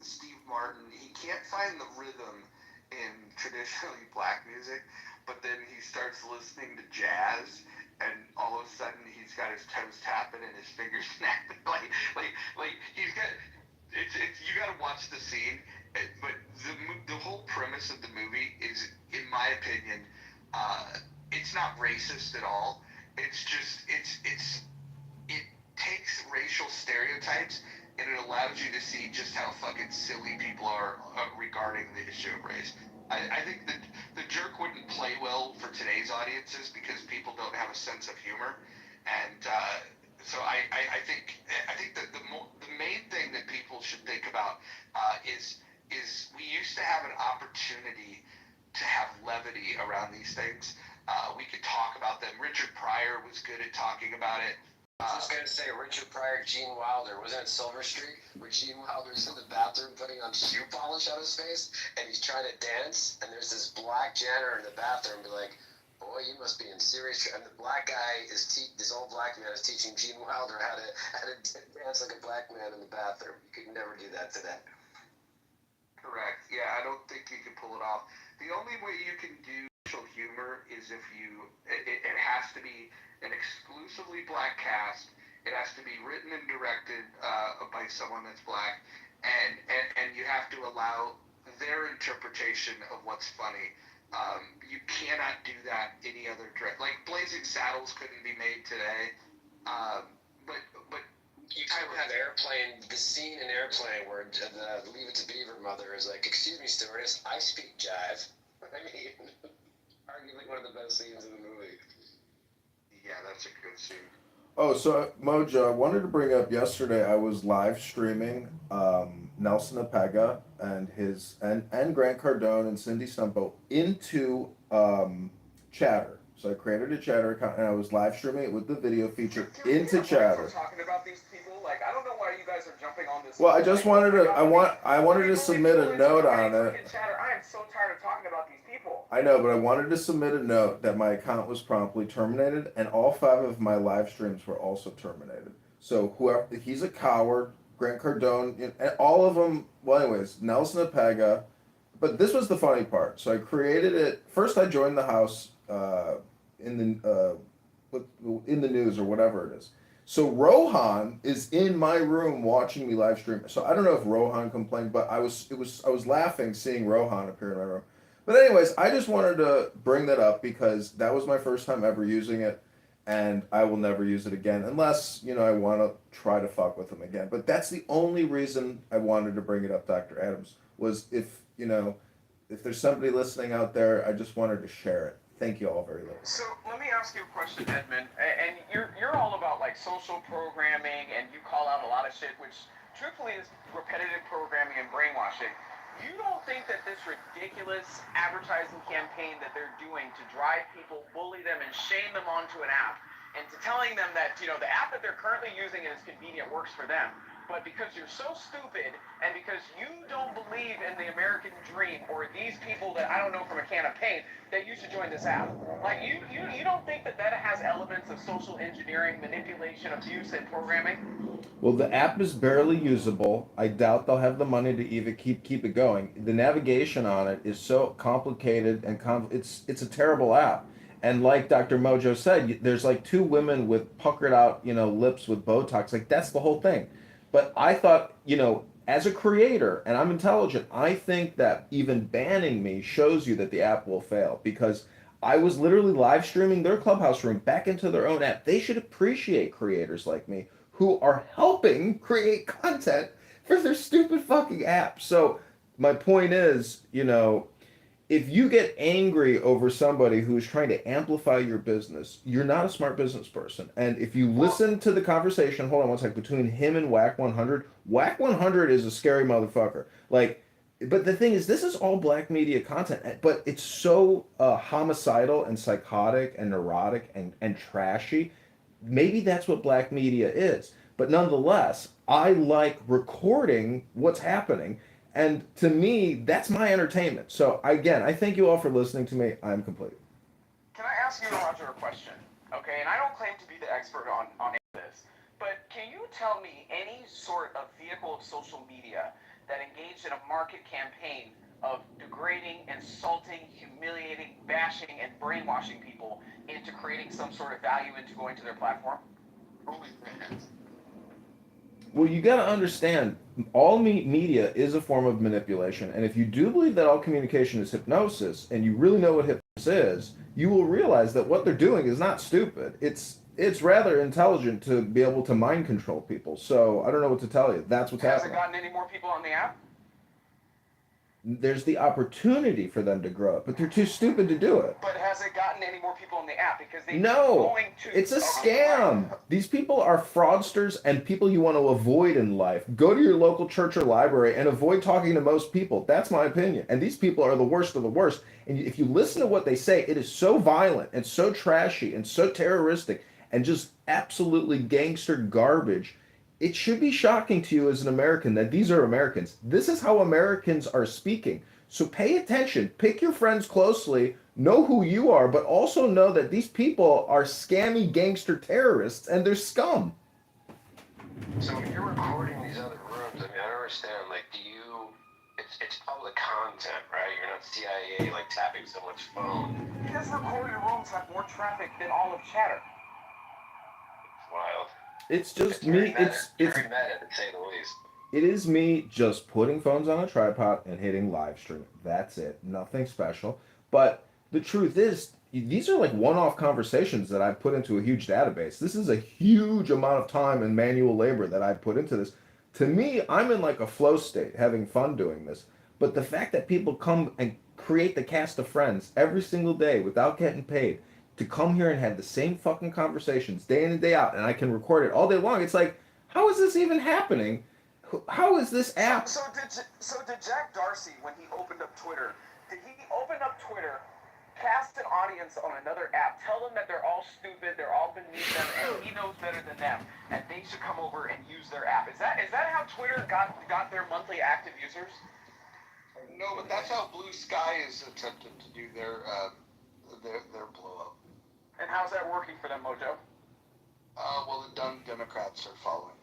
S14: Steve Martin, he can't find the rhythm in traditionally black music, but then he starts listening to jazz, and all of a sudden he's got his toes tapping and his fingers snapping. Like he's got. It's you got to watch the scene, but the whole premise of the movie is, in my opinion, it's not racist at all. It's just it takes racial stereotypes and it allows you to see just how fucking silly people are regarding the issue of race. I think that the jerk wouldn't play well for today's audiences because people don't have a sense of humor, and so I think that the main thing that people should think about is we used to have an opportunity to have levity around these things. We could talk about them. Richard Pryor was good at talking about it.
S5: I was just gonna say Richard Pryor, Gene Wilder. Wasn't it Silver Streak where Gene Wilder's in the bathroom putting on shoe polish on his face and he's trying to dance and there's this black janitor in the bathroom be like, boy, you must be in serious trouble. And the black guy is this old black man is teaching Gene Wilder how to dance like a black man in the bathroom. You could never do that today.
S14: Correct. Yeah, I don't think you can pull it off. The only way you can do social humor is if it has to be an exclusively black cast. It has to be written and directed by someone that's black, and you have to allow their interpretation of what's funny. You cannot do that any other direct. Like Blazing Saddles couldn't be made today, but
S5: you talk about Airplane, the scene in Airplane where the Leave It to Beaver mother is like, excuse me, stewardess, I speak jive. I mean, arguably one of the best scenes in the movie.
S14: Yeah, that's a good scene.
S2: Oh, so Mojo, I wanted to bring up yesterday. I was live streaming Nelson Apega and Grant Cardone and Cindy Stumpo into Chatter. So I created a Chatter account and I was live streaming it with the video feature into Chatter.
S18: Talking about these people, like I don't know why you guys are jumping on this.
S2: Well, I just wanted to. I wanted to submit a note on it.
S18: Chatter. I am so tired of talking about these people.
S2: I know, but I wanted to submit a note that my account was promptly terminated, and all 5 of my live streams were also terminated. So whoever, he's a coward. Grant Cardone, and all of them. Well, anyways, Nelson Apega. But this was the funny part. So I created it. First, I joined the house in the news or whatever it is. So Rohan is in my room watching me live stream. So I don't know if Rohan complained, but I was laughing seeing Rohan appear in my room. But anyways, I just wanted to bring that up because that was my first time ever using it, and I will never use it again unless, I want to try to fuck with them again. But that's the only reason I wanted to bring it up, Dr. Adams, was if there's somebody listening out there, I just wanted to share it. Thank you all very much.
S18: So let me ask you a question, Edmund. And you're all about like social programming, and you call out a lot of shit, which truthfully is repetitive programming and brainwashing. You don't think that this ridiculous advertising campaign that they're doing to drive people, bully them, and shame them onto an app, and to telling them that the app that they're currently using and is convenient works for them, but because you're so stupid and because you don't believe in the American dream or these people that I don't know from a can of paint, that you should join this app. Like you don't think that has elements of social engineering, manipulation, abuse, and programming?
S2: Well, the app is barely usable. I doubt they'll have the money to even keep it going. The navigation on it is so complicated and it's a terrible app. And like Dr. Mojo said, there's like 2 women with puckered out, lips with Botox. Like that's the whole thing. But I thought, as a creator, and I'm intelligent, I think that even banning me shows you that the app will fail because I was literally live streaming their Clubhouse room back into their own app. They should appreciate creators like me who are helping create content for their stupid fucking app. So my point is, if you get angry over somebody who's trying to amplify your business, you're not a smart business person. And if you listen to the conversation, hold on one second, between him and Whack 100, Whack 100 is a scary motherfucker. But the thing is, this is all black media content, but it's so homicidal and psychotic and neurotic and trashy. Maybe that's what black media is. But nonetheless, I like recording what's happening. And to me, that's my entertainment. So again, I thank you all for listening to me. I'm complete.
S18: Can I ask you, Roger, a question? Okay, and I don't claim to be the expert on any of this, but can you tell me any sort of vehicle of social media that engaged in a market campaign of degrading, insulting, humiliating, bashing, and brainwashing people into creating some sort of value into going to their platform?
S2: Well, you got to understand, all media is a form of manipulation, and if you do believe that all communication is hypnosis, and you really know what hypnosis is, you will realize that what they're doing is not stupid. It's rather intelligent to be able to mind control people. So I don't know what to tell you. That's what's
S18: Has
S2: happening.
S18: it gotten any more people on the app?
S2: There's the opportunity for them to grow up, but they're too stupid to do it.
S18: But has it gotten any more people on the app? Because they
S2: No,
S18: going to.
S2: it's a scam. These people are fraudsters and people you want to avoid in life. Go to your local church or library and avoid talking to most people. That's my opinion. And these people are the worst of the worst. And if you listen to what they say, it is so violent and so trashy and so terroristic and just absolutely gangster garbage. It should be shocking to you as an American that these are Americans. This is how Americans are speaking. So pay attention, pick your friends closely, know who you are, but also know that these people are scammy gangster terrorists and they're scum.
S12: So when you're recording these other rooms, I mean, I don't understand, like, it's public content, right? You're not CIA, like, tapping someone's phone.
S18: His recorded rooms have more traffic than all of Chatter.
S12: It's wild.
S2: It's just
S12: It's
S2: me.
S12: very meta,
S2: It's
S12: very meta, to say the least.
S2: it is me just putting phones on a tripod and hitting live stream. That's it. Nothing special. But the truth is, these are like one-off conversations that I've put into a huge database. This is a huge amount of time and manual labor that I've put into this. To me, I'm in like a flow state, having fun doing this. But the fact that people come and create the cast of friends every single day without getting paid to come here and have the same fucking conversations day in and day out, and I can record it all day long. It's like, how is this even happening? How is this app?
S18: So did Jack Dorsey, when he opened up Twitter, did he open up Twitter, cast an audience on another app, tell them that they're all stupid, they're all beneath them, and he knows better than them, and they should come over and use their app? Is that how Twitter got their monthly active users?
S14: No, but that's how Blue Sky is attempting to do their blow up.
S18: And how's that working for them, Mojo?
S14: Well, the dumb Democrats are following.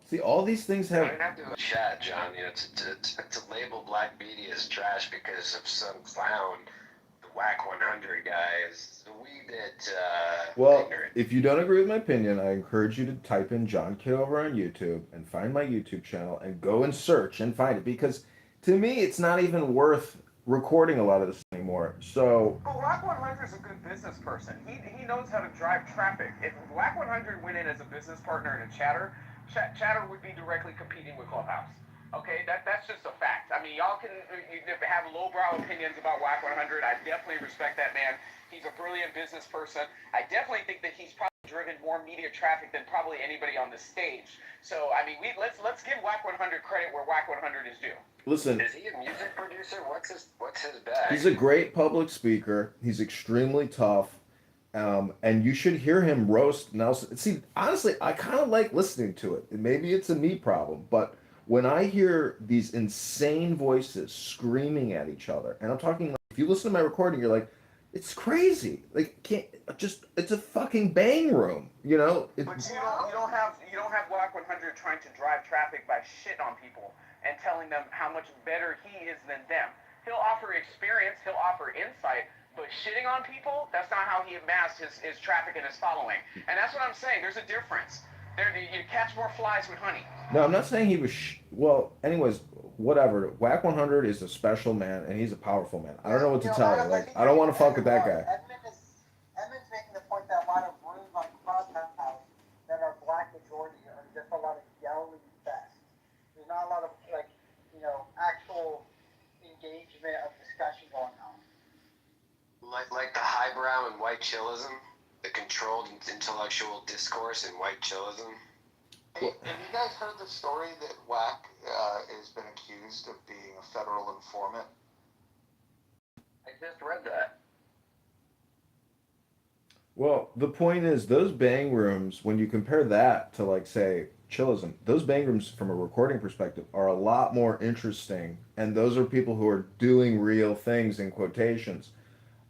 S2: See, all these things
S12: I
S2: have.
S12: don't have to chat, John. You know, to label black media as trash because of some clown, the Whack 100 guy, is a wee bit
S2: Well,
S12: ignorant.
S2: if you don't agree with my opinion, I encourage you to type in John Kitover on YouTube and find my YouTube channel and go and search and find it, because to me, it's not even worth recording a lot of this anymore. So,
S18: But Whack 100 is a good business person. He knows how to drive traffic. If Whack 100 went in as a business partner in a Chatter, Chatter would be directly competing with Clubhouse. Okay, that's just a fact. I mean, y'all can have lowbrow opinions about Whack 100. I definitely respect that man. He's a brilliant business person. I definitely think that he's probably driven more media traffic than probably anybody on the stage. So, I mean, let's give Whack 100 credit where Whack 100 is due.
S2: listen,
S12: Is he a music producer? What's his bag?
S2: he's a great public speaker. He's extremely tough. And you should hear him roast Nelson. See, honestly, I kind of like listening to it. Maybe it's a me problem, but when I hear these insane voices screaming at each other, and I'm talking like, if you listen to my recording, you're like, it's crazy. Like, it's a fucking bang room, you know?
S18: But you don't have Whack 100 trying to drive traffic by shit on people and telling them how much better he is than them. He'll offer experience, he'll offer insight, but shitting on people, that's not how he amassed his traffic and his following. And that's what I'm saying. There's a difference. You catch more flies with honey.
S2: No, I'm not saying he was. Well, anyways, whatever. Whack 100 is a special man, and he's a powerful man. I don't know what to tell you. Like, I don't want to fuck with that guy.
S19: Edmund's making the point that a lot of rooms on Clubhouse that are black majority are just a lot of yelling fest. There's not a lot of, like, actual engagement of discussion going on.
S12: Like the highbrow and white chillism, the controlled intellectual discourse and white chillism.
S14: Hey, have you guys heard the story that Whack has been accused of being a federal informant?
S12: I just read that.
S2: Well, the point is, those bang rooms, when you compare that to, like, say, chillism, those bang rooms from a recording perspective are a lot more interesting, and those are people who are doing real things in quotations.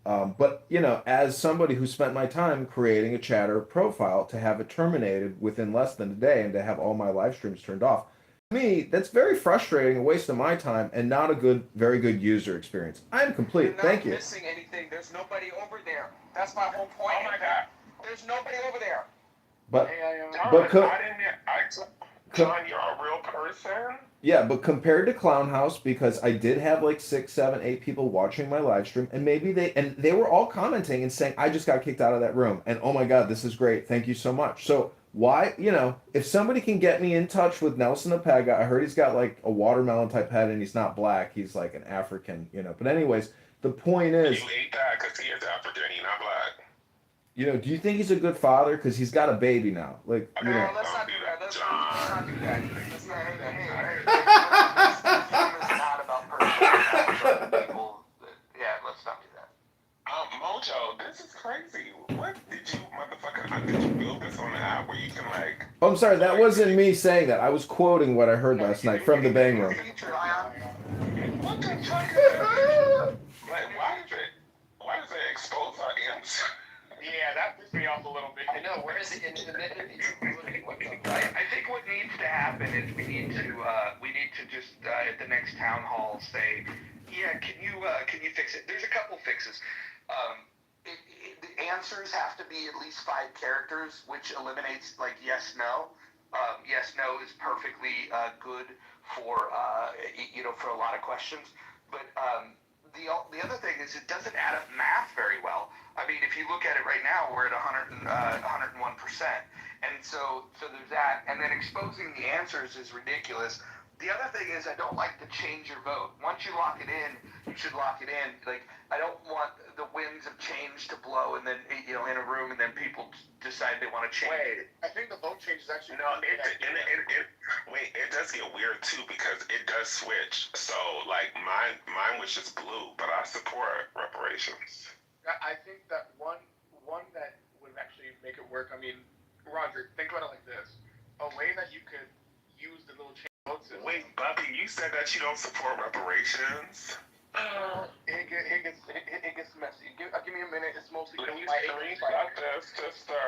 S2: But, as somebody who spent my time creating a Chatter profile, to have it terminated within less than a day and to have all my live streams turned off, me, that's very frustrating, a waste of my time, and not a very good user experience. I'm complete.
S18: You're not
S2: Thank you.
S18: missing anything. There's nobody over there. That's my whole point. Oh my God. There's nobody over there.
S2: But
S20: John, John, you're a real person?
S2: yeah, but compared to Clown House, because I did have like 6, 7, 8 people watching my live stream, and maybe they were all commenting and saying, I just got kicked out of that room, and oh my God, this is great, thank you so much. So why, if somebody can get me in touch with Nelson Apega, I heard he's got like a watermelon type head and he's not black, he's like an African, But anyways, the point is,
S20: You ate that because he is African, he's not black.
S2: do you think he's a good father? Because he's got a baby now. Like,
S18: No, let's not do that. Let's not do that. Let's not do that. Hey,
S5: It's not about personal people. Yeah, let's not do that.
S20: Mojo, this is crazy. What did you, motherfucker, did you build this on the app where you can like...
S2: Oh, I'm sorry, that wasn't me saying that. I was quoting what I heard last night from the Bang Room.
S20: What the fuck is that? Like, why does it expose our imps?
S18: Yeah, that pissed me off a little bit.
S5: I know, where is it in the minute?
S18: I think what needs to happen is we need to just at the next town hall say, yeah, can you fix it? There's a couple fixes. The answers have to be at least 5 characters, which eliminates like yes, no. Yes, no is perfectly good for for a lot of questions, but the other thing is it doesn't add up math very well. I mean, if you look at it right now, we're at 101%, and so there's that, and then exposing the answers is ridiculous. The other thing is I don't like to change your vote. Once you lock it in, you should lock it in. Like, I don't want the winds of change to blow and then, in a room and then people decide they want to change.
S20: Wait,
S18: I think the vote change is actually...
S20: No, it does get weird too because it does switch. So, like, mine was just blue, but I support reparations.
S18: I think that one that would actually make it work, I mean, Roger, think about it like this. A way that you could use the little change vote system.
S20: Wait, Bubby, you said that you don't support reparations?
S18: It gets messy. Give me a minute. It's mostly...
S20: Can you screenshot this, sister?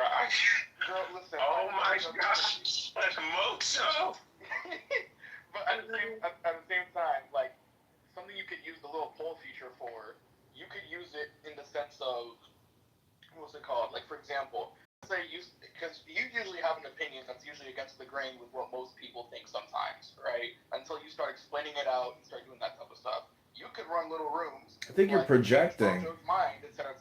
S18: Girl, listen.
S20: Oh my gosh. Mojo.
S18: But at the same time, like, something you could use the little poll feature for, you could use it in the sense of, what's it called? Like, for example, say because you usually have an opinion that's usually against the grain with what most people think sometimes, right? Until you start explaining it out and start doing that type of stuff. You could run little rooms.
S2: I think you're projecting.
S18: Mind, et cetera,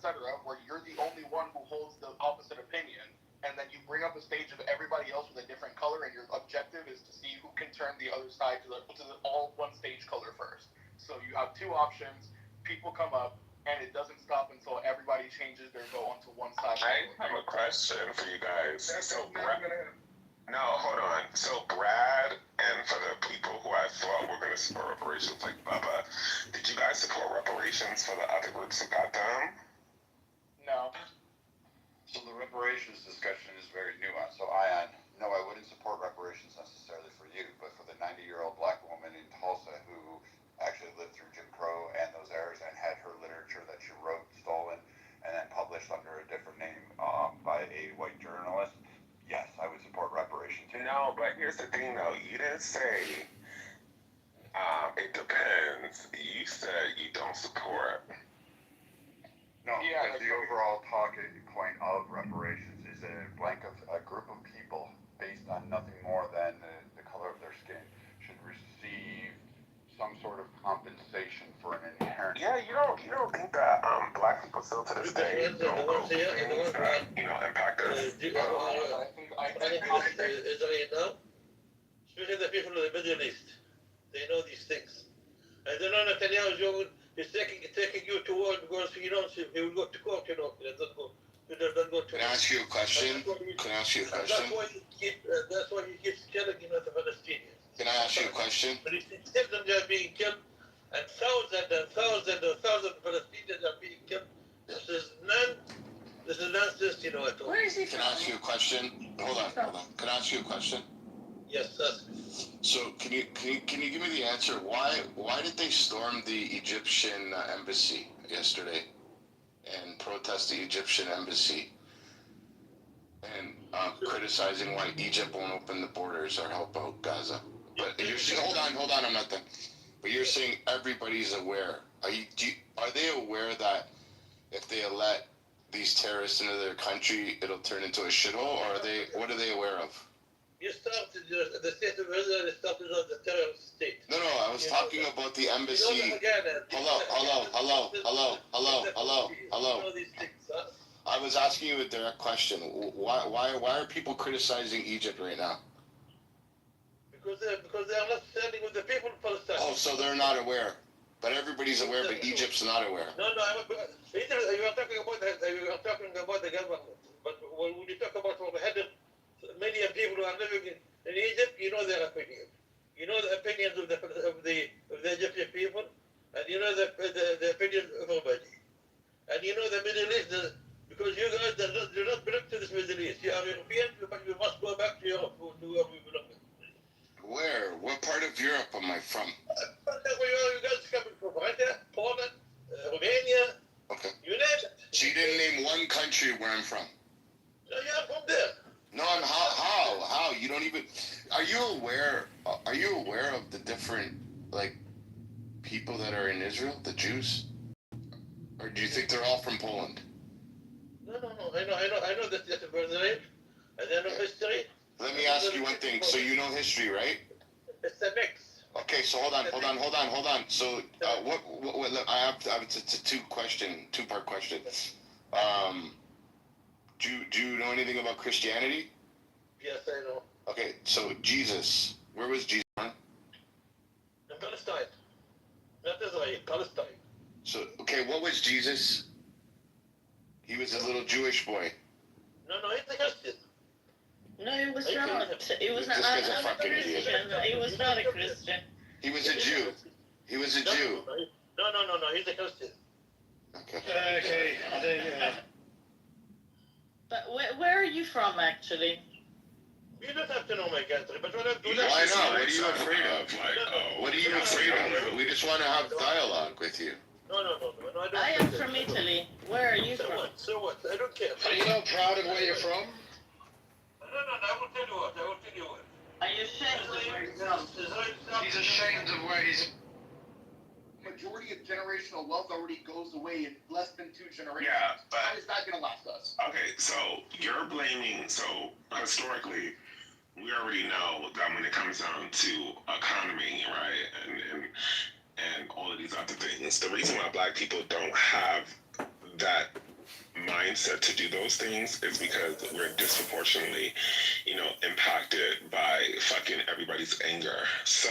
S18: where you're the only one who holds the opposite opinion, and then you bring up a stage of everybody else with a different color, and your objective is to see who can turn the other side to the all one stage color first. So you have 2 options. People come up, and it doesn't stop until everybody changes their vote onto one side.
S20: I have a question for you guys. No, hold on. So Brad, and for the people who I thought were going to support reparations like Bubba, did you guys support reparations for the other groups who got them?
S18: No.
S21: So the reparations discussion is very nuanced. So I wouldn't support reparations necessarily for you, but for the 90-year-old black woman in Tulsa who actually lived through Jim Crow and those eras and had her literature that she wrote stolen and then published under a different name by a white journalist. Yes, I would support reparations.
S20: No, but here's the thing, though. You didn't say it depends. You said you don't support.
S21: No, because the overall talking point of reparations is a group of people based on nothing more than the color of their skin should receive some sort of compensation for an inherent...
S20: Yeah, you don't think that black people still to this day don't go through things that, impact us?
S22: Especially the people of the Middle East. They know these things. I don't know Netanyahu is taking you to war because he knows he will go to court, He doesn't go to...
S14: Can I ask you a question?
S22: That's why he keeps killing the Palestinians.
S14: Can I ask you a question?
S22: But he sees them, they're being killed, and thousands of Palestinians are being killed. This is nonsense,
S14: Where is he from? Can I ask you a question? Hold on. Can I ask you a question?
S22: Yes, ask.
S14: So can you give me the answer? Why did they storm the Egyptian embassy yesterday and protest the Egyptian embassy and criticizing why Egypt won't open the borders or help out Gaza? But you're saying, hold on, I'm not done. But you're saying everybody's aware. Are they aware that if they let these terrorists into their country, it'll turn into a shithole, or what are they aware of?
S22: You started the state of Israel started on the terrorist state.
S14: No, I was talking about the embassy.
S22: You know that
S14: Hello.
S22: You know these things, huh?
S14: I was asking you a direct question. Why are people criticizing Egypt right now?
S22: Because they are not standing with the people of Palestine.
S14: Oh, so they're not aware. But everybody's aware, but Egypt's not aware.
S22: No, you are talking about the government. But when you talk about what we had many people who are living in Egypt, you know their opinion. You know the opinions of the Egyptian people, and you know the opinions of everybody. And you know the Middle East, because you guys do not belong to this Middle East. You are Europeans, but you must go back to Europe, where we belong.
S14: Where? What part of Europe am I from?
S22: Where you guys coming from? Russia, Poland, Romania,
S14: okay.
S22: You name it.
S14: So you didn't name one country where I'm from?
S22: No, yeah, I'm from there.
S14: No, and how? You don't even... Are you aware of the different, like, people that are in Israel, the Jews? Or do you think they're all from Poland?
S22: No. I know that that's a birthday, and I know history.
S14: Let me ask you one thing. So you know history, right?
S22: It's a mix.
S14: Okay, so hold on. So what I have it's a two-part question. Do you know anything about Christianity?
S22: Yes, I know.
S14: Okay, so Jesus, where was Jesus born?
S22: In Palestine. Not Israel, Palestine.
S14: So, okay, what was Jesus? He was a little Jewish boy.
S22: No, he's a Christian.
S10: No, he was not. He was not.
S14: This guy's a
S10: I'm a
S14: fucking idiot.
S10: Christian. He was not a Christian.
S14: He was a Jew. He was a Jew.
S22: No, he's a Christian.
S14: Okay.
S10: But where are you from, actually?
S22: You don't have to know my country, but
S14: Why not? What are you afraid of? What are you afraid of? We just want to have dialogue with you.
S22: No, I don't.
S10: I am from Italy. Where are you
S22: from?
S10: from?
S22: So what? I don't care.
S12: Are you not proud of where you're from?
S22: No, I will tell you what.
S10: Are you ashamed of where you're from?
S12: He's ashamed of where he's... Majority of generational wealth already goes away in less than 2 generations.
S20: Yeah, but...
S12: How is that going to last us?
S20: Okay, so you're blaming... So, historically, we already know that when it comes down to economy, right, and all of these other things, the reason why black people don't have that mindset to do those things is because we're disproportionately, impacted by fucking everybody's anger. So,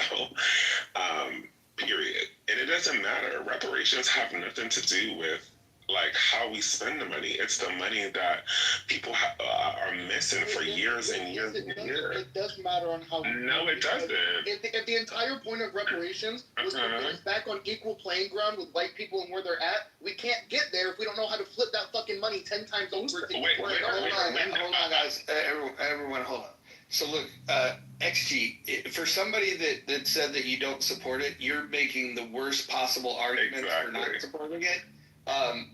S20: period. And it doesn't matter. Reparations have nothing to do with like how we spend the money. It's the money that people are missing for years and years and years.
S12: It does matter on how...
S20: No, it doesn't.
S12: If the entire point of reparations was to put us back on equal playing ground with white people and where they're at, we can't get there if we don't know how to flip that fucking money 10 times over.
S1: Hold on, guys. Everyone, hold on. So look, XG, for somebody that said that you don't support it, you're making the worst possible argument for not supporting it.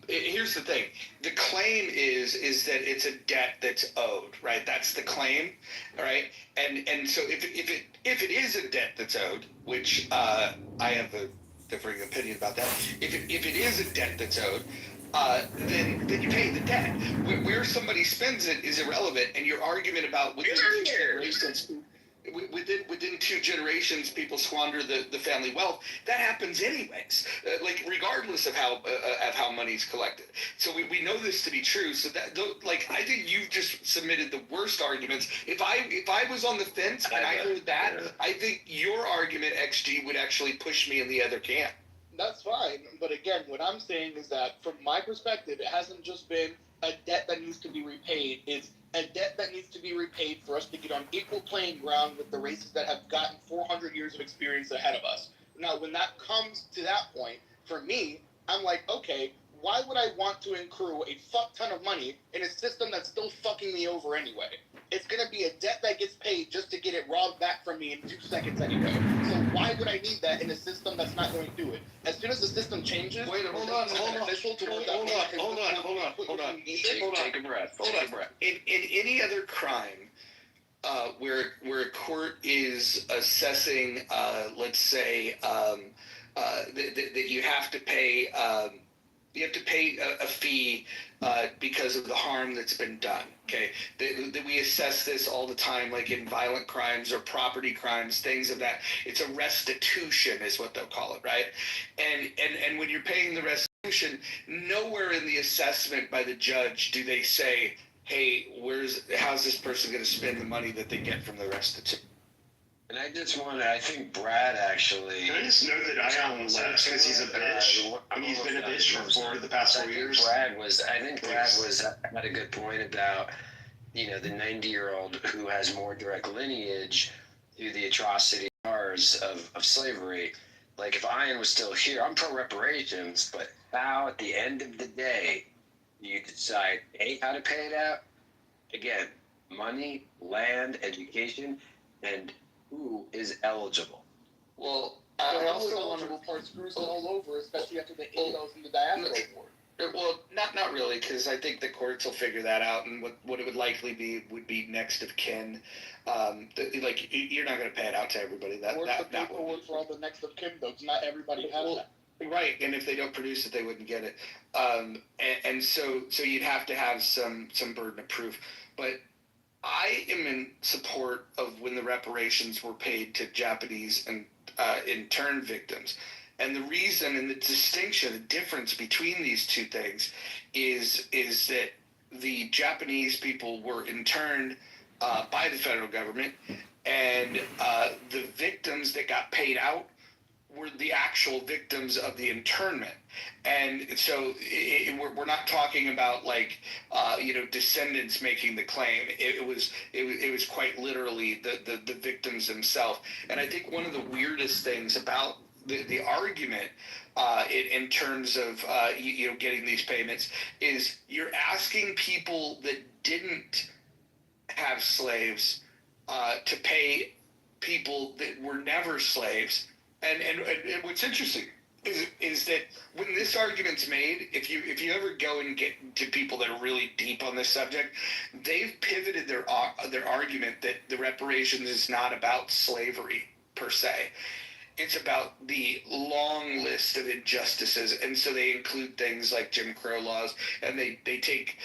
S1: Here's the thing. The claim is that it's a debt that's owed, right? That's the claim, right? And so if it is a debt that's owed, which I have a differing opinion about that. If it is a debt that's owed, then you pay the debt. Where somebody spends it is irrelevant, and your argument about within 2 generations people squander the family wealth, that happens anyways, regardless of how money's collected. So we know this to be true. So that I think you've just submitted the worst arguments. If I was on the fence and I heard that, I think your argument, XG, would actually push me in the other camp.
S12: That's fine, but again, what I'm saying is that from my perspective, it hasn't just been a debt that needs to be repaid. It's a debt that needs to be repaid for us to get on equal playing ground with the races that have gotten 400 years of experience ahead of us. Now, when that comes to that point, for me, I'm like, okay, why would I want to accrue a fuck ton of money in a system that's still fucking me over anyway? It's going to be a debt that gets paid just to get it robbed back from me in 2 seconds anyway. So why would I need that in a system that's not going to do it? As soon as the system changes...
S1: Wait, hold on. Take a breath. In any other crime, where a court is assessing, let's say, that you have to pay. You have to pay a fee because of the harm that's been done. Okay, that we assess this all the time, like in violent crimes or property crimes, things of that. It's a restitution, is what they'll call it, right? And when you're paying the restitution, nowhere in the assessment by the judge do they say, "Hey, how's this person going to spend the money that they get from the restitution?"
S4: And I just want to, I think Brad actually.
S11: Can I just know that Ion left because he's a bitch? And he's been a bitch for the past 4 years.
S4: I think Brad had a good point about, the 90-year-old who has more direct lineage through the atrocity of slavery. Like, if Ion was still here, I'm pro reparations, but now at the end of the day, you decide, A, how to pay it out. Again, money, land, education, and who is eligible.
S1: Well,
S23: They're also eligible part screws all over, especially after the AOs and the diaspora board.
S1: Well, not really, because I think the courts will figure that out, and what it would likely be would be next of kin. Like, you're not going to pay it out to everybody.
S23: Where's the paperwork for all the next of kin, though? 'Cause not everybody has that.
S1: Right, and if they don't produce it, they wouldn't get it. And so you'd have to have some burden of proof. But I am in support of when the reparations were paid to Japanese and interned victims. And the reason and the distinction, the difference between these two things is that the Japanese people were interned by the federal government, and the victims that got paid out were the actual victims of the internment. And so we're not talking about like descendants making the claim. It was quite literally the victims themselves. And I think one of the weirdest things about the argument in terms of getting these payments is you're asking people that didn't have slaves to pay people that were never slaves. And what's interesting is that when this argument's made, if you ever go and get to people that are really deep on this subject, they've pivoted their argument that the reparations is not about slavery per se. It's about the long list of injustices, and so they include things like Jim Crow laws, and they take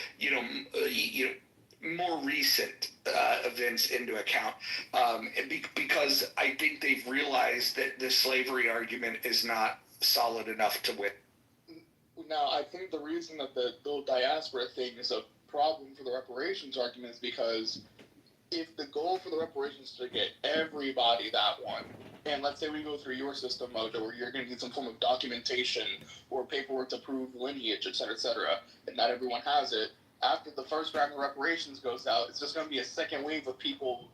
S1: more recent events into account, because I think they've realized that the slavery argument is not solid enough to win.
S23: Now, I think the reason that the whole diaspora thing is a problem for the reparations argument is because if the goal for the reparations is to get everybody that one, and let's say we go through your system, Mojo, where you're going to need some form of documentation or paperwork to prove lineage, et cetera, and not everyone has it, after the first round of reparations goes out, it's just going to be a second wave of people